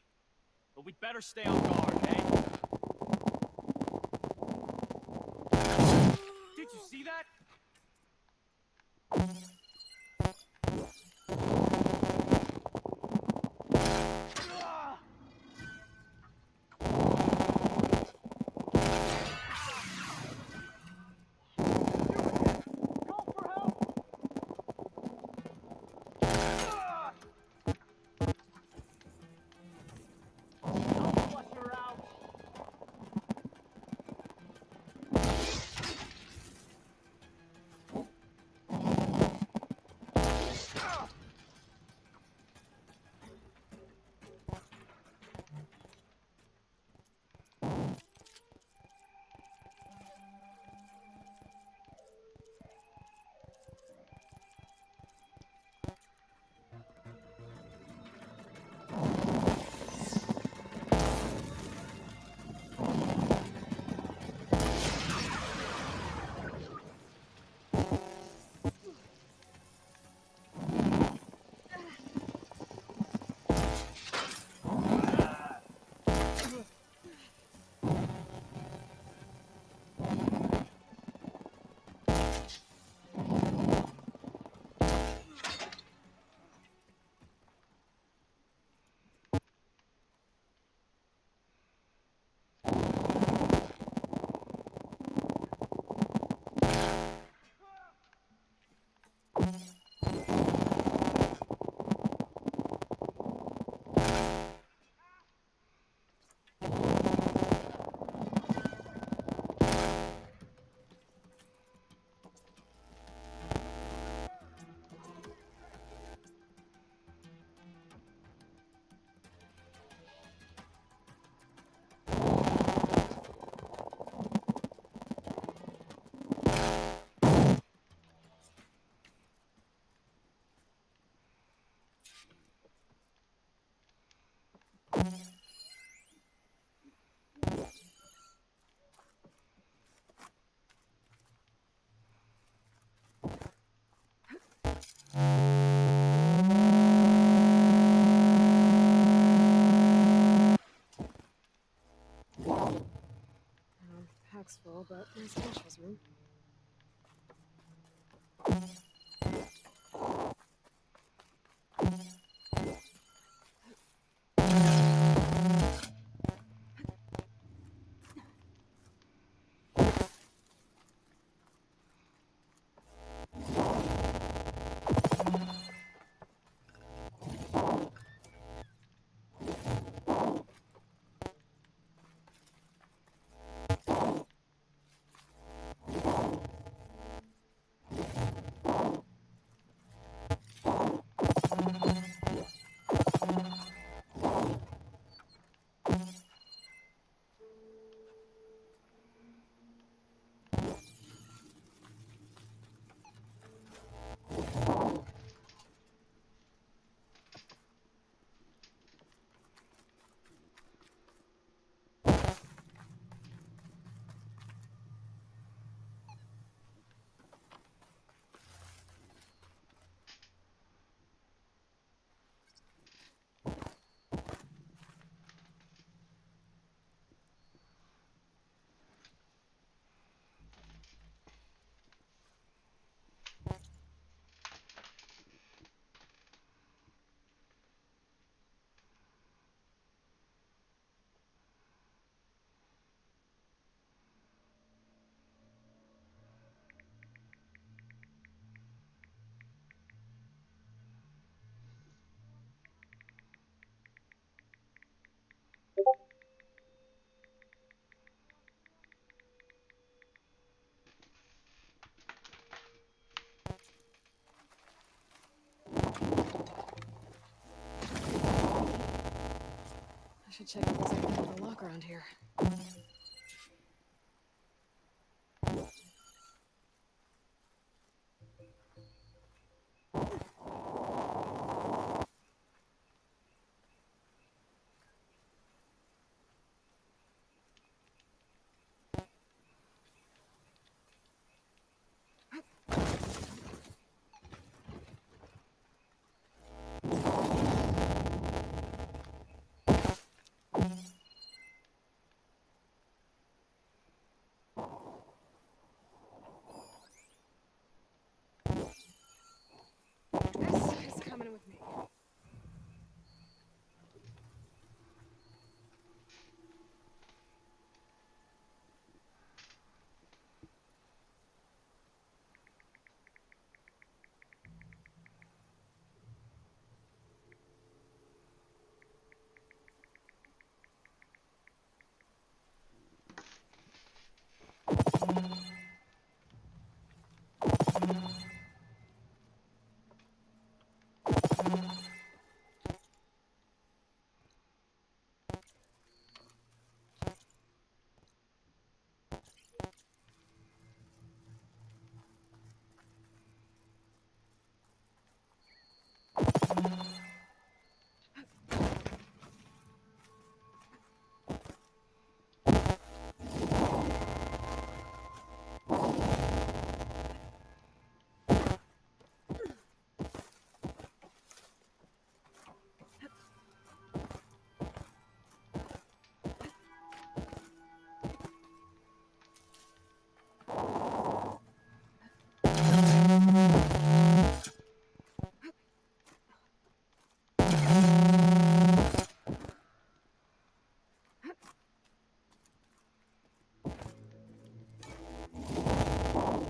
[SPEAKER 14] but we'd better stay on guard, eh? Did you see that?
[SPEAKER 3] backpack's full, but my stash has room. I should check if there's any kind of a lock around here. This is coming with me.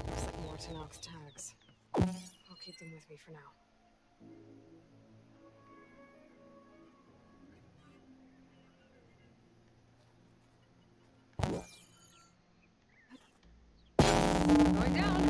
[SPEAKER 3] Looks like more Tinox tags. I'll keep them with me for now. Going down!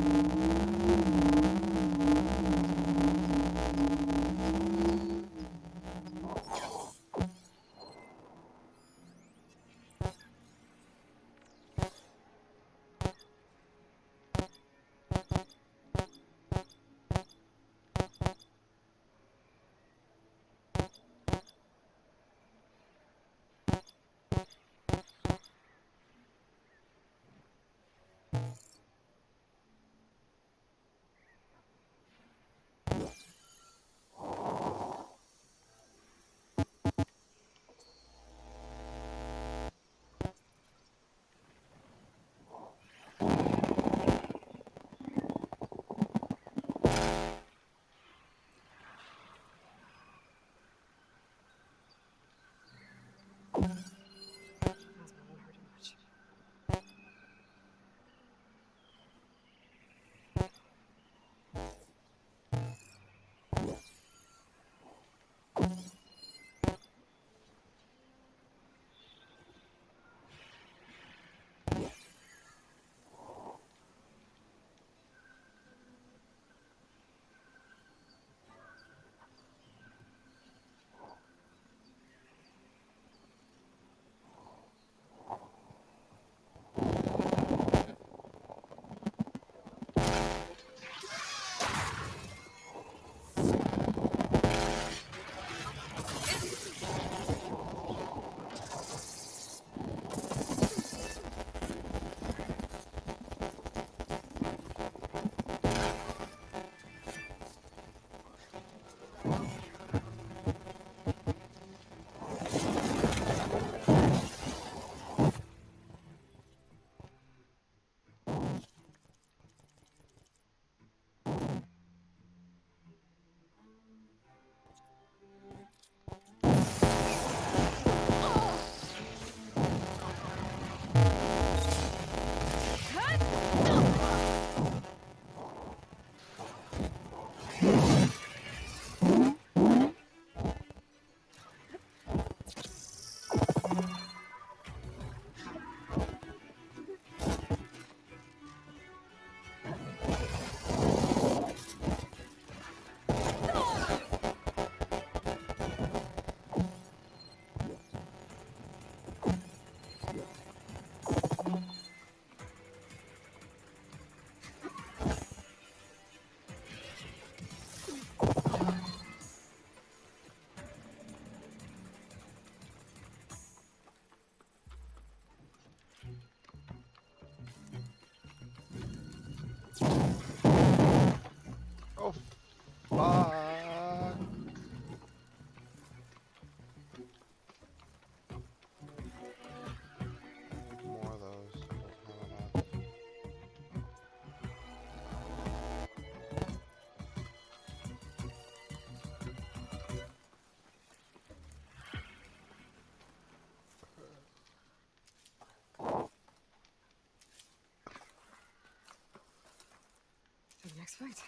[SPEAKER 3] fight.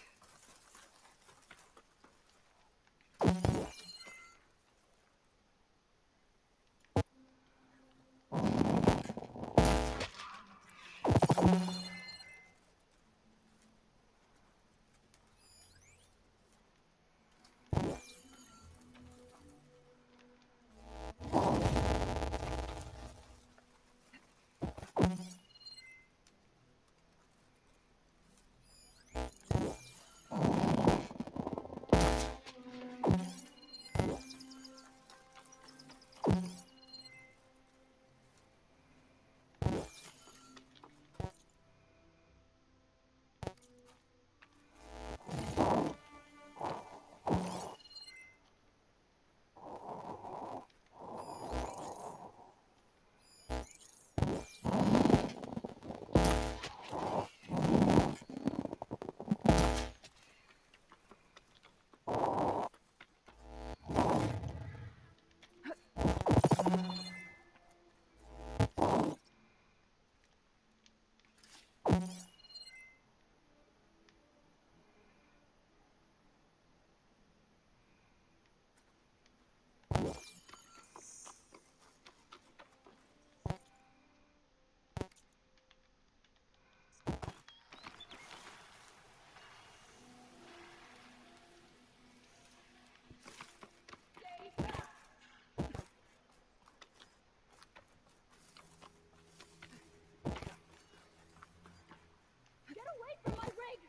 [SPEAKER 8] Get away from my rig!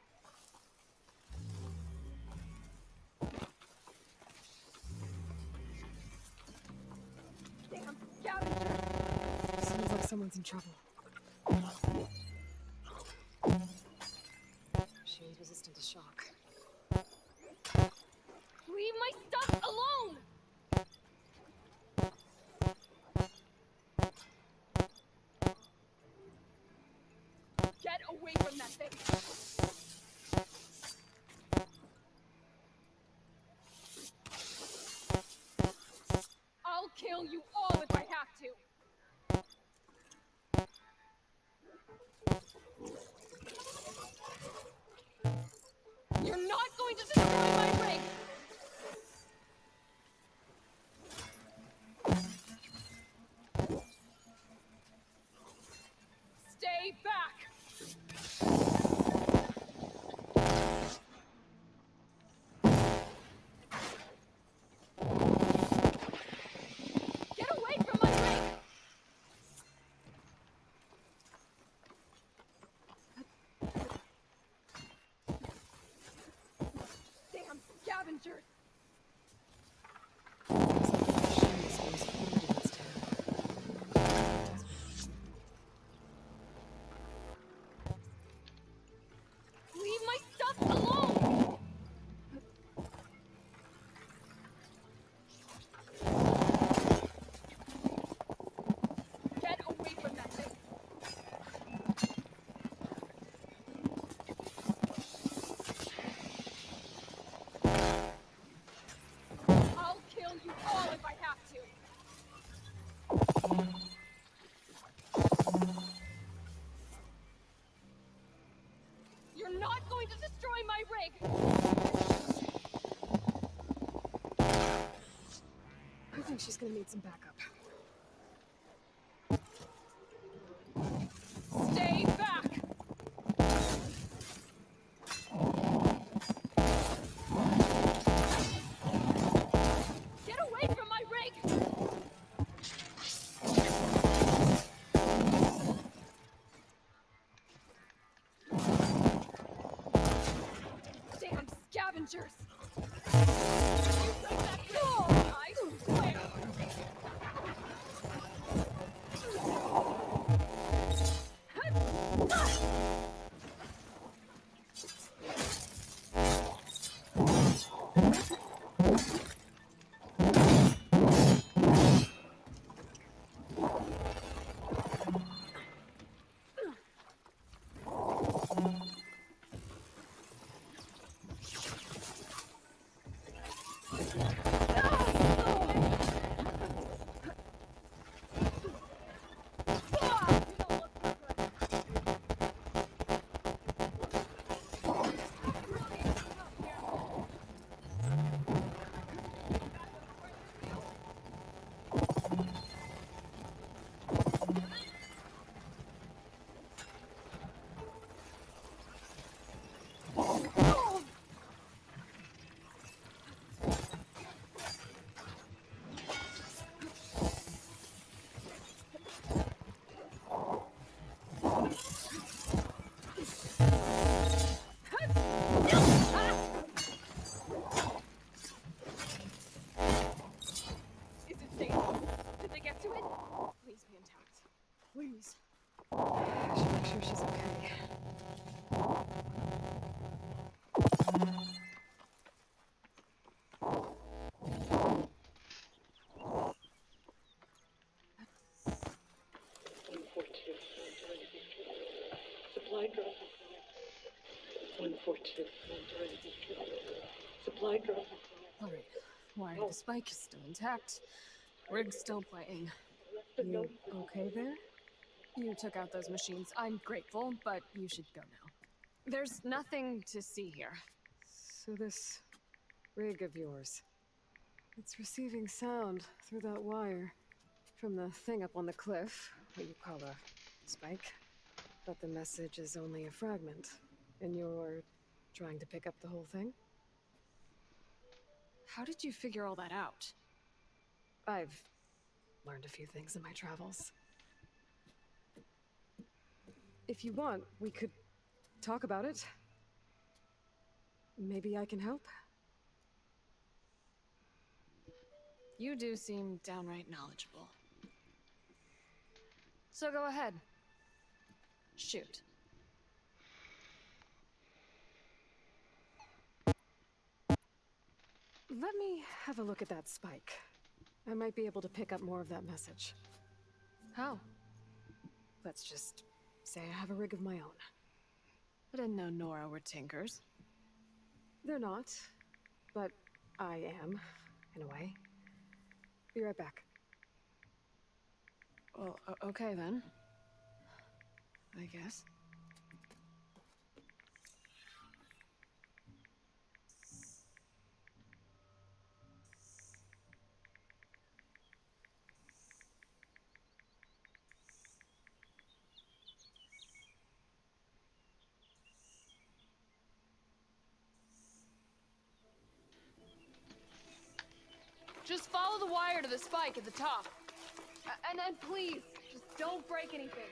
[SPEAKER 8] Damn, scavenger!
[SPEAKER 3] Sounds like someone's in trouble. She ain't resistant to shock.
[SPEAKER 8] Leave my stuff alone! Get away from that thing! I'll kill you all if I have to! You're not going to destroy my rig! Stay back! Get away from my rig! Damn scavengers! Leave my stuff alone! Get away from that thing! I'll kill you all if I have to! You're not going to destroy my rig!
[SPEAKER 3] I think she's gonna need some backup.
[SPEAKER 8] Stay back! Get away from my rig! Damn scavengers! You bring that rig, I swear!
[SPEAKER 3] Please. I should make sure she's okay.
[SPEAKER 11] Supply drop. 142. Supply drop.
[SPEAKER 3] Alright, wire to the spike is still intact. Rig's still playing. You okay there? You took out those machines. I'm grateful, but you should go now. There's nothing to see here. So this rig of yours, it's receiving sound through that wire from the thing up on the cliff, what you call a spike. But the message is only a fragment, and you're trying to pick up the whole thing? How did you figure all that out? I've learned a few things in my travels. If you want, we could talk about it. Maybe I can help? You do seem downright knowledgeable. So go ahead. Shoot. Let me have a look at that spike. I might be able to pick up more of that message. How? Let's just say I have a rig of my own. I didn't know Nora were tinkers. They're not, but I am, in a way. Be right back. Well, okay then. I guess. Just follow the wire to the spike at the top. And then please, just don't break anything.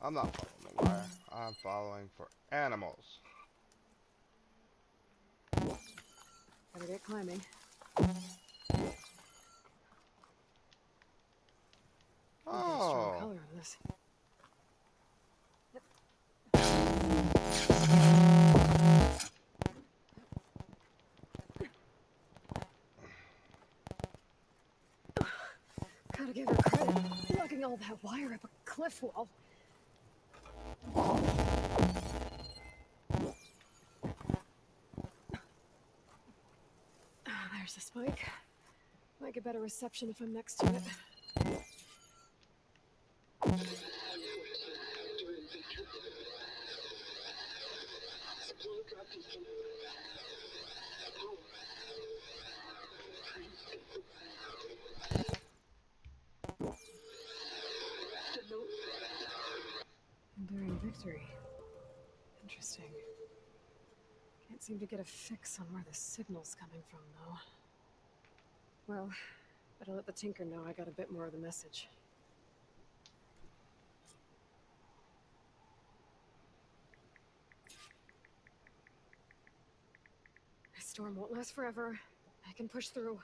[SPEAKER 1] I'm not following the wire. I'm following for animals.
[SPEAKER 3] Better get climbing. Strong color on this. Gotta give her credit. Lugging all that wire up a cliff wall. There's the spike. Might get better reception if I'm next to it. Enduring victory. Interesting. Can't seem to get a fix on where the signal's coming from, though. Well, better let the Tinker know I got a bit more of the message. This storm won't last forever. I can push through.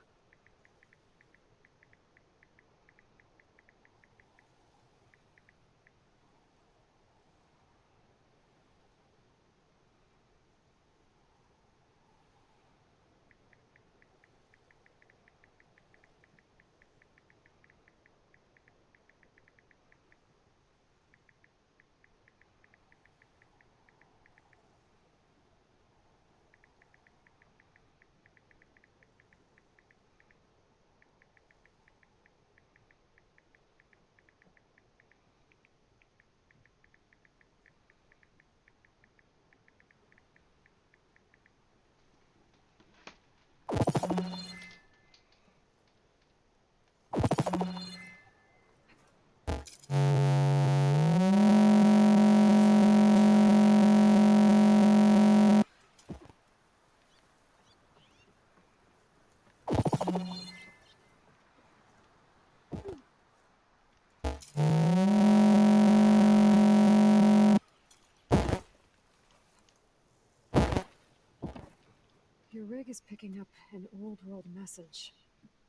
[SPEAKER 3] Your rig is picking up an old world message.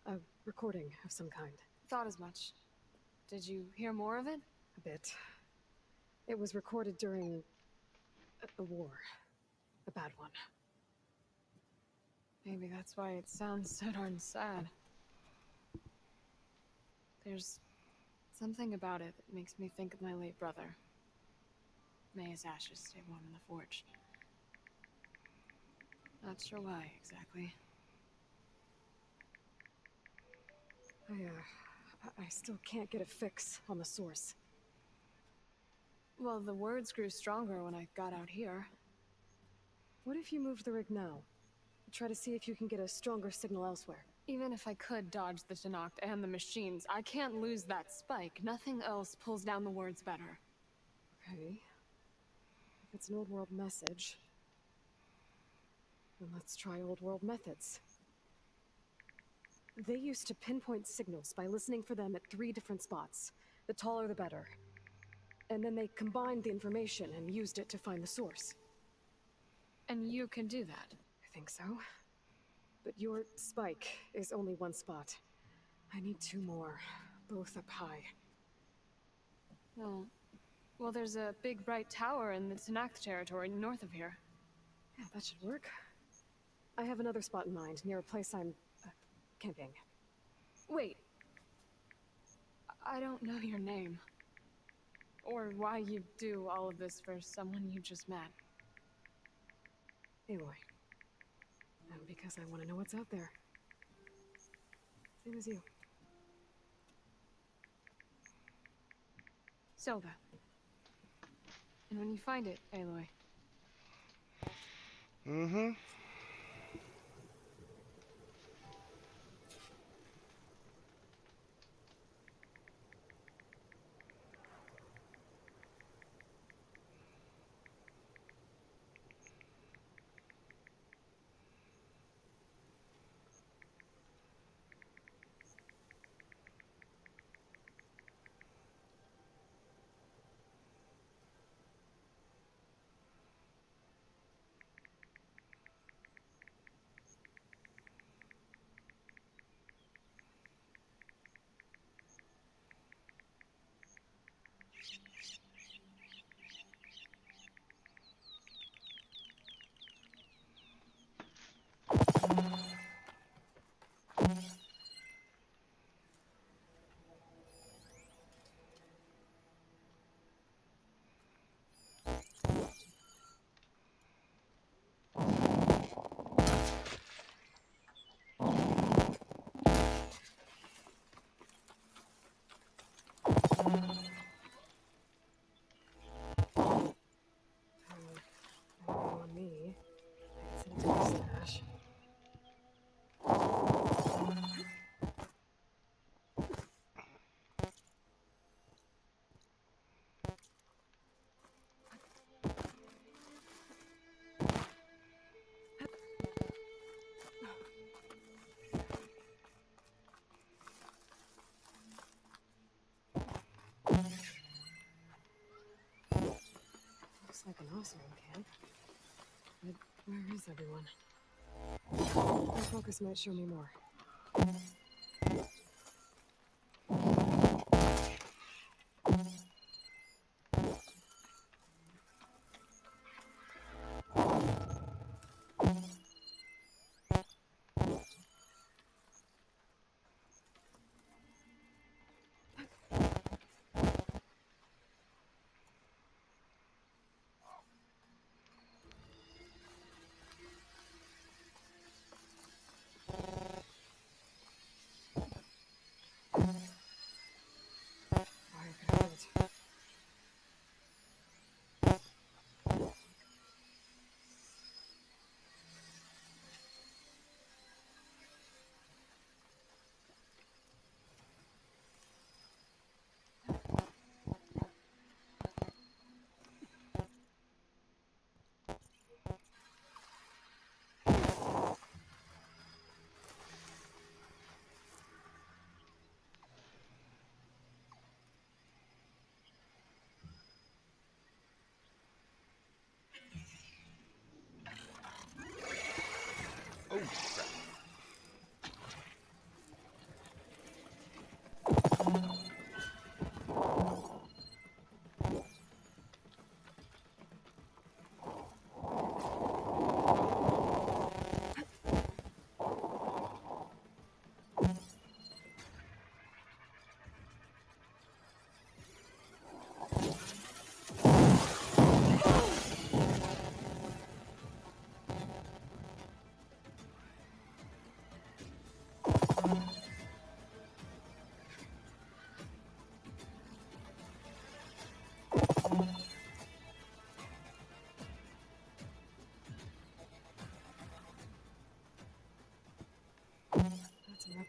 [SPEAKER 3] A recording of some kind.
[SPEAKER 11] Thought as much. Did you hear more of it?
[SPEAKER 3] A bit. It was recorded during a war. A bad one.
[SPEAKER 11] Maybe that's why it sounds so darn sad. There's something about it that makes me think of my late brother. May his ashes stay warm in the forge. Not sure why, exactly.
[SPEAKER 3] I still can't get a fix on the source.
[SPEAKER 11] Well, the words grew stronger when I got out here.
[SPEAKER 3] What if you moved the rig now? Try to see if you can get a stronger signal elsewhere.
[SPEAKER 11] Even if I could dodge the Tenakth and the machines, I can't lose that spike. Nothing else pulls down the words better.
[SPEAKER 3] Okay. If it's an old world message, then let's try old world methods. They used to pinpoint signals by listening for them at 3 different spots. The taller the better. And then they combined the information and used it to find the source.
[SPEAKER 11] And you can do that?
[SPEAKER 3] I think so. But your spike is only 1 spot. I need 2 more, both up high.
[SPEAKER 11] Well, there's a big bright tower in the Tenakth territory north of here.
[SPEAKER 3] Yeah, that should work. I have another spot in mind, near a place I'm camping.
[SPEAKER 11] Wait. I don't know your name. Or why you do all of this for someone you just met.
[SPEAKER 3] Aloy. And because I want to know what's out there. Same as you.
[SPEAKER 11] Silva. And when you find it, Aloy.
[SPEAKER 1] Mm-hmm.
[SPEAKER 3] On me. It's into the stash. Looks like an Oseram camp. But where is everyone? My focus might show me more.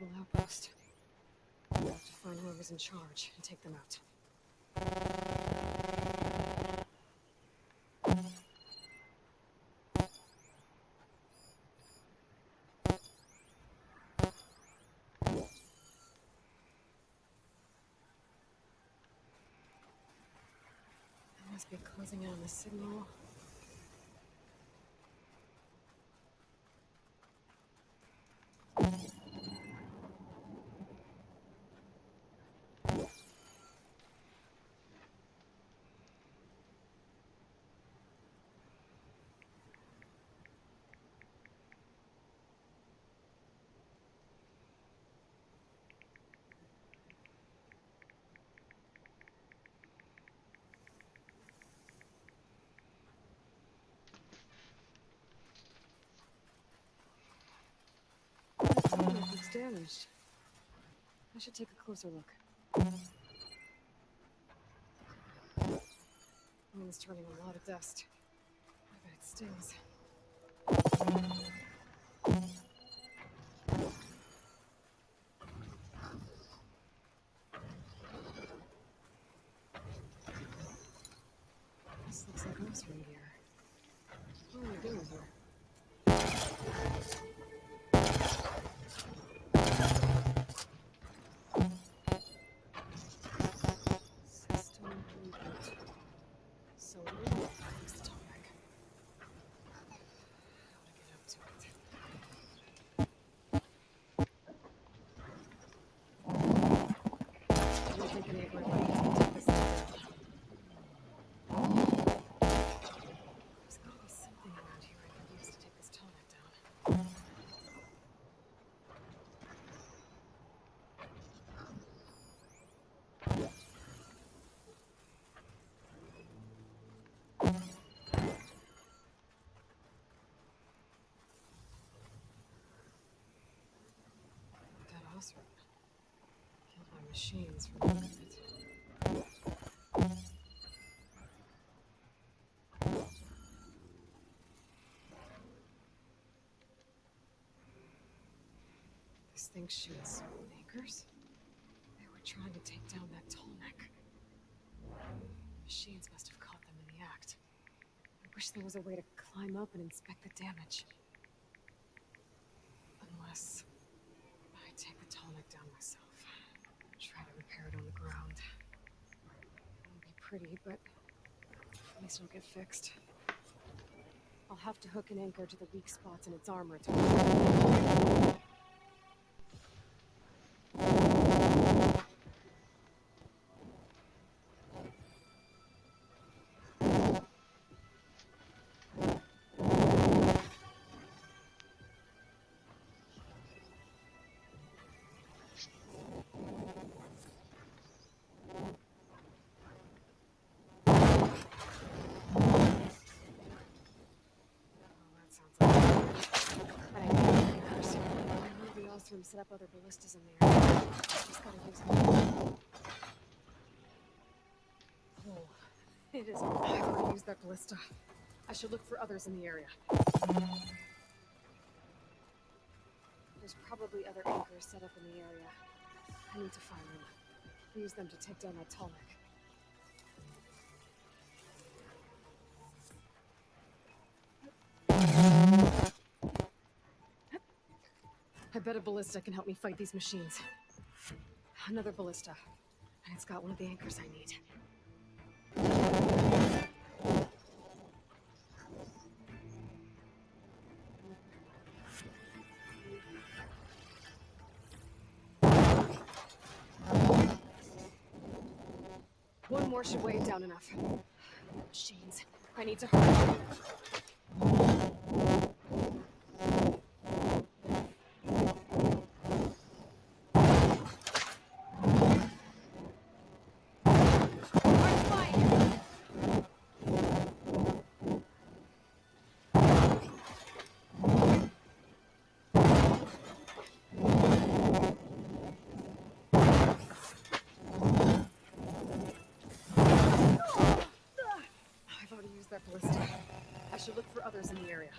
[SPEAKER 3] rebel outpost. I'll have to find whoever's in charge and take them out. I must be closing in on the signal. It's damaged. I should take a closer look. Wind's turning a lot of dust. I bet it stings. This looks like us right here. What are we doing here? Killed by machines for the look of it. This thing shoots anchors? They were trying to take down that tall neck. Machines must have caught them in the act. I wish there was a way to climb up and inspect the damage. Unless I take the tall neck down myself. Try to repair it on the ground. It won't be pretty, but at least it'll get fixed. I'll have to hook an anchor to the weak spots in its armor to... Set up other ballistas in there. Just gotta use them. Oh, it is. I've already used that ballista. I should look for others in the area. There's probably other anchors set up in the area. I need to find them. Use them to take down that tall neck. I bet a ballista can help me fight these machines. Another ballista. And it's got one of the anchors I need. One more should weigh it down enough. Machines. I need to hurry. That ballista. I should look for others in the area.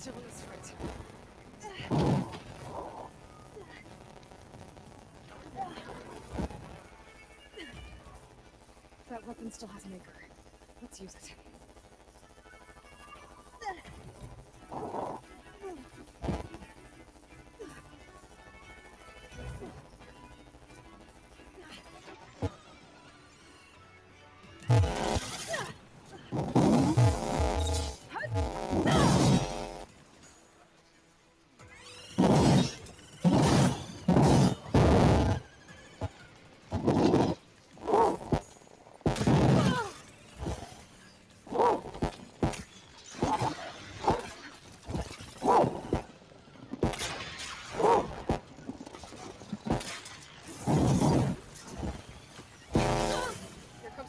[SPEAKER 3] still in his foot. That weapon still has an anchor. Let's use it.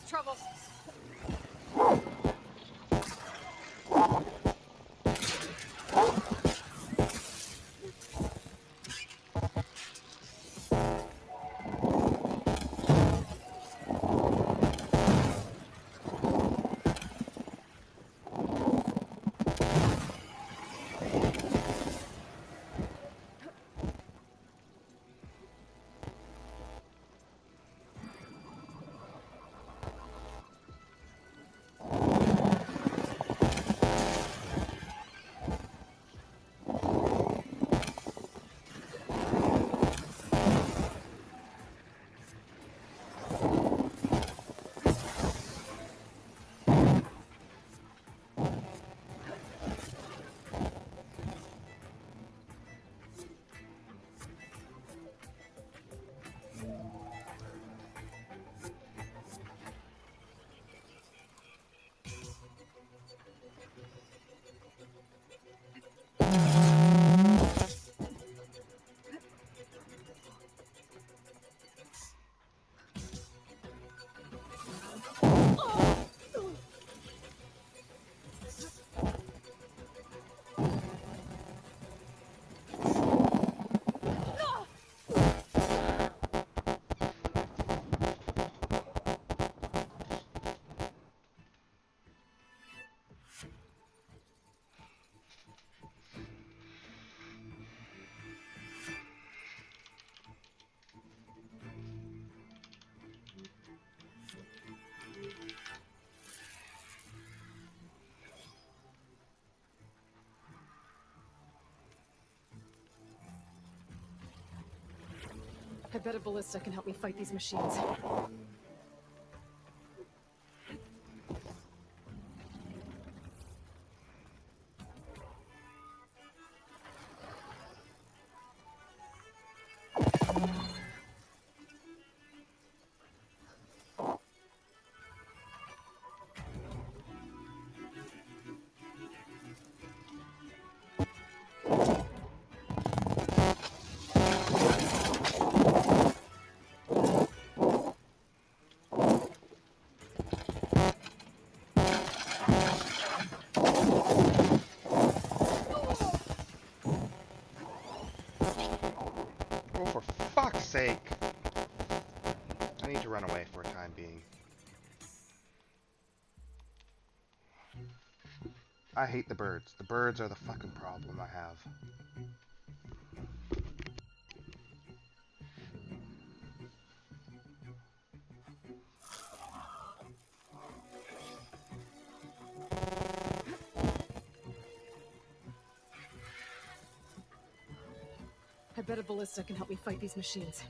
[SPEAKER 3] Trouble. I bet a ballista can help me fight these machines.
[SPEAKER 1] Oh, for fuck's sake! I need to run away for a time being. I hate the birds. The birds are the fucking problem I have.
[SPEAKER 3] I bet a ballista can help me fight these machines.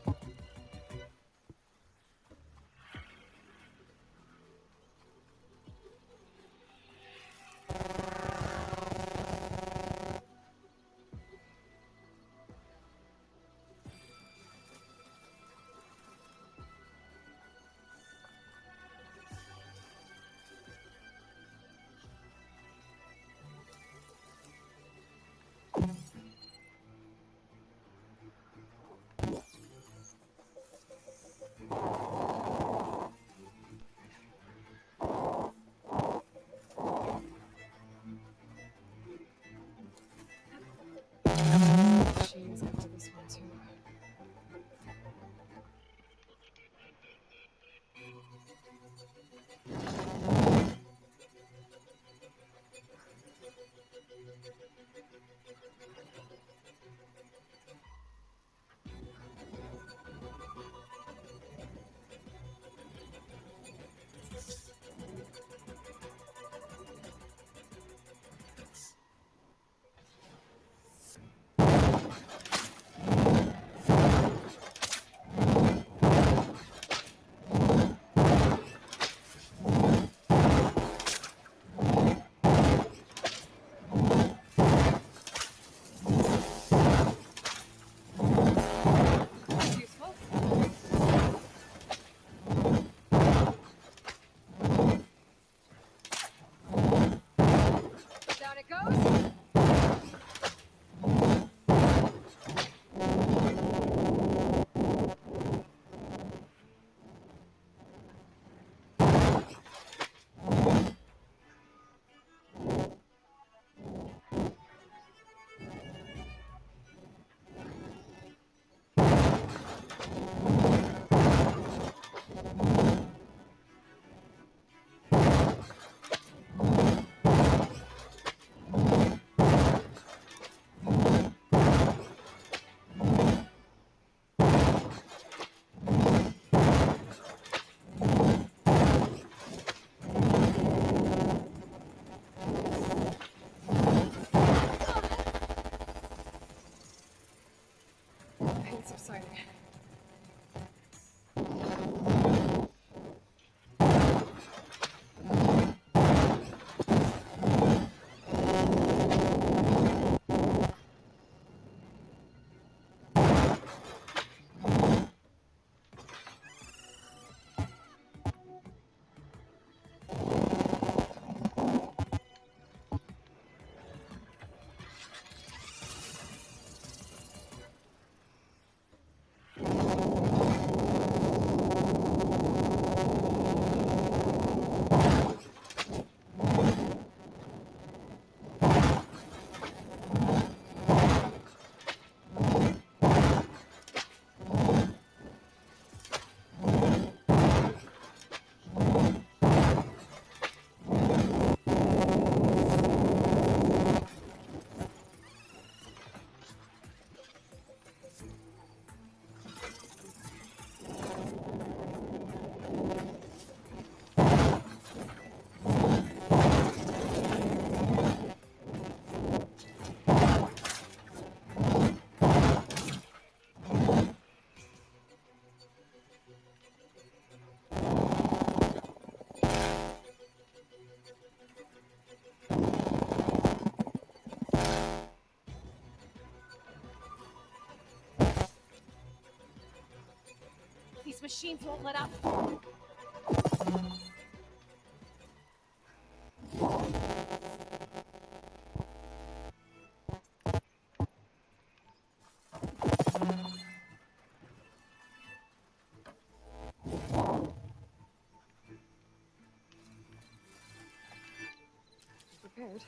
[SPEAKER 3] Machines can hold this one too.
[SPEAKER 20] Down it goes. Pain subsiding.
[SPEAKER 8] These machines won't let up.
[SPEAKER 3] Prepared.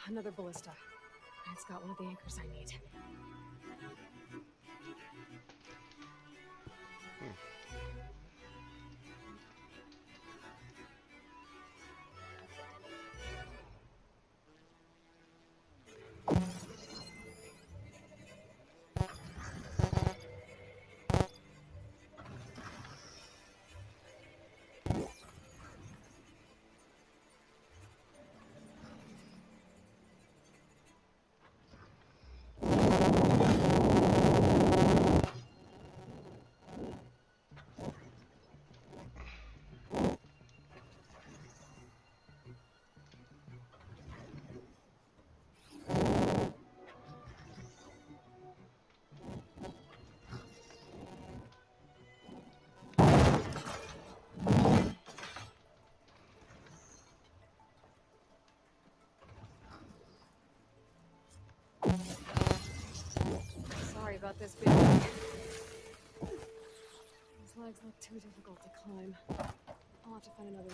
[SPEAKER 3] Another ballista. And it's got one of the anchors I need. Sorry about this, baby. These legs look too difficult to climb. I'll have to find another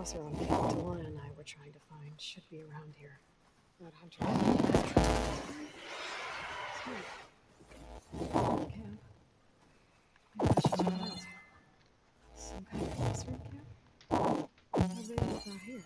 [SPEAKER 3] saucer on Captain Talon and I were trying to find should be around here. That hunter. Camp. Maybe I should check it out. Some kind of research camp? How big is it out here?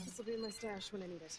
[SPEAKER 3] This will be in my stash when I need it.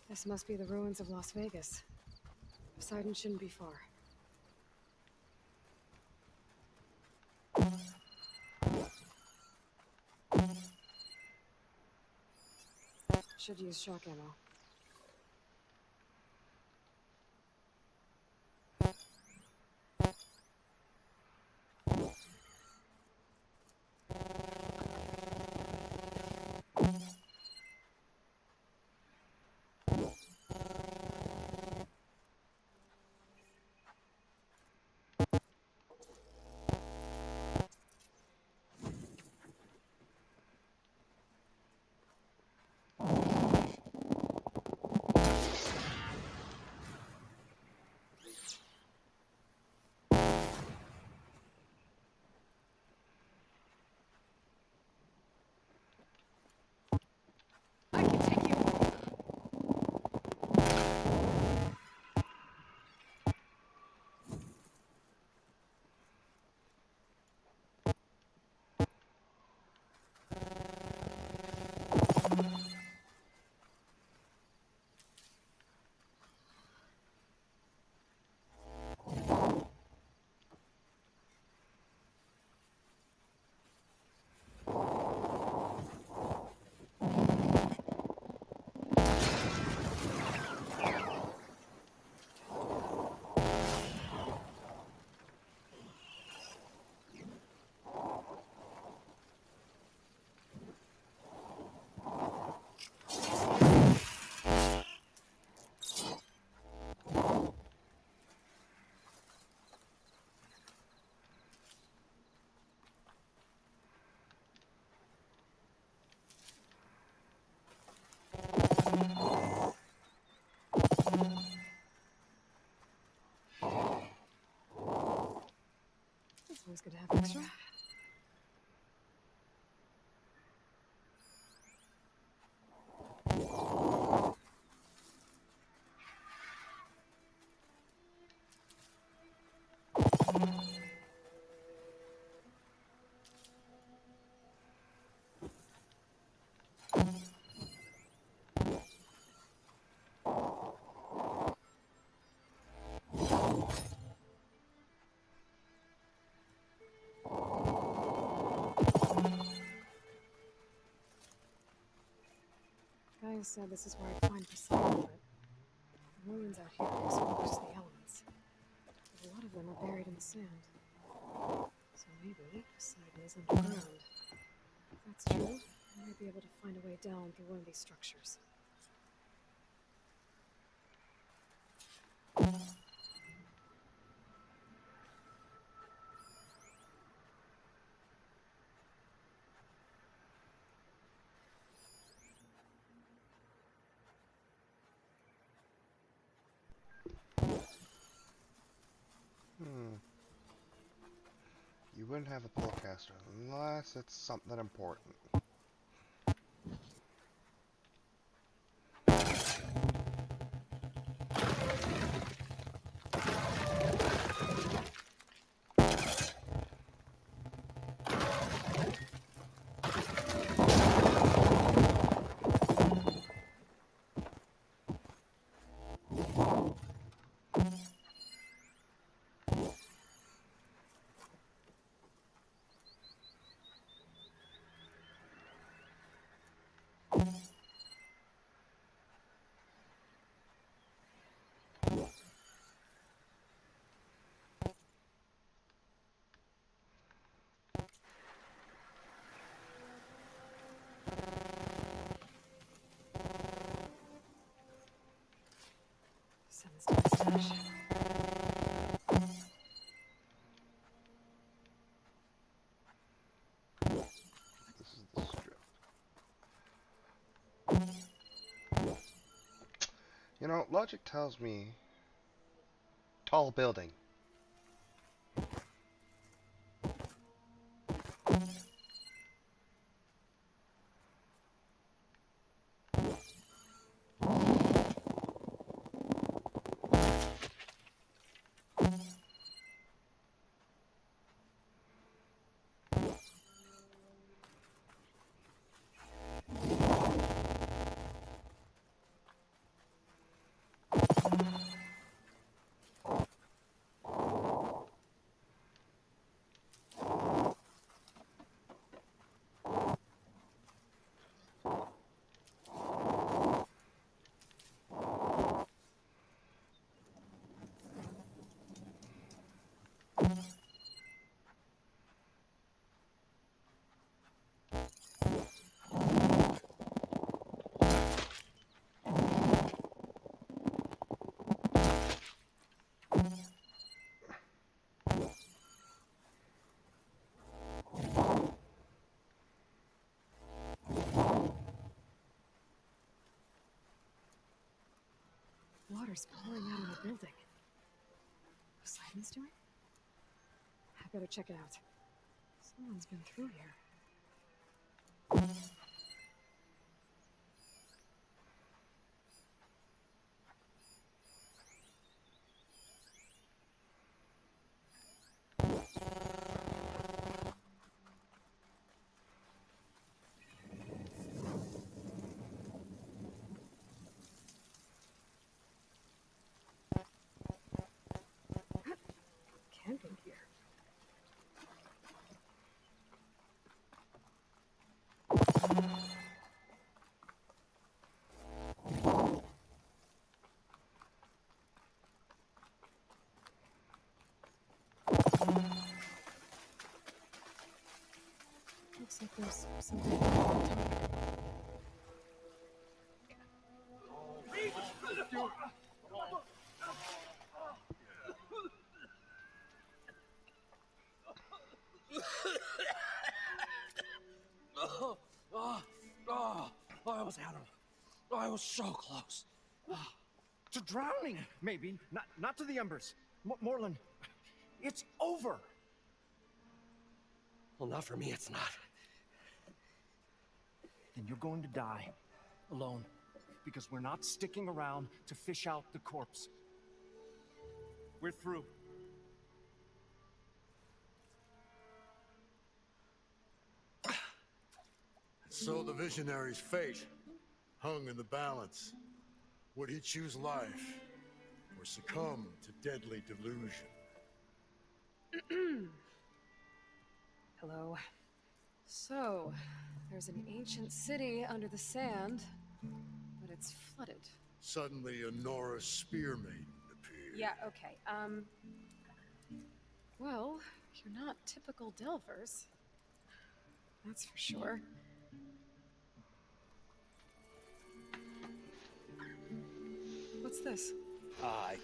[SPEAKER 3] This must be the ruins of Las Vegas. Poseidon shouldn't be far. Should use shock ammo. always good to have extra. Guys said this is where I'd find Poseidon, but the ruins out here are exposed to the elements. A lot of them are buried in the sand. So maybe Poseidon is underground. If that's true, I might be able to find a way down through one of these structures.
[SPEAKER 1] You wouldn't have a Pullcaster unless it's something important. Sounds nice. This is the strip. You know, logic tells me tall building.
[SPEAKER 3] Water's pouring out of the building. Poseidon's doing? I better check it out. Someone's been through here. Camping here. Looks like there's something on top.
[SPEAKER 4] I almost had him. I was so close. To drowning, maybe. Not to the embers. Morlun, it's over.
[SPEAKER 12] Well, not for me, it's not.
[SPEAKER 4] Then you're going to die. Alone. Because we're not sticking around to fish out the corpse. We're through.
[SPEAKER 22] So the visionary's fate hung in the balance. Would he choose life or succumb to deadly delusion?
[SPEAKER 3] Hello. So, there's an ancient city under the sand, but it's flooded.
[SPEAKER 22] Suddenly, a Norse spear maiden appeared.
[SPEAKER 3] Yeah, okay. Well, you're not typical Delvers. That's for sure. What's this?
[SPEAKER 12] I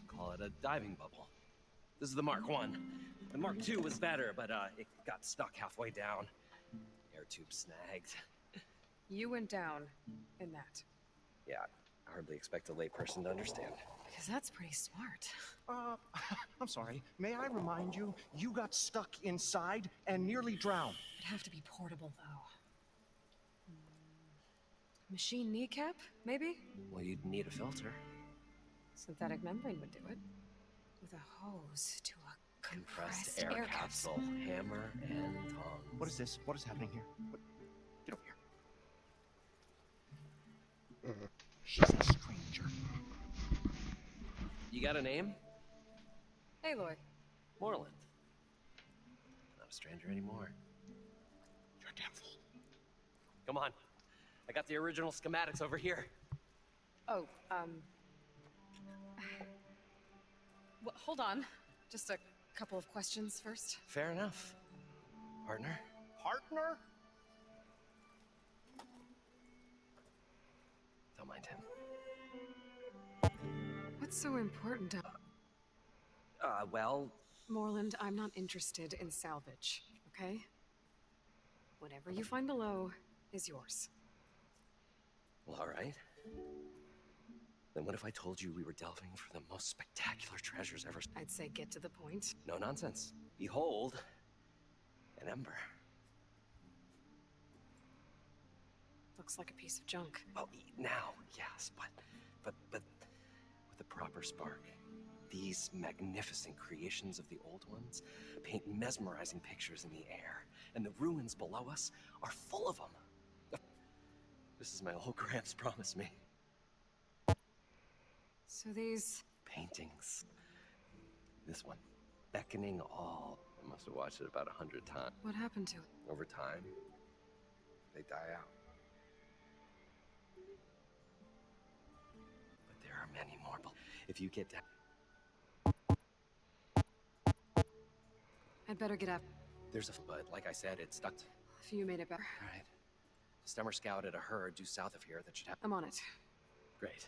[SPEAKER 12] call it a diving bubble. This is the Mark I. The Mark II was better, but it got stuck halfway down. Air tube snagged.
[SPEAKER 3] You went down in that.
[SPEAKER 12] Yeah, I hardly expect a layperson to understand.
[SPEAKER 3] Because that's pretty smart.
[SPEAKER 4] I'm sorry. May I remind you, you got stuck inside and nearly drowned.
[SPEAKER 3] It'd have to be portable, though. Machine kneecap, maybe?
[SPEAKER 12] Well, you'd need a filter.
[SPEAKER 3] Synthetic membrane would do it. With a hose to a compressed
[SPEAKER 12] air capsule. Hammer and tongs.
[SPEAKER 4] What is this? What is happening here? Get over here. She's a stranger.
[SPEAKER 12] You got a name?
[SPEAKER 3] Aloy.
[SPEAKER 12] Moreland. Not a stranger anymore.
[SPEAKER 4] You're a damn fool.
[SPEAKER 12] Come on. I got the original schematics over here.
[SPEAKER 3] Oh, well, hold on. Just a couple of questions first.
[SPEAKER 12] Fair enough. Partner?
[SPEAKER 4] Partner?
[SPEAKER 12] Don't mind him.
[SPEAKER 3] What's so important?
[SPEAKER 12] Well...
[SPEAKER 3] Moreland, I'm not interested in salvage, okay? Whatever you find below is yours.
[SPEAKER 12] Well, all right. Then what if I told you we were delving for the most spectacular treasures ever?
[SPEAKER 3] I'd say get to the point.
[SPEAKER 12] No nonsense. Behold, an ember.
[SPEAKER 3] Looks like a piece of junk.
[SPEAKER 12] Oh, now, yes, but with a proper spark. These magnificent creations of the old ones paint mesmerizing pictures in the air, and the ruins below us are full of them. This is my old Gramps promised me.
[SPEAKER 3] So these...
[SPEAKER 12] Paintings. This one. Beckoning all. I must have watched it about 100 times.
[SPEAKER 3] What happened to it?
[SPEAKER 12] Over time, they die out. But there are many more. If you get down...
[SPEAKER 3] I'd better get up.
[SPEAKER 12] There's but like I said, it's stuck.
[SPEAKER 3] If you made it better.
[SPEAKER 12] All right. Stemmer scouted a herd due south of here that should have...
[SPEAKER 3] I'm on it.
[SPEAKER 12] Great.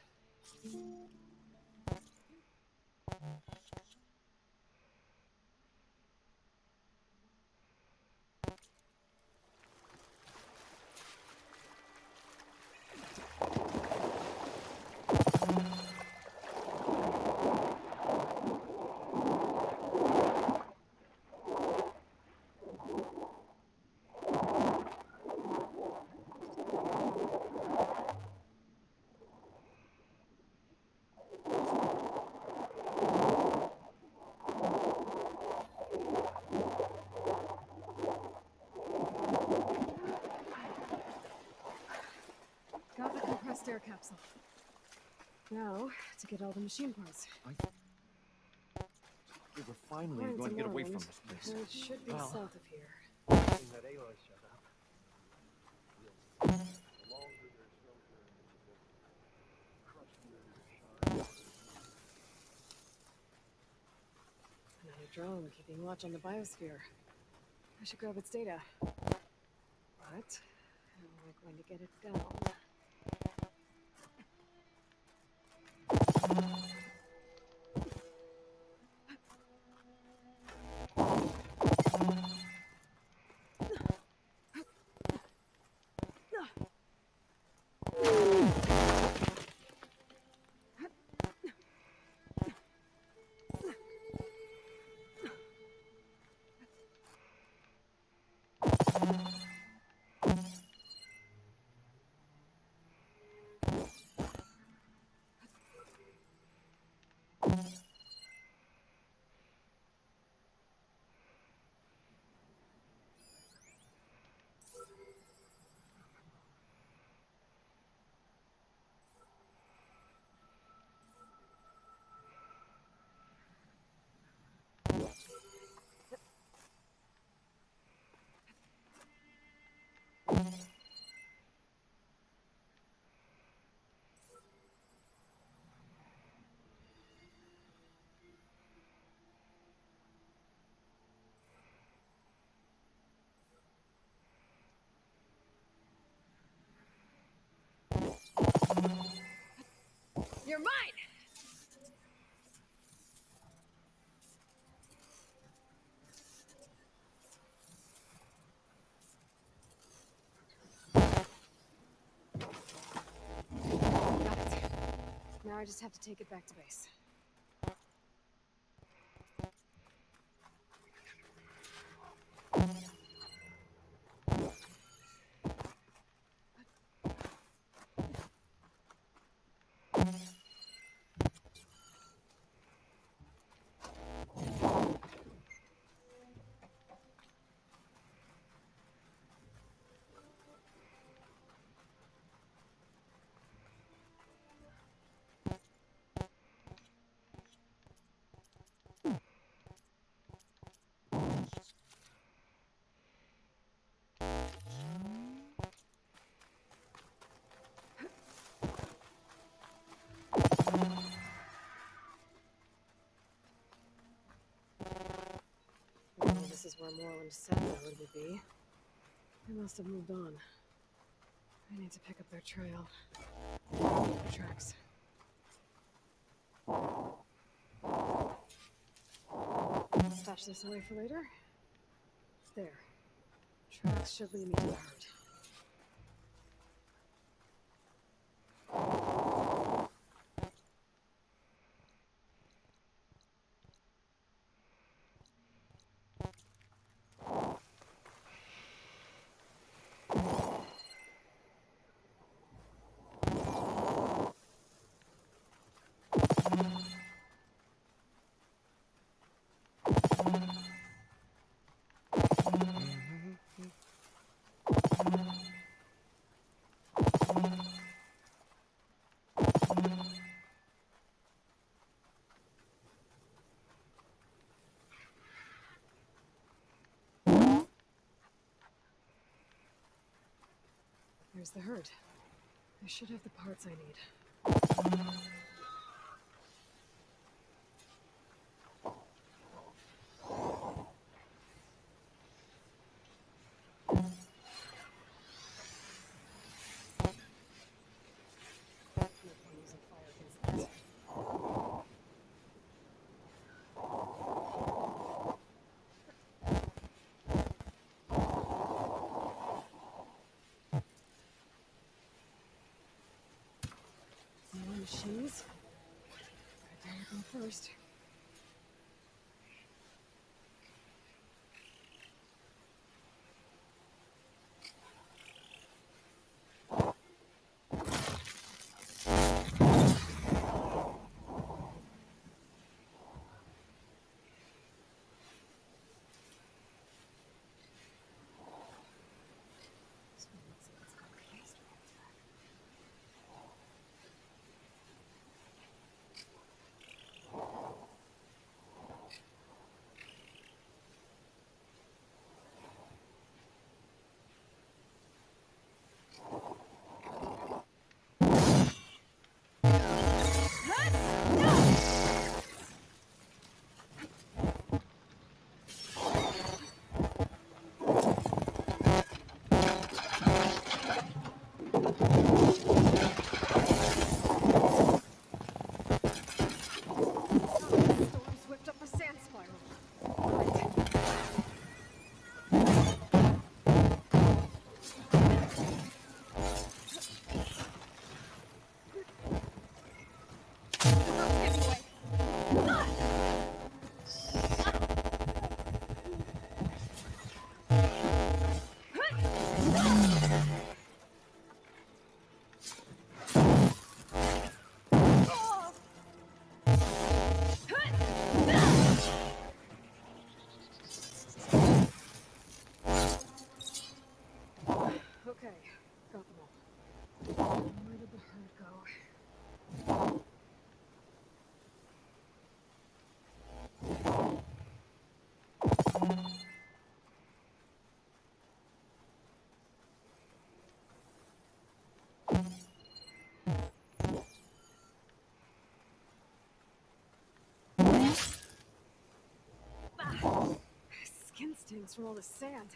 [SPEAKER 3] Got the compressed air capsule. Now, to get all the machine parts.
[SPEAKER 4] We were finally going to get away from this place.
[SPEAKER 3] It should be south of here.
[SPEAKER 4] That Aloy showed up.
[SPEAKER 3] Another drone keeping watch on the biosphere. I should grab its data. But, how am I going to get it down? You're mine! Got it. Now I just have to take it back to base. Well, this is where Moreland said the road would be. They must have moved on. I need to pick up their trail. Their tracks. Stash this away for later. There. Tracks should lead me to the herd. There's the herd. I should have the parts I need. More machines. Gotta go first. Okay, got them all. Where did the herd go? Skin stings from all the sand.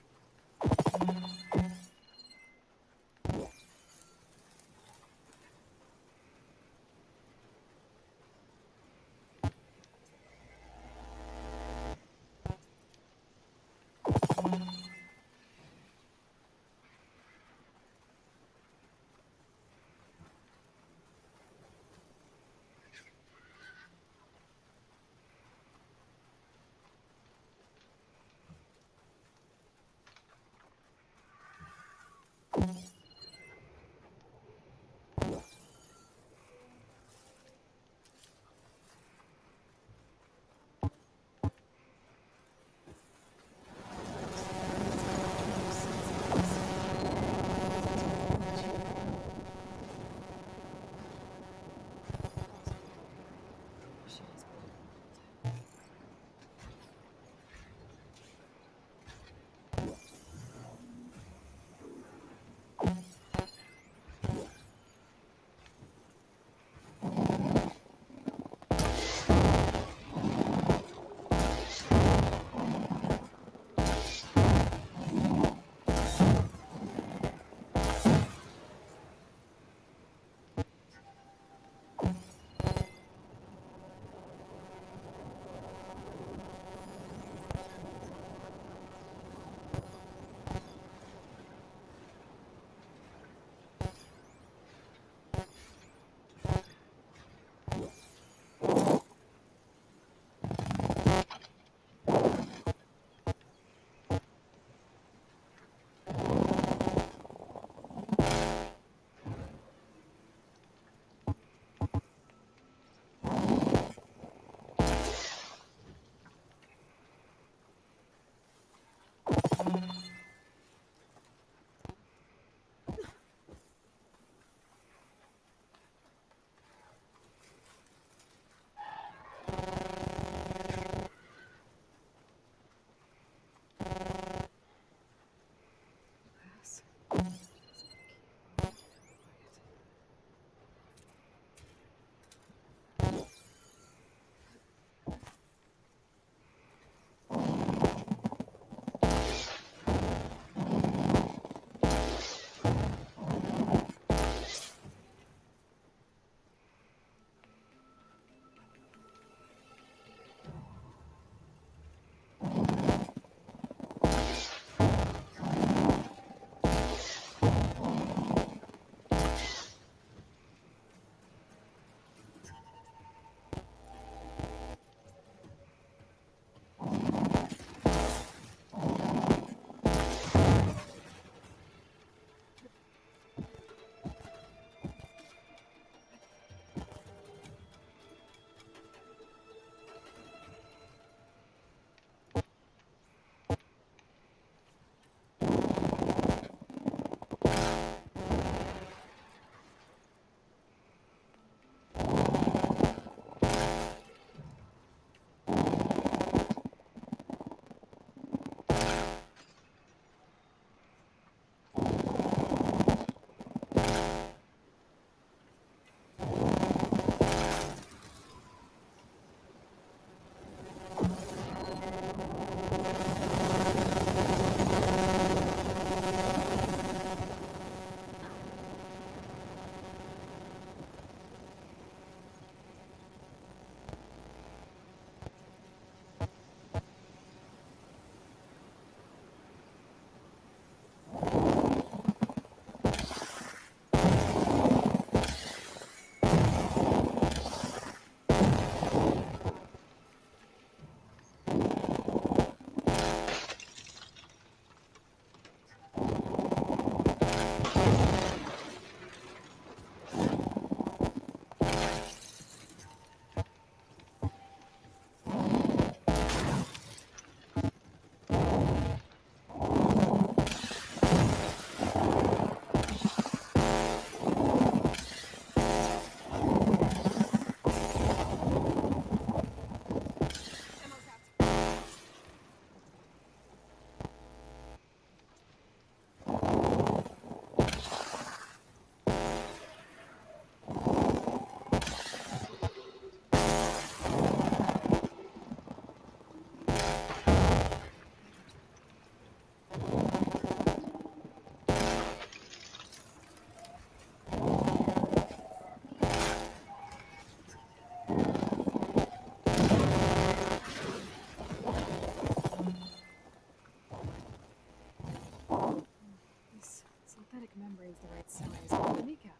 [SPEAKER 3] This synthetic membrane's the right size for the kneecap.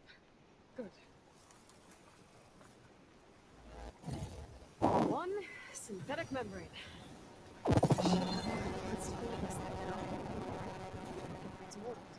[SPEAKER 3] Good. One synthetic membrane. Let's hold this thing up. It's worked.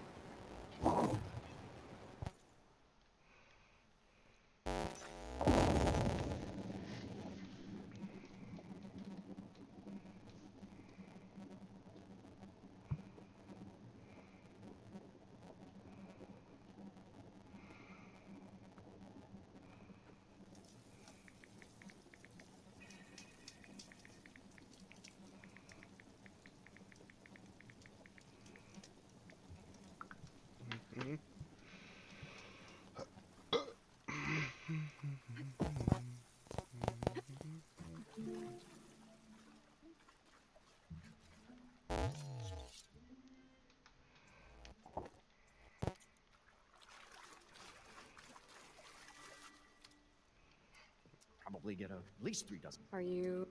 [SPEAKER 4] Probably get at least 3 dozen.
[SPEAKER 3] Are you...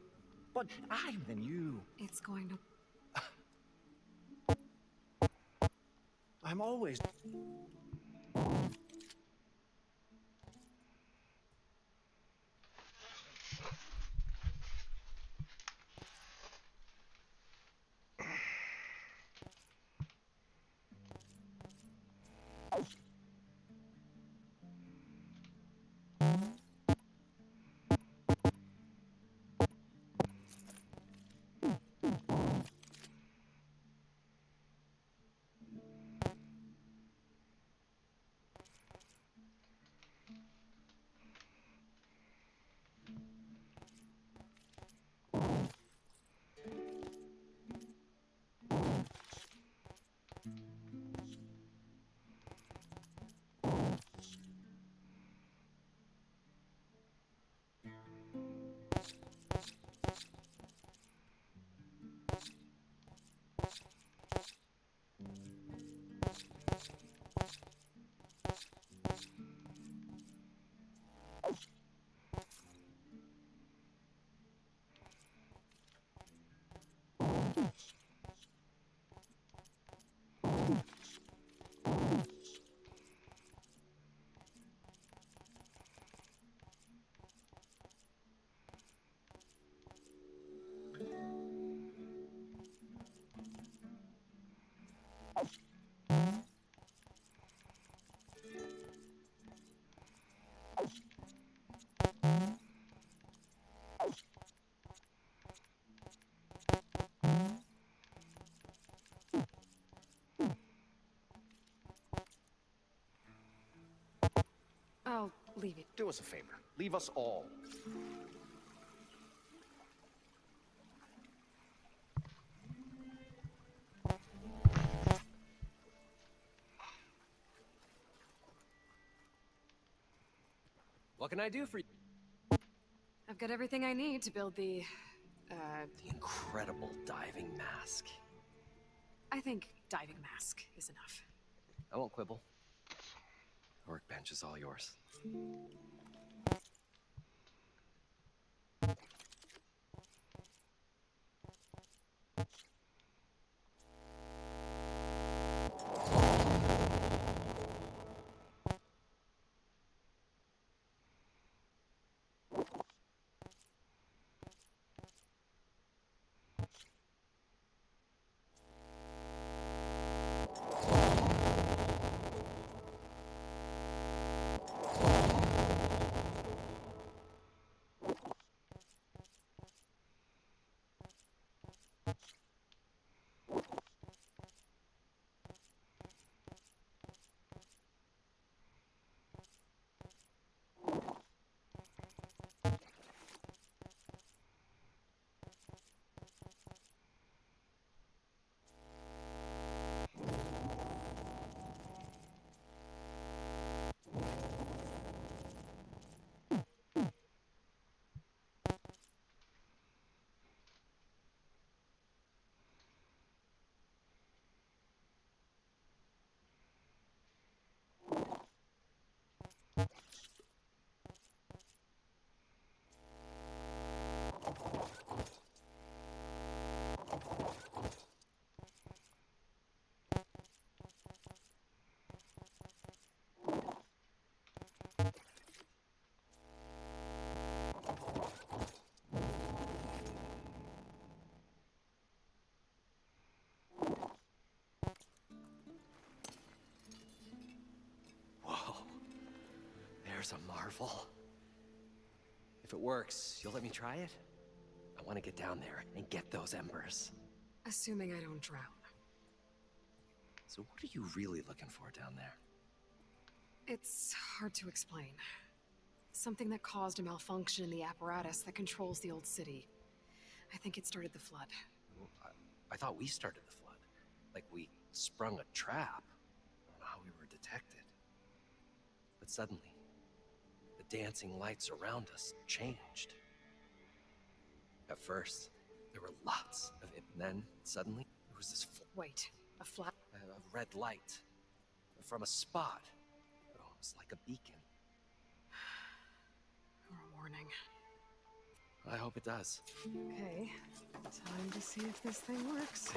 [SPEAKER 4] But than you.
[SPEAKER 3] It's going to...
[SPEAKER 4] I'm always...
[SPEAKER 3] I'll leave it.
[SPEAKER 4] Do us a favor. Leave us all.
[SPEAKER 12] What can I do for you?
[SPEAKER 3] I've got everything I need to build the
[SPEAKER 12] incredible diving mask.
[SPEAKER 3] I think diving mask is enough.
[SPEAKER 12] I won't quibble. The workbench is all yours. There's a marvel. If it works, you'll let me try it? I want to get down there and get those embers.
[SPEAKER 3] Assuming I don't drown.
[SPEAKER 12] So what are you really looking for down there?
[SPEAKER 3] It's hard to explain. Something that caused a malfunction in the apparatus that controls the old city. I think it started the flood.
[SPEAKER 12] Well, I thought we started the flood. Like we sprung a trap. I don't know how we were detected. But suddenly, the dancing lights around us changed. At first, there were lots of it, and then suddenly there was this
[SPEAKER 3] Wait, a flat?
[SPEAKER 12] a red light from a spot. Almost like a beacon.
[SPEAKER 3] Or a warning.
[SPEAKER 12] I hope it does.
[SPEAKER 3] Okay, time to see if this thing works.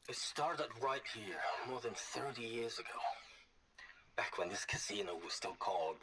[SPEAKER 6] It started right here, more than 30 years ago. Back when this casino was still called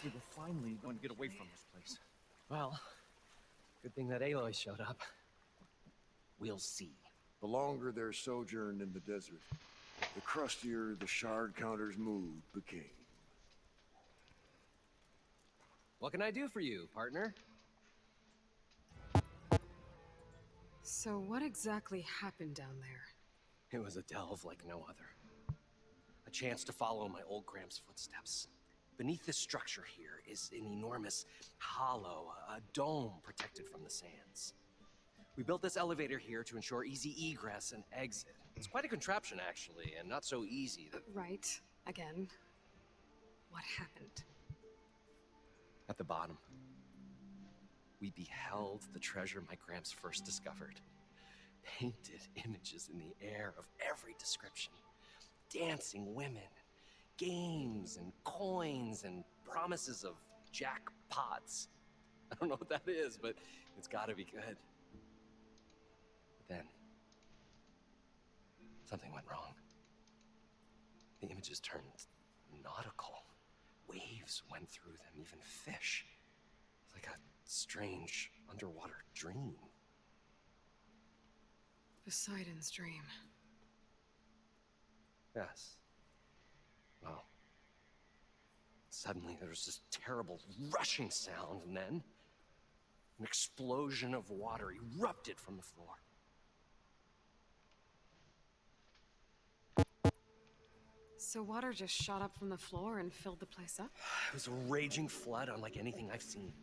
[SPEAKER 4] We were finally going to get away from this place. Well, good thing that Aloy showed up. We'll see.
[SPEAKER 22] The longer their sojourn in the desert, the crustier the shard counter's mood became.
[SPEAKER 12] What can I do for you, partner?
[SPEAKER 3] So what exactly happened down there?
[SPEAKER 12] It was a delve like no other. A chance to follow my old Gramps' footsteps. Beneath this structure here is an enormous hollow, a dome protected from the sands. We built this elevator here to ensure easy egress and exit. It's quite a contraption, actually, and not so easy that...
[SPEAKER 3] Right. Again. What happened?
[SPEAKER 12] At the bottom, we beheld the treasure my Gramps first discovered. Painted images in the air of every description. Dancing women, games and coins and promises of jackpots. I don't know what that is, but it's gotta be good. But then, something went wrong. The images turned nautical. Waves went through them, even fish. It's like a strange underwater dream.
[SPEAKER 3] Poseidon's dream.
[SPEAKER 12] Yes. Well, suddenly there was this terrible rushing sound, and then an explosion of water erupted from the floor.
[SPEAKER 3] So water just shot up from the floor and filled the place up?
[SPEAKER 12] It was a raging flood unlike anything I've seen.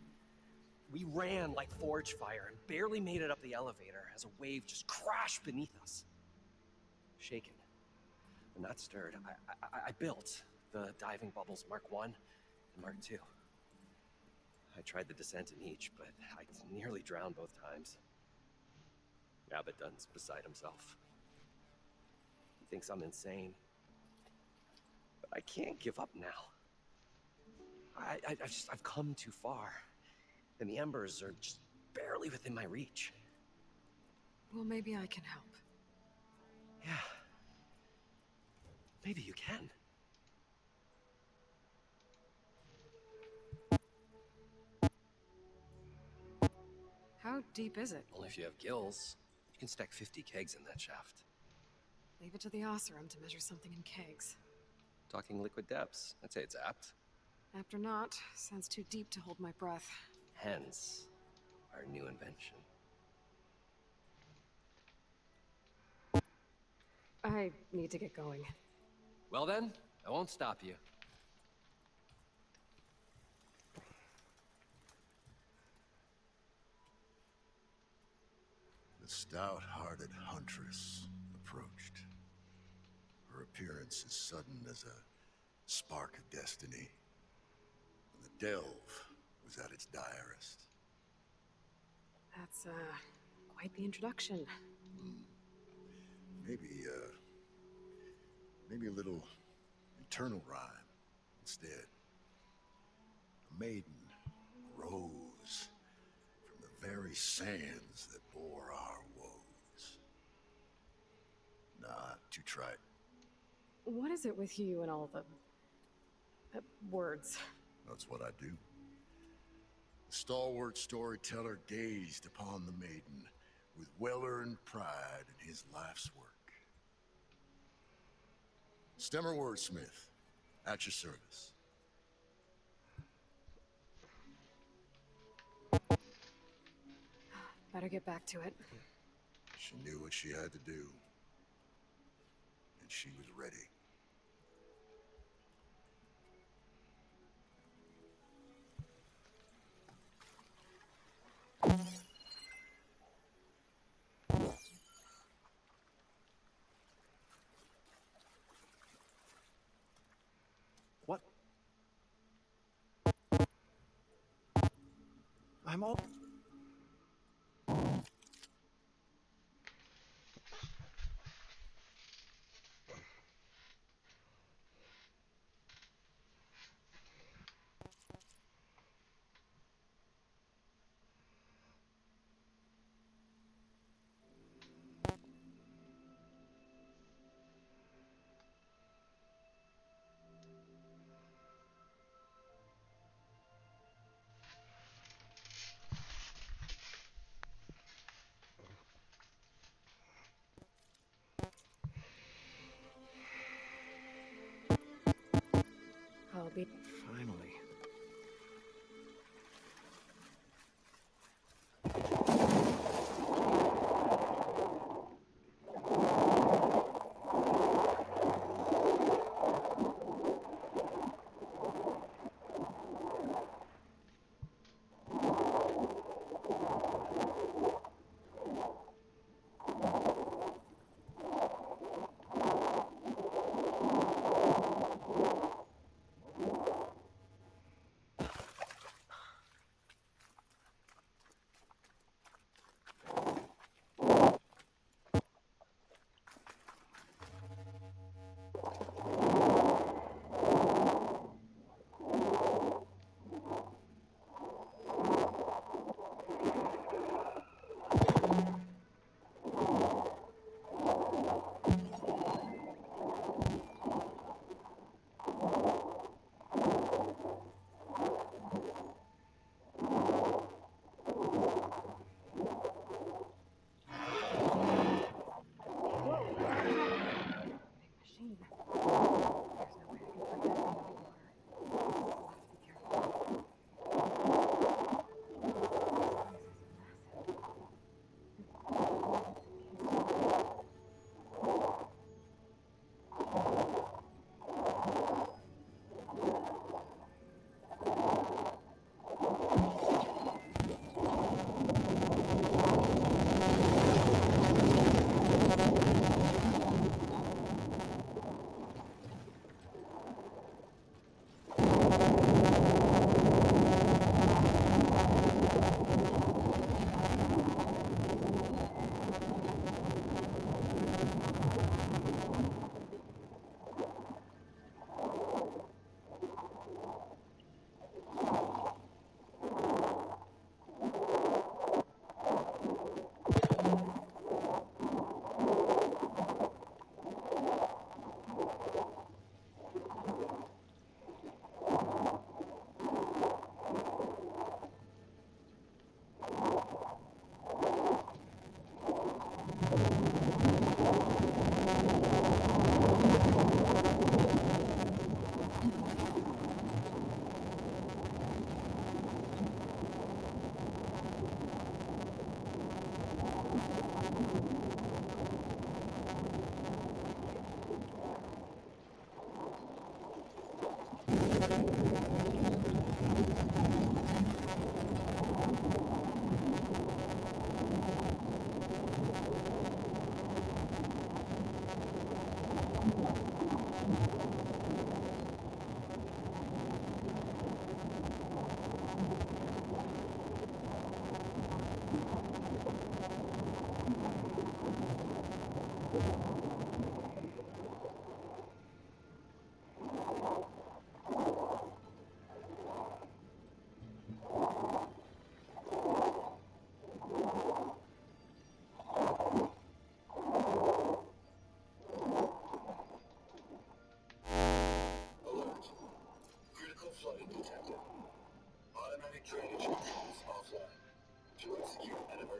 [SPEAKER 12] We ran like forge fire and barely made it up the elevator as a wave just crashed beneath us. Shaken, but not stirred, I built the diving bubbles Mark I and Mark II. I tried the descent in each, but I nearly drowned both times. Abaddon's beside himself. He thinks I'm insane. But I can't give up now. I've come too far. And the embers are just barely within my reach.
[SPEAKER 3] Well, maybe I can help.
[SPEAKER 12] Yeah. Maybe you can.
[SPEAKER 3] How deep is it?
[SPEAKER 12] Only if you have gills. You can stack 50 kegs in that shaft.
[SPEAKER 3] Leave it to the Oseram to measure something in kegs.
[SPEAKER 12] Talking liquid depths. I'd say it's apt.
[SPEAKER 3] Apt or not, sounds too deep to hold my breath.
[SPEAKER 12] Hence, our new invention.
[SPEAKER 3] I need to get going.
[SPEAKER 12] Well then, I won't stop you.
[SPEAKER 22] The stout-hearted huntress approached. Her appearance as sudden as a spark of destiny. And the delve was at its direst.
[SPEAKER 3] That's, quite the introduction.
[SPEAKER 22] Maybe a little eternal rhyme instead. A maiden rose from the very sands that bore our woes. Nah, too trite.
[SPEAKER 3] What is it with you and all the... words?
[SPEAKER 22] That's what I do. The stalwart storyteller gazed upon the maiden with well-earned pride in his life's work. Stemmer Wordsmith, at your service.
[SPEAKER 3] Better get back to it.
[SPEAKER 22] She knew what she had to do. And she was ready.
[SPEAKER 4] What? I'm all...
[SPEAKER 3] I'll be...
[SPEAKER 4] Finally.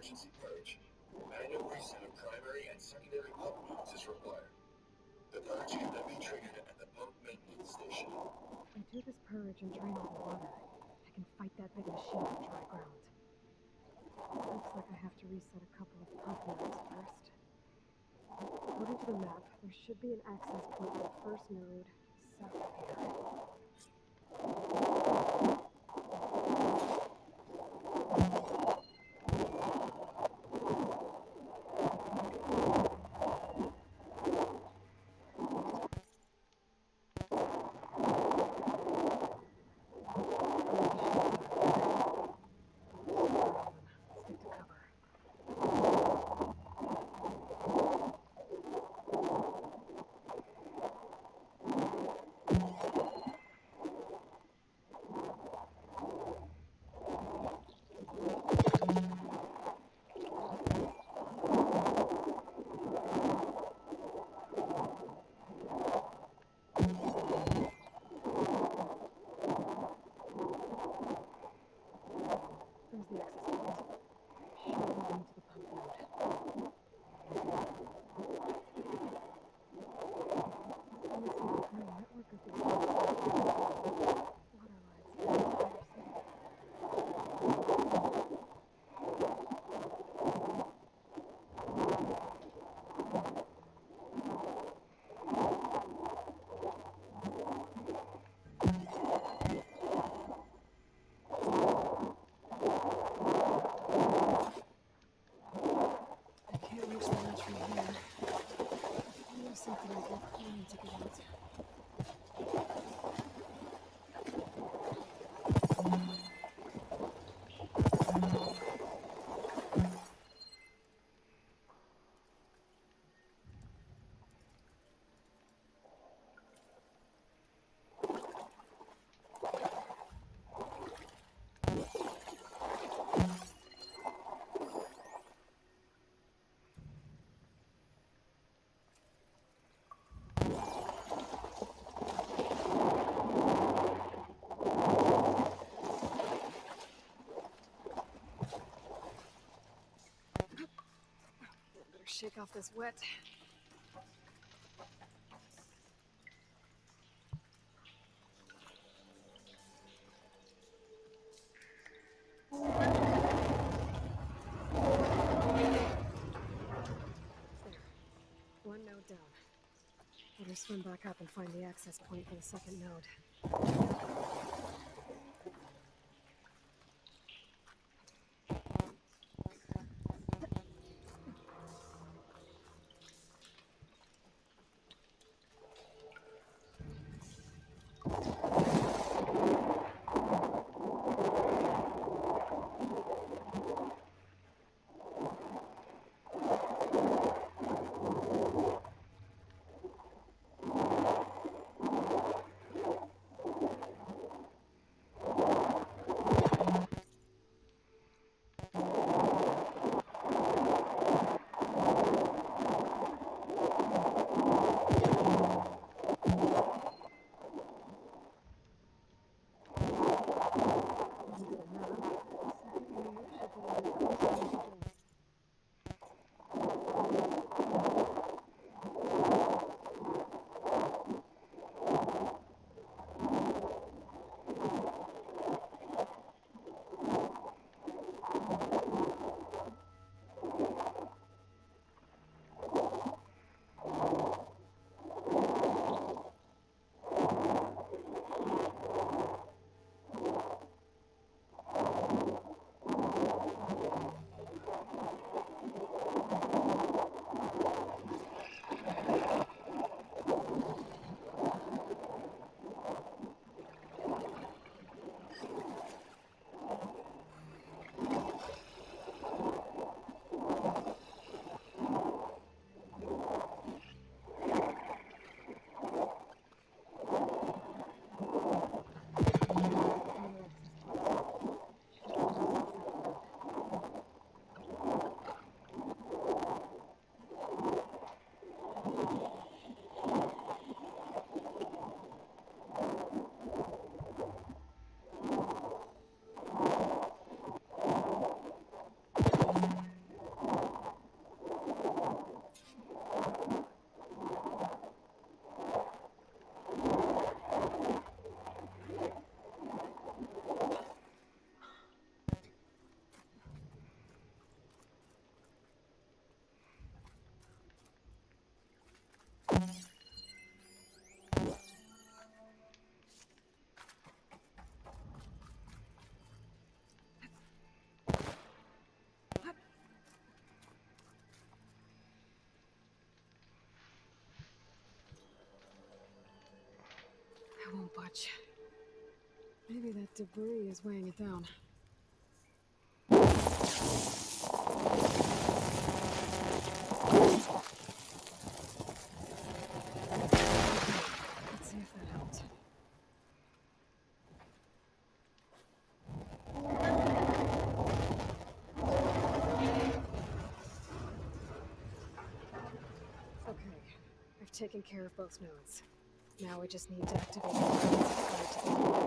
[SPEAKER 14] emergency purge. Manual reset of primary and secondary pump nodes is required. The purge can then be triggered at the pump maintenance station.
[SPEAKER 3] If I do this purge and drain all the water, I can fight that big machine on dry ground. Looks like I have to reset a couple of pump nodes first. According to the map, there should be an access point to the first node south of here. Shake off this wet. One node down. Better swim back up and find the access point for the second node. budge. Maybe that debris is weighing it down. Let's see if that helped. Okay, I've taken care of both nodes. Now I just need to activate the nodes to the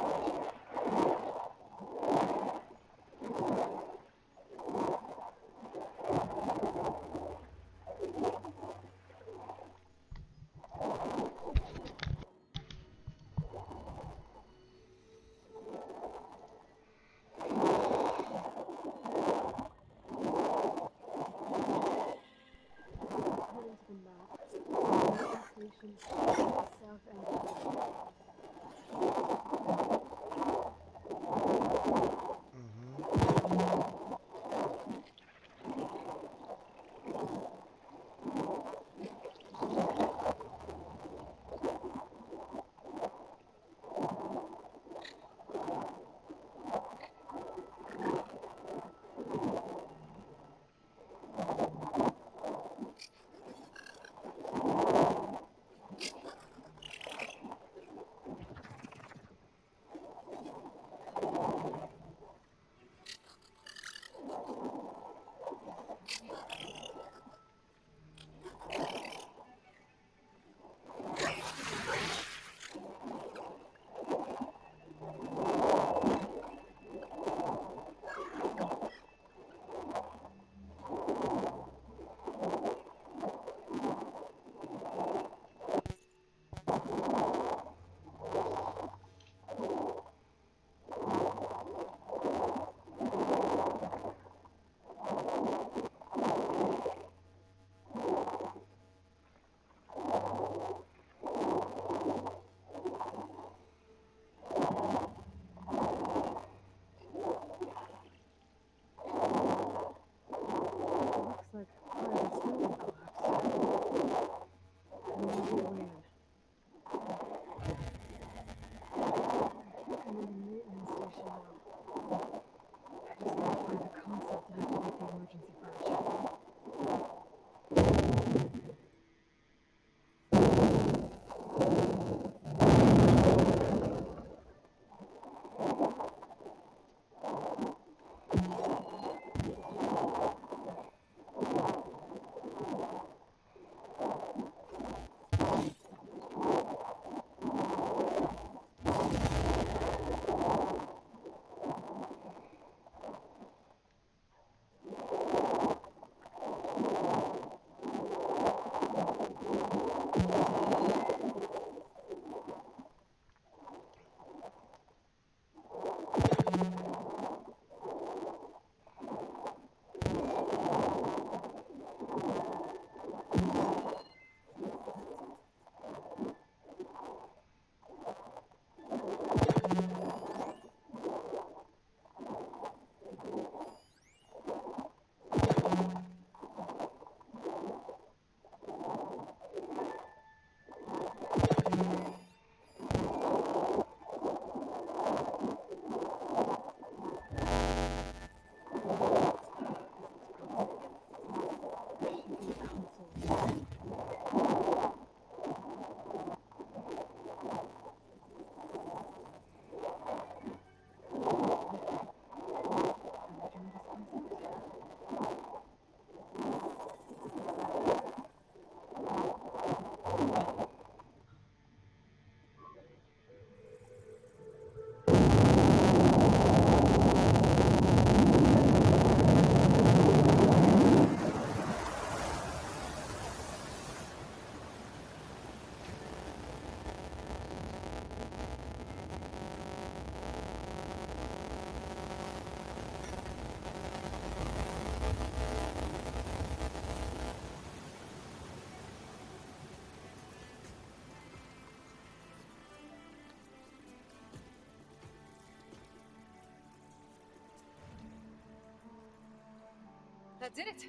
[SPEAKER 3] That did it!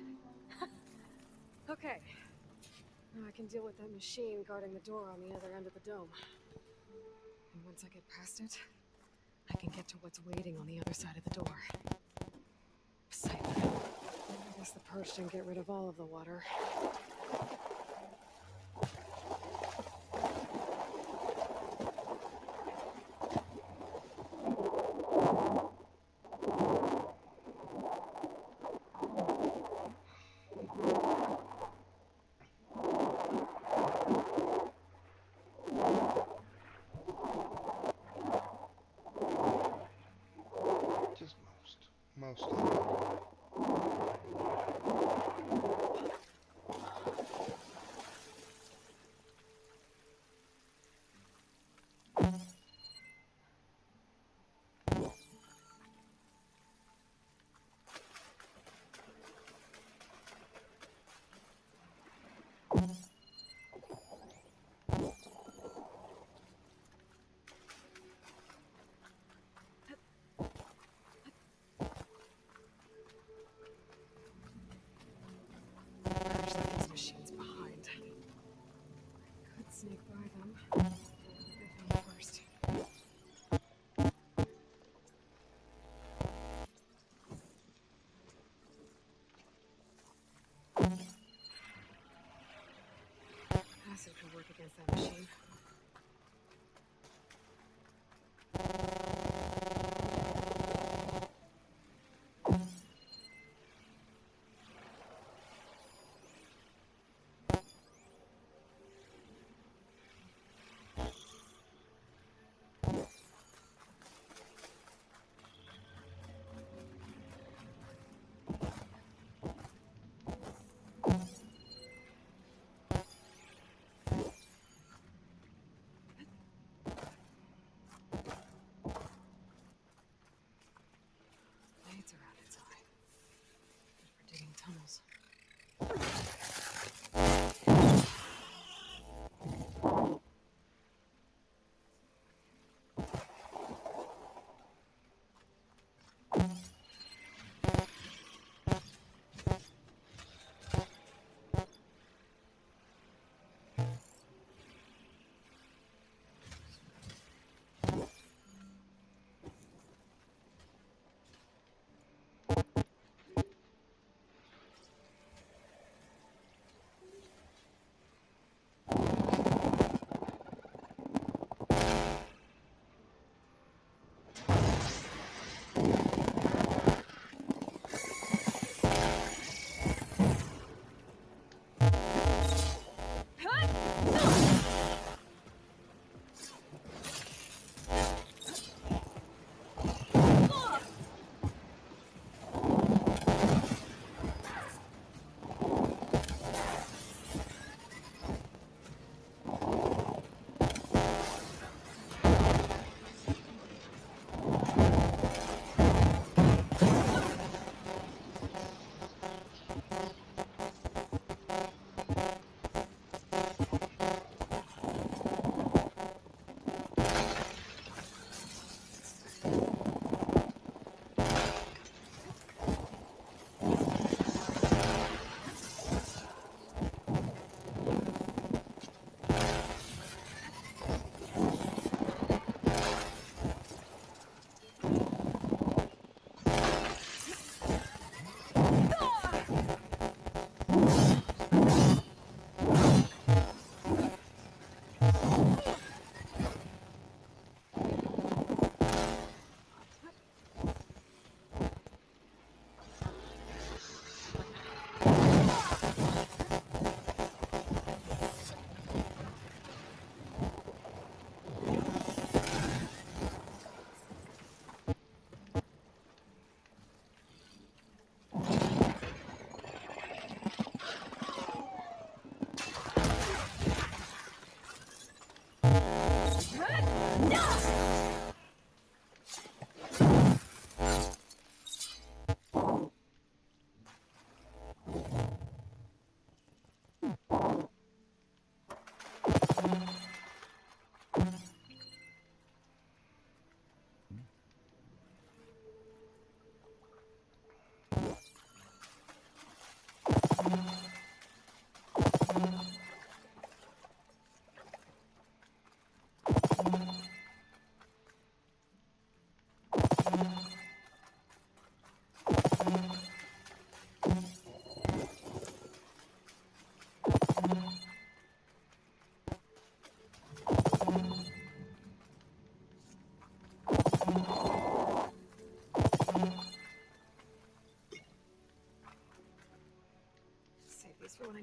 [SPEAKER 3] Okay. Now I can deal with that machine guarding the door on the other end of the dome. And once Once I get past it, I can get to what's waiting on the other side of the door. Psych. I guess the purge didn't get rid of all of the water.
[SPEAKER 1] Just most of it. Gosh, these machines behind. I could sneak by them. If I'm first. Acid could work against that machine.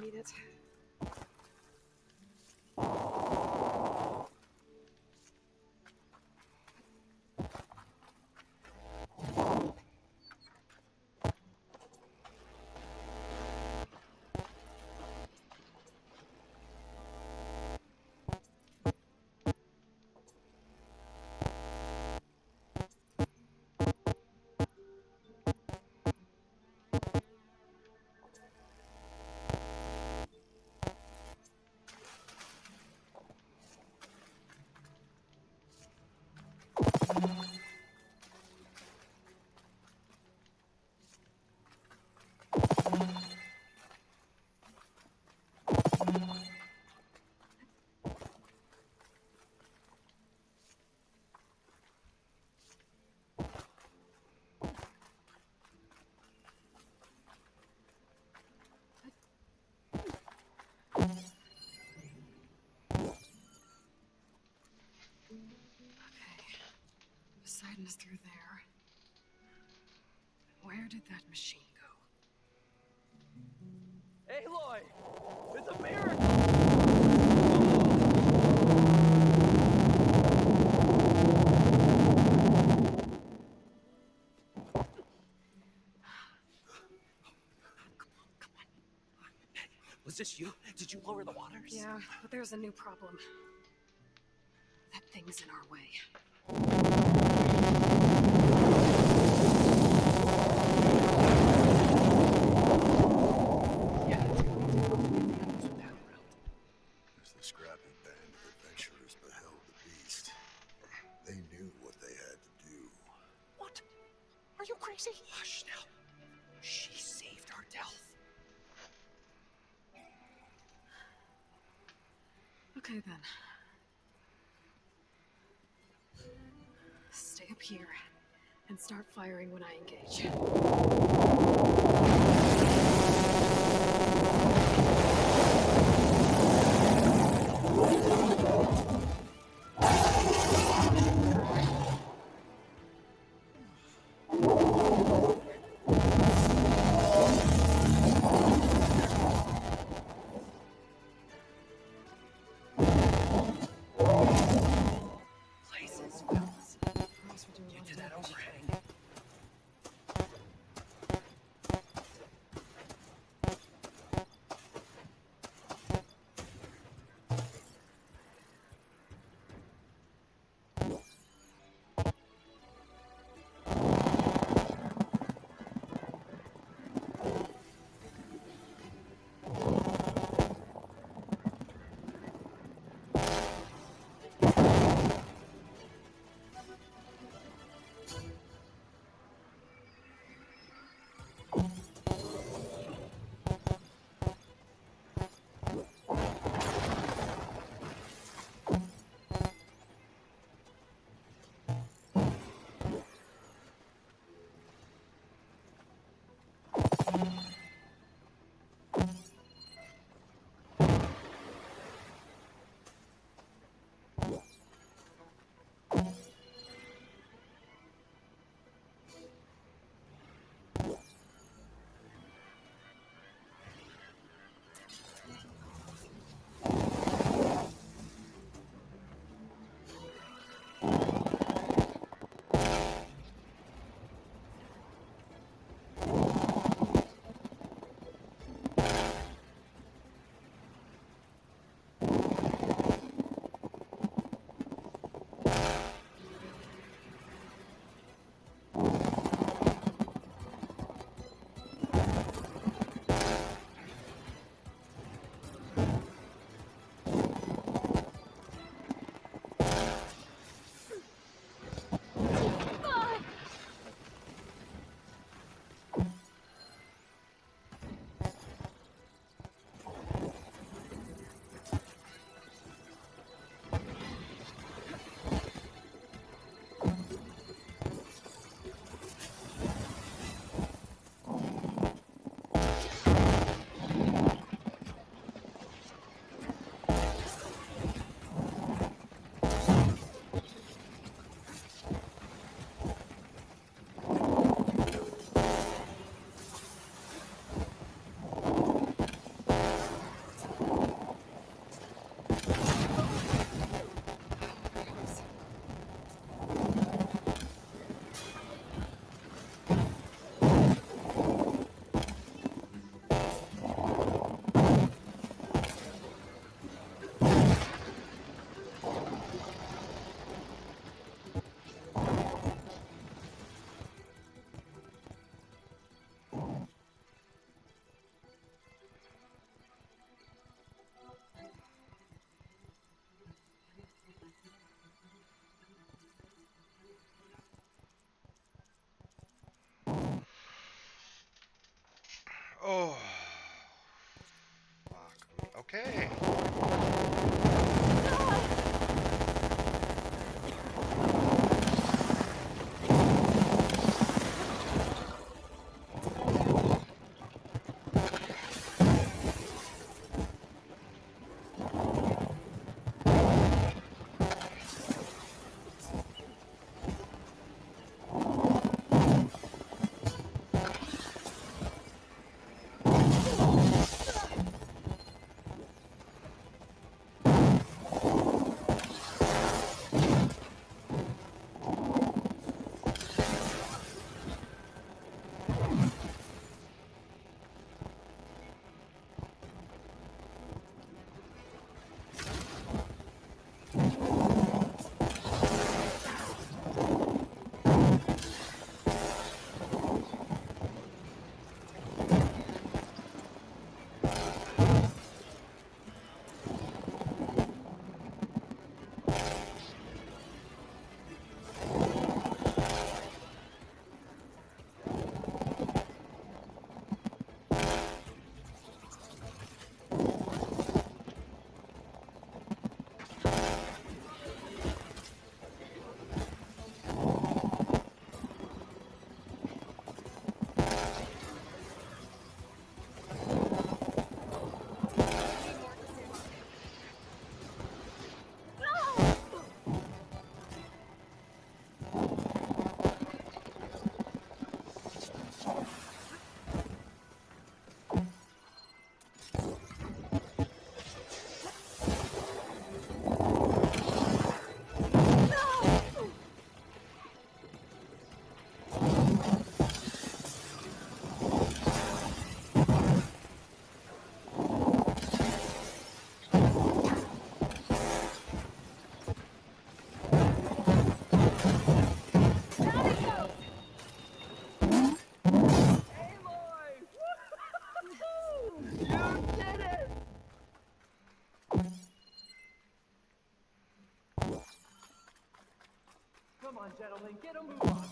[SPEAKER 3] need it. Poseidon is through there. Where did that machine go?
[SPEAKER 5] Aloy! It's a miracle!
[SPEAKER 12] Was this you? Did you lower the waters?
[SPEAKER 3] Yeah, but there's a new problem. That thing's in our way.
[SPEAKER 22] As the scrappy band of adventurers beheld the beast, they knew what they had to do.
[SPEAKER 12] What? Are you crazy? Hush now. She saved our Delph.
[SPEAKER 3] Okay then. Stay up here and start firing when I engage.
[SPEAKER 12] Places, fellas. Get to that overhang.
[SPEAKER 7] Okay.
[SPEAKER 5] Come on, gentlemen, get a move on.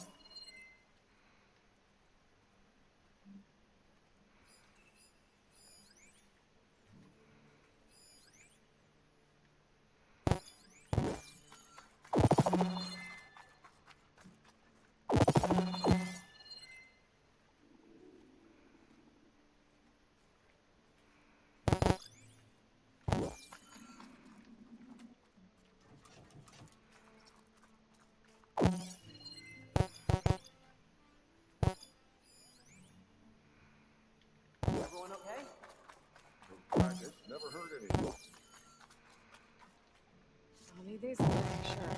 [SPEAKER 5] Everyone okay?
[SPEAKER 22] Practice, never heard anything.
[SPEAKER 3] I'll need these today, sure.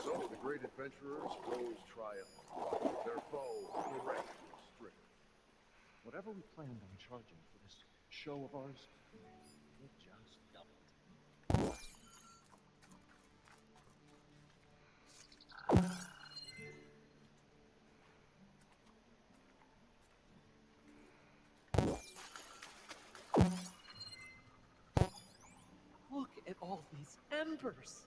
[SPEAKER 22] So the great adventurers rose triumphant. Their foe erect and stricken.
[SPEAKER 4] Whatever we planned on charging for this show of ours, it just doubled.
[SPEAKER 5] Look at all these embers.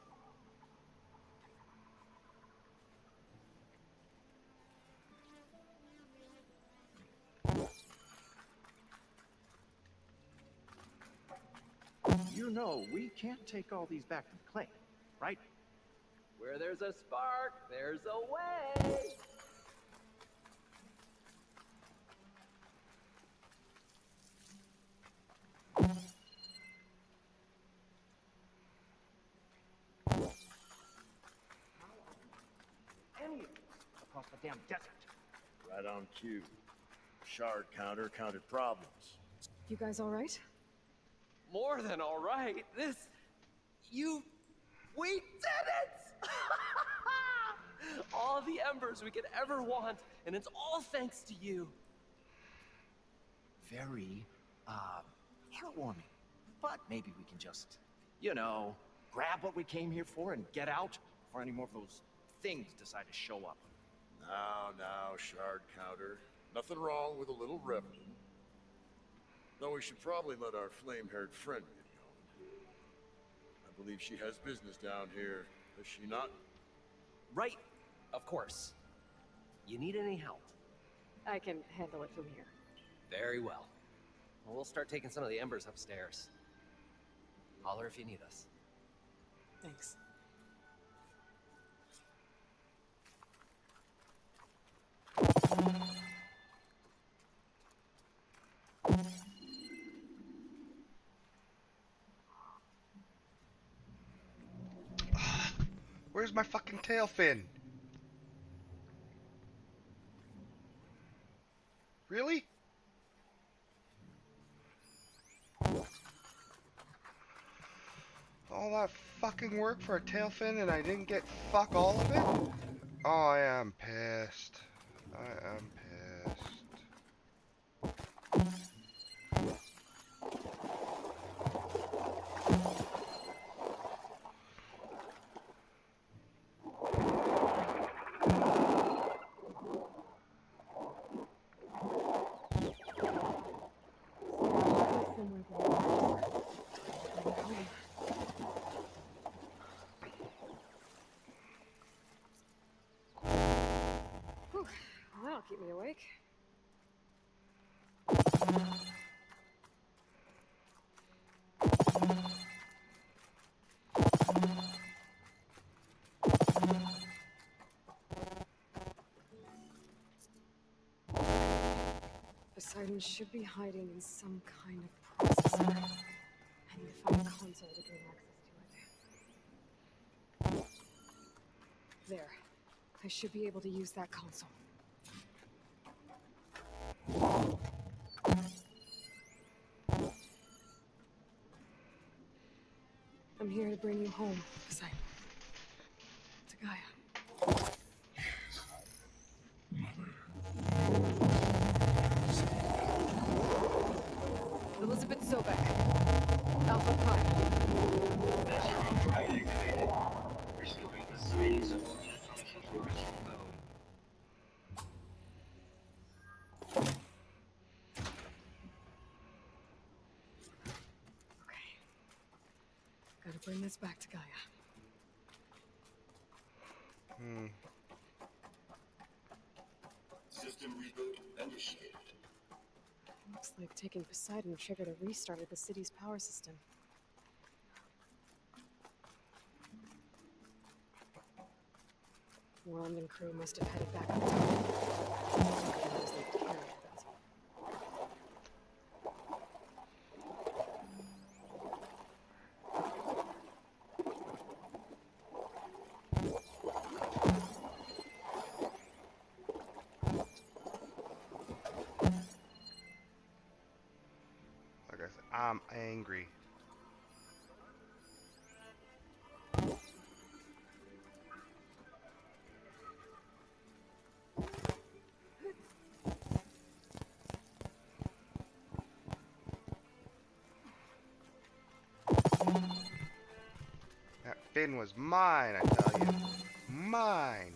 [SPEAKER 4] You know, we can't take all these back to the claim, right?
[SPEAKER 5] Where there's a spark, there's a way.
[SPEAKER 4] Any of us across the damn desert.
[SPEAKER 22] Right on cue. Shard counter counted problems.
[SPEAKER 3] You guys all right?
[SPEAKER 5] More than all right. We did it! All the embers we could ever want, and it's all thanks to you.
[SPEAKER 4] Very, heartwarming. But maybe we can just, you know, grab what we came here for and get out before any more of those things decide to show up.
[SPEAKER 22] Now, Shard counter. Nothing wrong with a little revenue. Though we should probably let our flame-haired friend get going. I believe she has business down here, does she not?
[SPEAKER 12] Right, of course. You need any help?
[SPEAKER 3] I can handle it from here.
[SPEAKER 12] Very well. We'll start taking some of the embers upstairs. Holler if you need us.
[SPEAKER 3] Thanks.
[SPEAKER 7] Where's my fucking tail fin? Really? All that fucking work for a tail fin and I didn't get fuck all of it? Oh, I am pissed. I am pissed.
[SPEAKER 3] Whew, that'll keep me awake. Poseidon should be hiding in some kind of processor. I need to find a console to gain access to it. There. I should be able to use that console. I'm here to bring you home, Poseidon. To Gaia. Elizabeth Sobek. Alpha Prime.
[SPEAKER 14] Restoring the space of original
[SPEAKER 3] Gotta bring this back to Gaia.
[SPEAKER 14] System reboot initiated.
[SPEAKER 3] Looks like taking Poseidon triggered a restart of the city's power system. Worm and crew must have headed back up top.
[SPEAKER 7] Like I said, I'm angry. That fin was mine, I tell you. Mine.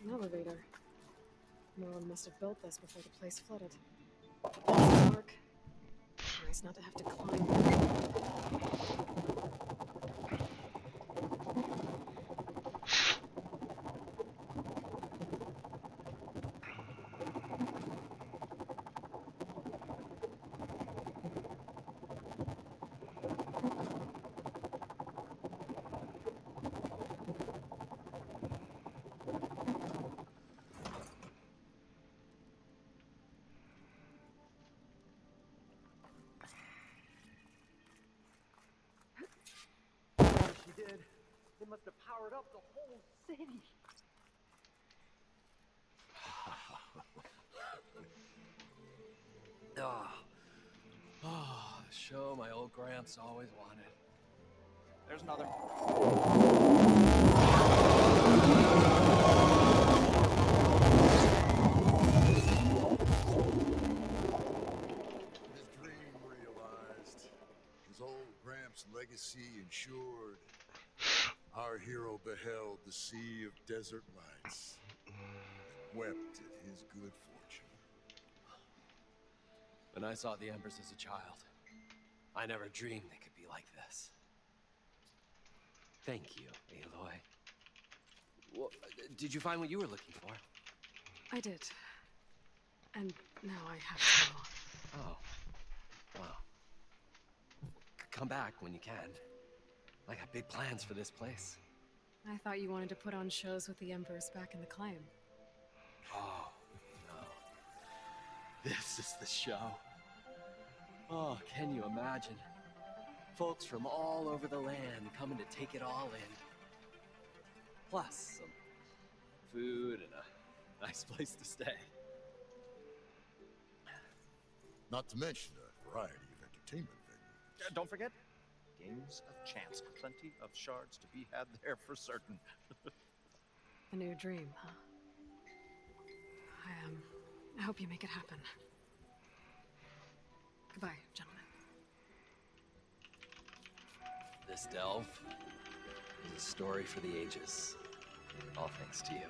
[SPEAKER 3] An elevator. Merlin must have built this before the place flooded. That's dark. Nice not to have to climb.
[SPEAKER 4] She did. They must have powered up the whole city.
[SPEAKER 12] The show my old Gramps always wanted.
[SPEAKER 4] There's another.
[SPEAKER 22] His dream realized. His old Gramps' legacy ensured. Our hero beheld the sea of desert lights and wept at his good fortune.
[SPEAKER 12] When I saw the Embers as a child, I never dreamed they could be like this. Thank you, Aloy. Well, did you find what you were looking for?
[SPEAKER 3] I did. And now I have to go.
[SPEAKER 12] Oh. Wow. Come back when you can. I got big plans for this place.
[SPEAKER 3] I thought you wanted to put on shows with the Embers back in the Claim.
[SPEAKER 12] Oh, no. This is the show. Oh, can you imagine? Folks from all over the land coming to take it all in. Plus, some food and a nice place to stay.
[SPEAKER 22] Not to mention a variety of entertainment venues.
[SPEAKER 4] Don't forget, games of chance. Plenty of shards to be had there for certain.
[SPEAKER 3] A new dream, huh? I hope you make it happen. Goodbye, gentlemen.
[SPEAKER 12] This delve is a story for the ages. All thanks to you.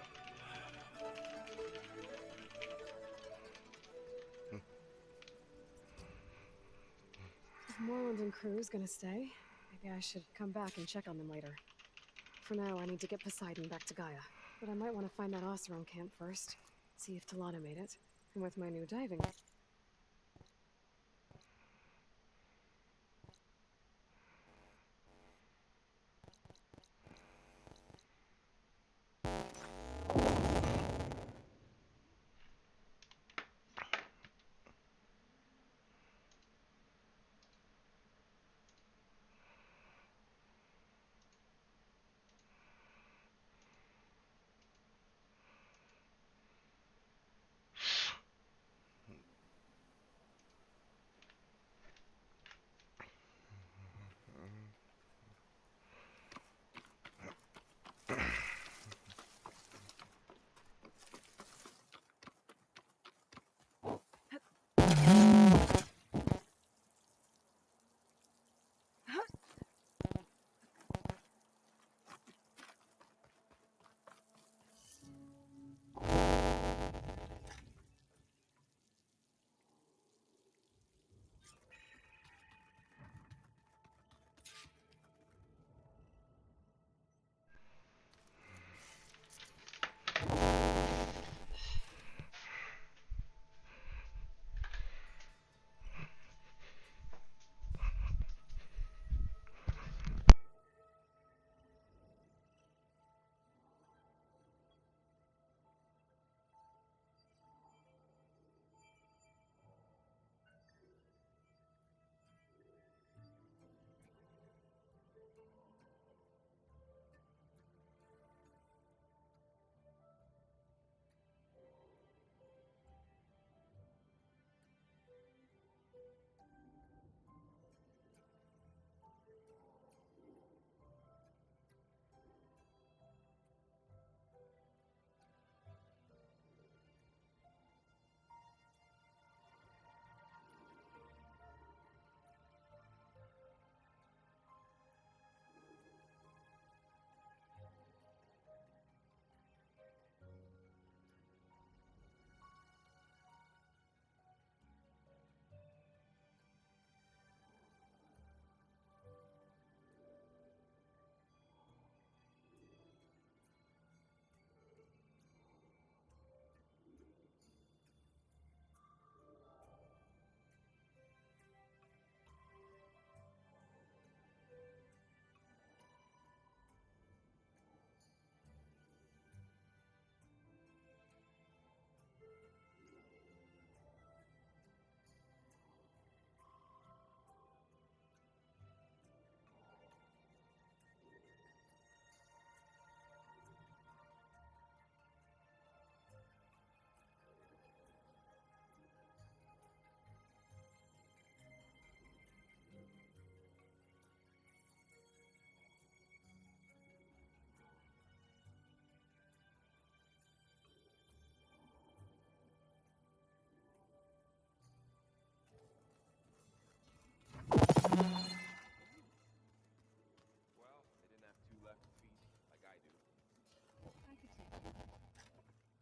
[SPEAKER 3] If Morland and crew's gonna stay, maybe I should come back and check on them later. For now, I need to get Poseidon back to Gaia. But I might want to find that Oseram camp first. See if Talana made it. And with my new diving...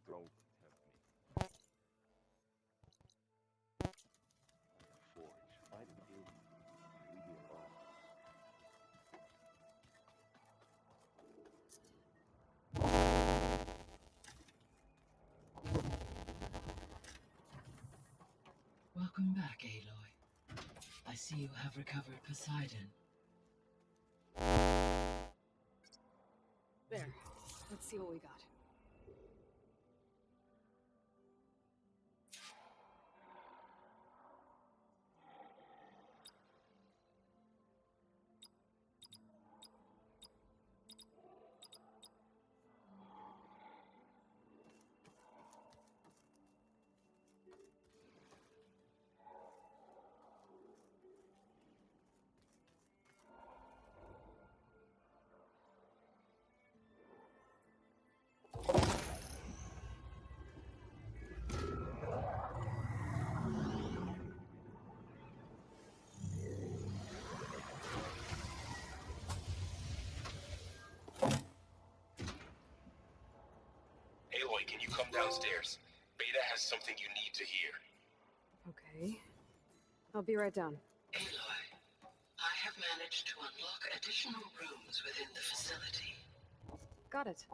[SPEAKER 17] Don't tempt me.
[SPEAKER 12] Forge, find an idiot. Leave me alone.
[SPEAKER 18] Welcome back, Aloy. I see you have recovered Poseidon.
[SPEAKER 3] There. Let's see what we got.
[SPEAKER 17] Aloy, can you come downstairs? Beta has something you need to hear.
[SPEAKER 3] Okay. I'll be right down.
[SPEAKER 18] Aloy, I have managed to unlock additional rooms within the facility.
[SPEAKER 3] Got it.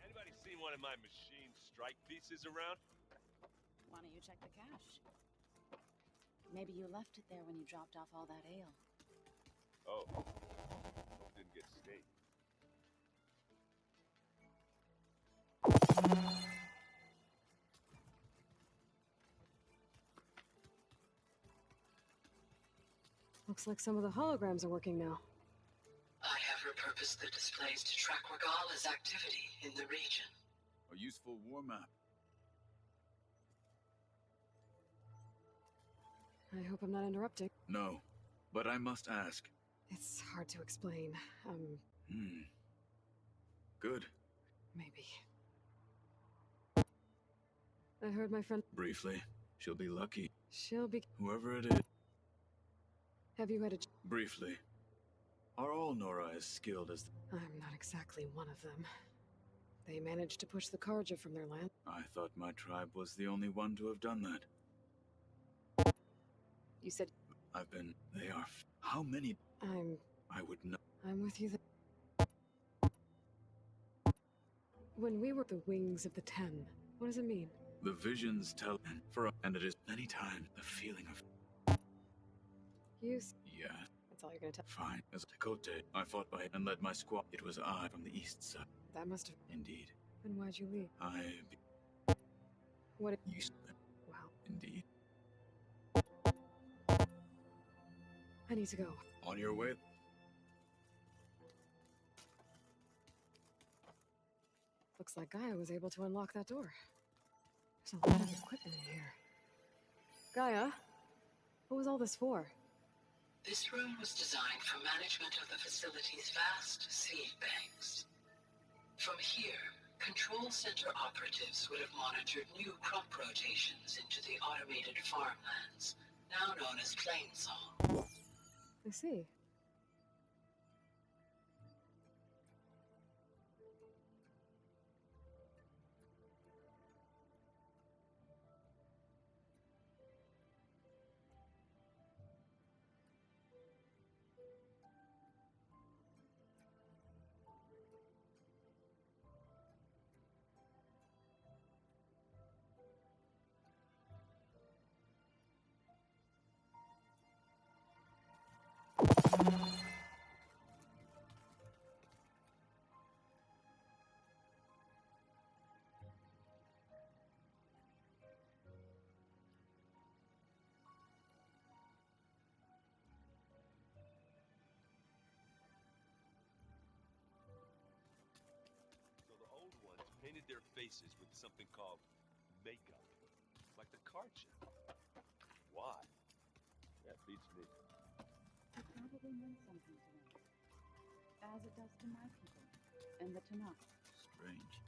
[SPEAKER 16] Anybody seen one of my machine strike pieces around?
[SPEAKER 15] Why don't you check the cache? Maybe you left it there when you dropped off all that ale.
[SPEAKER 16] Oh, hope it didn't get staked.
[SPEAKER 3] Looks like some of the holograms are working now.
[SPEAKER 18] I have repurposed the displays to track Regala's activity in the region.
[SPEAKER 13] A useful war map.
[SPEAKER 3] I hope I'm not interrupting.
[SPEAKER 13] No, but I must ask.
[SPEAKER 3] It's hard to explain.
[SPEAKER 13] Good.
[SPEAKER 3] Maybe. I heard my friend...
[SPEAKER 13] Briefly, she'll be lucky.
[SPEAKER 3] She'll be...
[SPEAKER 13] Whoever it is.
[SPEAKER 3] Have you had a...
[SPEAKER 13] Briefly. Are all Nora as skilled as...
[SPEAKER 3] I'm not exactly one of them. They managed to push the Karja from their land.
[SPEAKER 13] I thought my tribe was the only one to have done that.
[SPEAKER 3] You said...
[SPEAKER 13] I've been... They are... How many... I would not...
[SPEAKER 3] I'm with you there. When we were the wings of the Ten, what does it mean?
[SPEAKER 13] The visions tell... And it is many times the feeling of...
[SPEAKER 3] Yes.
[SPEAKER 13] Yeah.
[SPEAKER 3] That's all you're gonna tell.
[SPEAKER 13] Fine. As Tekote, I fought by and led my squad. It was I from the east side.
[SPEAKER 3] That must have...
[SPEAKER 13] Indeed.
[SPEAKER 3] Then why'd you leave? What...
[SPEAKER 13] You...
[SPEAKER 3] Wow.
[SPEAKER 13] Indeed.
[SPEAKER 3] I need to go.
[SPEAKER 13] On your way.
[SPEAKER 3] Looks like Gaia was able to unlock that door. There's a lot of equipment in here. Gaia? What was all this for?
[SPEAKER 18] This room was designed for management of the facility's vast seed banks. From here, control center operatives would have monitored new crop rotations into the automated farmlands, now known as Plainsong.
[SPEAKER 3] I see.
[SPEAKER 16] painted their faces with something called makeup. Like the card chip. Why? That beats me.
[SPEAKER 15] It probably meant something to them. As it does to my people. And the Tanakh.
[SPEAKER 13] Strange.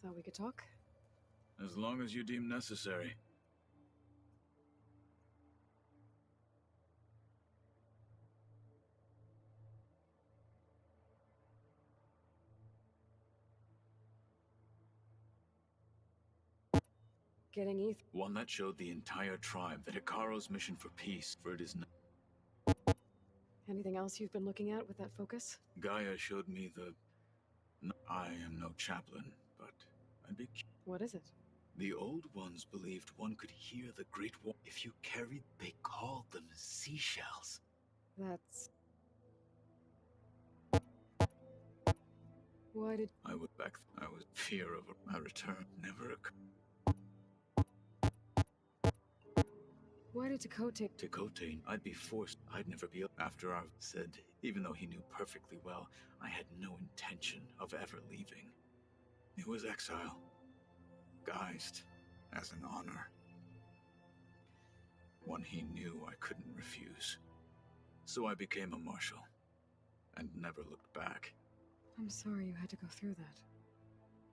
[SPEAKER 3] Thought we could talk?
[SPEAKER 13] As long as you deem necessary.
[SPEAKER 3] Getting ETH.
[SPEAKER 13] One that showed the entire tribe that Ikaro's mission for peace, for it is not.
[SPEAKER 3] Anything else you've been looking at with that focus?
[SPEAKER 13] Gaia showed me the... I am no chaplain, but I'd be...
[SPEAKER 3] What is it?
[SPEAKER 13] The old ones believed one could hear the Great War if you carried... They called them seashells.
[SPEAKER 3] That's... Why did...
[SPEAKER 13] I would back... I was fear of my return never occurred.
[SPEAKER 3] Why did Tekote...
[SPEAKER 13] Tekote, I'd be forced. I'd never be... After I said, even though he knew perfectly well, I had no intention of ever leaving. It was exile. Guised as an honor. One he knew I couldn't refuse. So I became a marshal. And never looked back.
[SPEAKER 3] I'm sorry you had to go through that.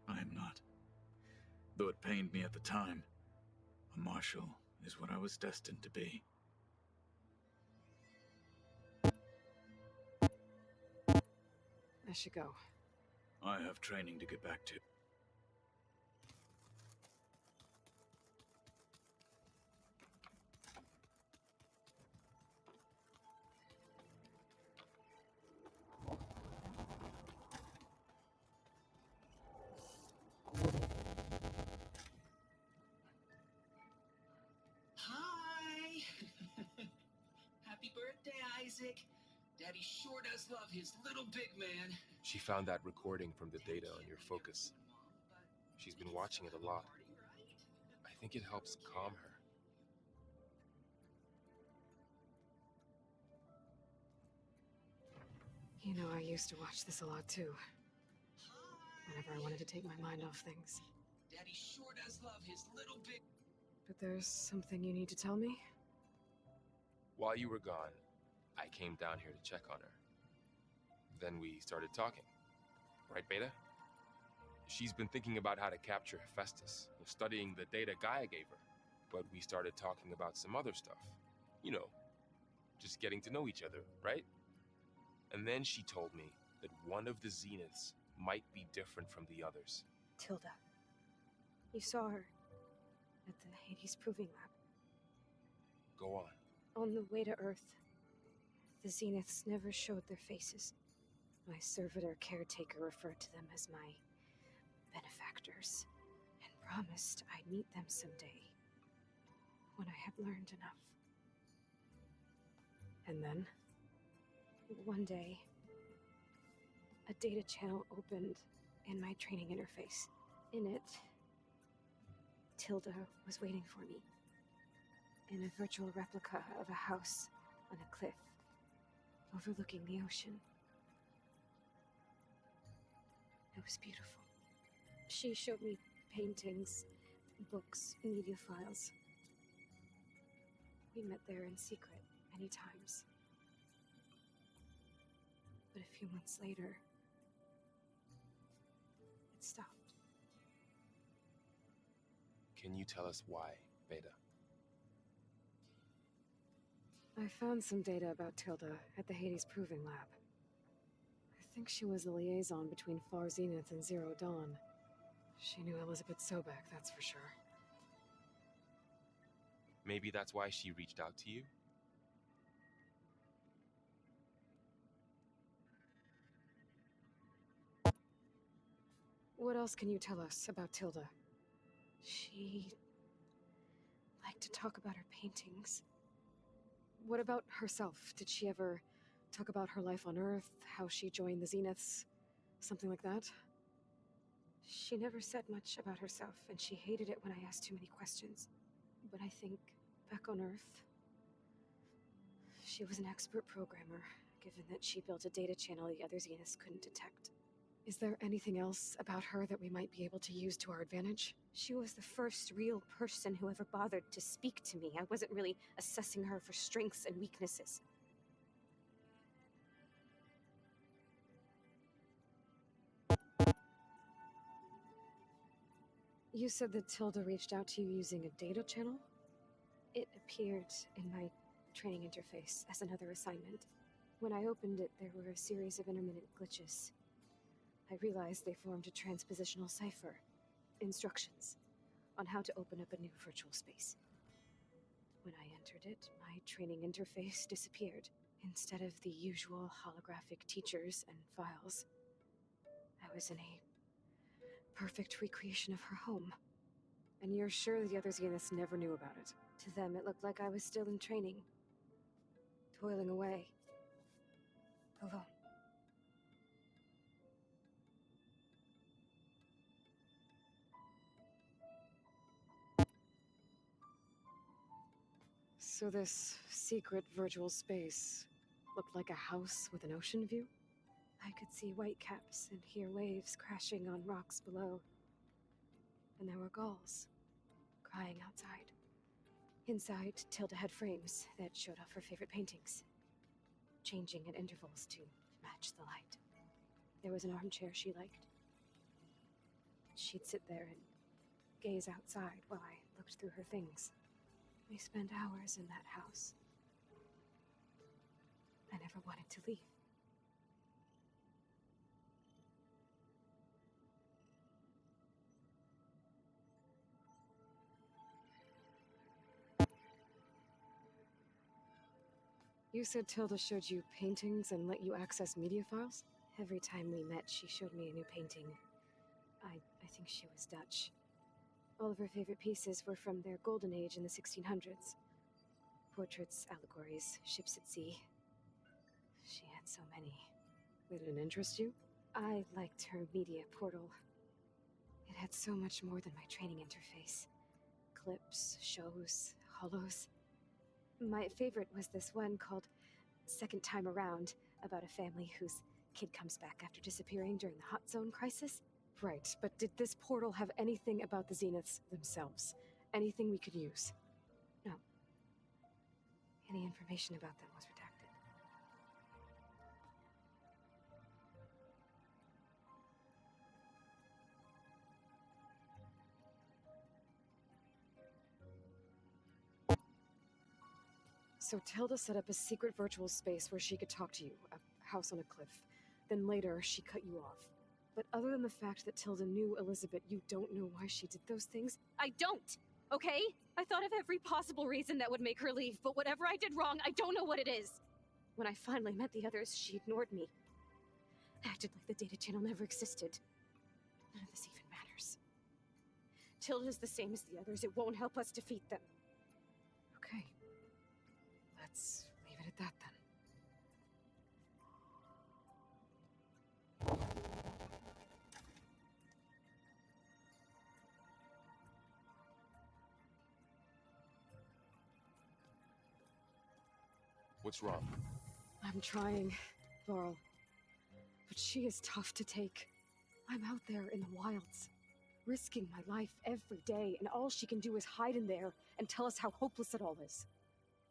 [SPEAKER 13] I am not. Though it pained me at the time, a marshal is what I was destined to be.
[SPEAKER 3] I should go.
[SPEAKER 13] I have training to get back to.
[SPEAKER 18] Hi! Happy birthday, Isaac. Daddy sure does love his little big man.
[SPEAKER 17] She found that recording from the data on your focus. She's been watching it a lot. I think it helps calm her.
[SPEAKER 3] You know, I used to watch this a lot too. Whenever I wanted to take my mind off things.
[SPEAKER 18] Daddy sure does love his little big...
[SPEAKER 3] But there's something you need to tell me?
[SPEAKER 17] While you were gone, I came down here to check on her. Then we started talking. Right, Beta? She's been thinking about how to capture Hephaestus, studying the data Gaia gave her. But we started talking about some other stuff. You know, just getting to know each other, right? And then she told me that one of the Zeniths might be different from the others.
[SPEAKER 20] Tilda. You saw her at the Hades Proving Lab.
[SPEAKER 17] Go on.
[SPEAKER 20] On the way to Earth, the Zeniths never showed their faces. My servitor caretaker referred to them as my benefactors, and promised I'd meet them someday, when I had learned enough.
[SPEAKER 3] And then?
[SPEAKER 20] One day, a data channel opened in my training interface. In it, Tilda was waiting for me, in a virtual replica of a house on a cliff, overlooking the ocean. It was beautiful. She showed me paintings, books, media files. We met there in secret many times. But a few months later, it stopped.
[SPEAKER 17] Can you tell us why, Beta?
[SPEAKER 3] I found some data about Tilda at the Hades Proving Lab. I think she was the liaison between Far Zenith and Zero Dawn. She knew Elizabeth Sobek, that's for sure.
[SPEAKER 17] Maybe that's why she reached out to you?
[SPEAKER 3] What else can you tell us about Tilda?
[SPEAKER 20] She liked to talk about her paintings.
[SPEAKER 3] What about herself? Did she ever talk about her life on Earth, how she joined the Zeniths, something like that?
[SPEAKER 20] She never said much about herself, and she hated it when I asked too many questions. But I think, back on Earth, she was an expert programmer, given that she built a data channel the other Zeniths couldn't detect.
[SPEAKER 3] Is there anything else about her that we might be able to use to our advantage?
[SPEAKER 20] She was the first real person who ever bothered to speak to me. I wasn't really assessing her for strengths and weaknesses.
[SPEAKER 3] You said that Tilda reached out to you using a data channel?
[SPEAKER 20] It appeared in my training interface as another assignment. When I opened it, there were a series of intermittent glitches. I realized they formed a transpositional cipher. Instructions on how to open up a new virtual space. When I entered it, my training interface disappeared. Instead of the usual holographic teachers and files, I was in a perfect recreation of her home.
[SPEAKER 3] And you're sure the other Zeniths never knew about it?
[SPEAKER 20] To them, it looked like I was still in training. Toiling away. Alone.
[SPEAKER 3] So this secret virtual space looked like a house with an ocean view?
[SPEAKER 20] I could see whitecaps and hear waves crashing on rocks below. And there were gulls crying outside. Inside, Tilda had frames that showed off her favorite paintings, changing at intervals to match the light. There was an armchair she liked. She'd sit there and gaze outside while I looked through her things. We spent hours in that house. I never wanted to leave.
[SPEAKER 3] You said Tilda showed you paintings and let you access media files?
[SPEAKER 20] Every time we met, she showed me a new painting. I think she was Dutch. All of her favorite pieces were from their golden age in the 1600s. Portraits, allegories, ships at sea. She had so many.
[SPEAKER 3] Did it interest you?
[SPEAKER 20] I liked her media portal. It had so much more than my training interface. Clips, shows, holos. My favorite was this one called Second Time Around, about a family whose kid comes back after disappearing during the Hot Zone crisis.
[SPEAKER 3] Right, but did this portal have anything about the Zeniths themselves? Anything we could use?
[SPEAKER 20] No. Any information about them was redacted.
[SPEAKER 3] So Tilda set up a secret virtual space where she could talk to you, a house on a cliff. Then later, she cut you off. But other than the fact that Tilda knew Elizabeth, you don't know why she did those things?
[SPEAKER 20] I don't! Okay? I thought of every possible reason that would make her leave, but whatever I did wrong, I don't know what it is! When I finally met the others, she ignored me. Acted like the data channel never existed. None of this even matters. Tilda's the same as the others. It won't help us defeat them.
[SPEAKER 3] Okay. Let's leave it at that then.
[SPEAKER 17] What's wrong?
[SPEAKER 3] I'm trying, Varl. But she is tough to take. I'm out there in the wilds, risking my life every day, and all she can do is hide in there and tell us how hopeless it all is.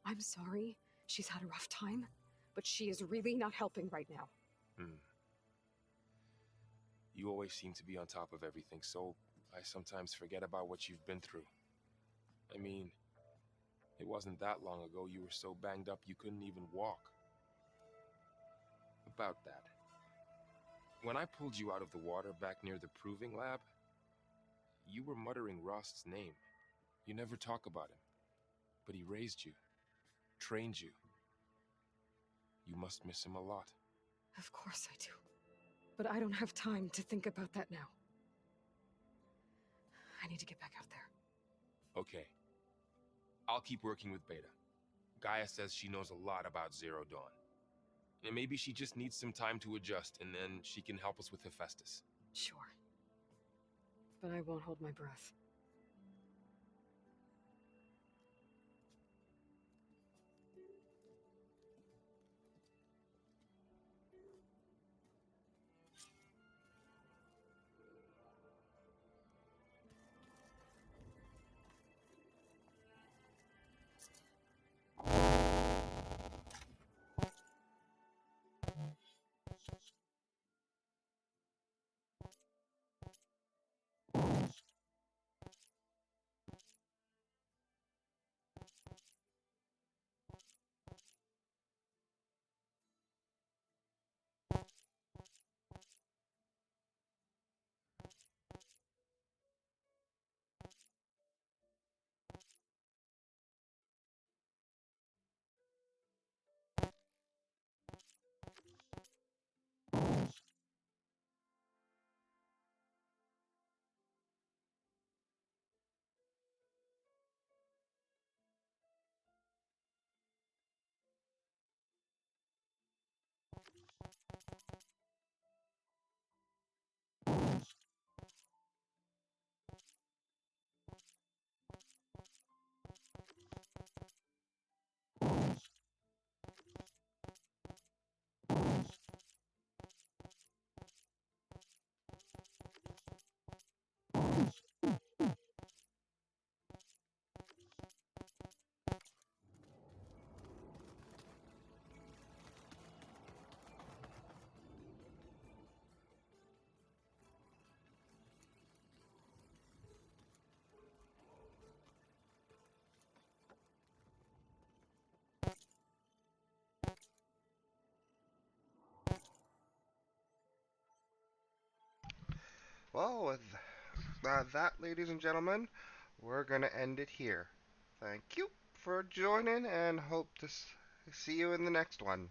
[SPEAKER 3] I'm sorry she's had a rough time, but she is really not helping right now.
[SPEAKER 17] You always seem to be on top of everything, so I sometimes forget about what you've been through. I mean, it wasn't that long ago you were so banged up you couldn't even walk. About that. When I pulled you out of the water back near the proving lab, you were muttering Rost's name. You never talk about him. But he raised you, trained you. You must miss him a lot.
[SPEAKER 3] Of course I do. But I don't have time to think about that now. I need to get back out there.
[SPEAKER 17] Okay. I'll keep working with Beta. Gaia says she knows a lot about Zero Dawn. And maybe she just needs some time to adjust, and then she can help us with Hephaestus.
[SPEAKER 3] Sure. But I won't hold my breath.
[SPEAKER 7] Well, with that, ladies and gentlemen, we're going to end it here. Thank you for joining, and hope to see you in the next one.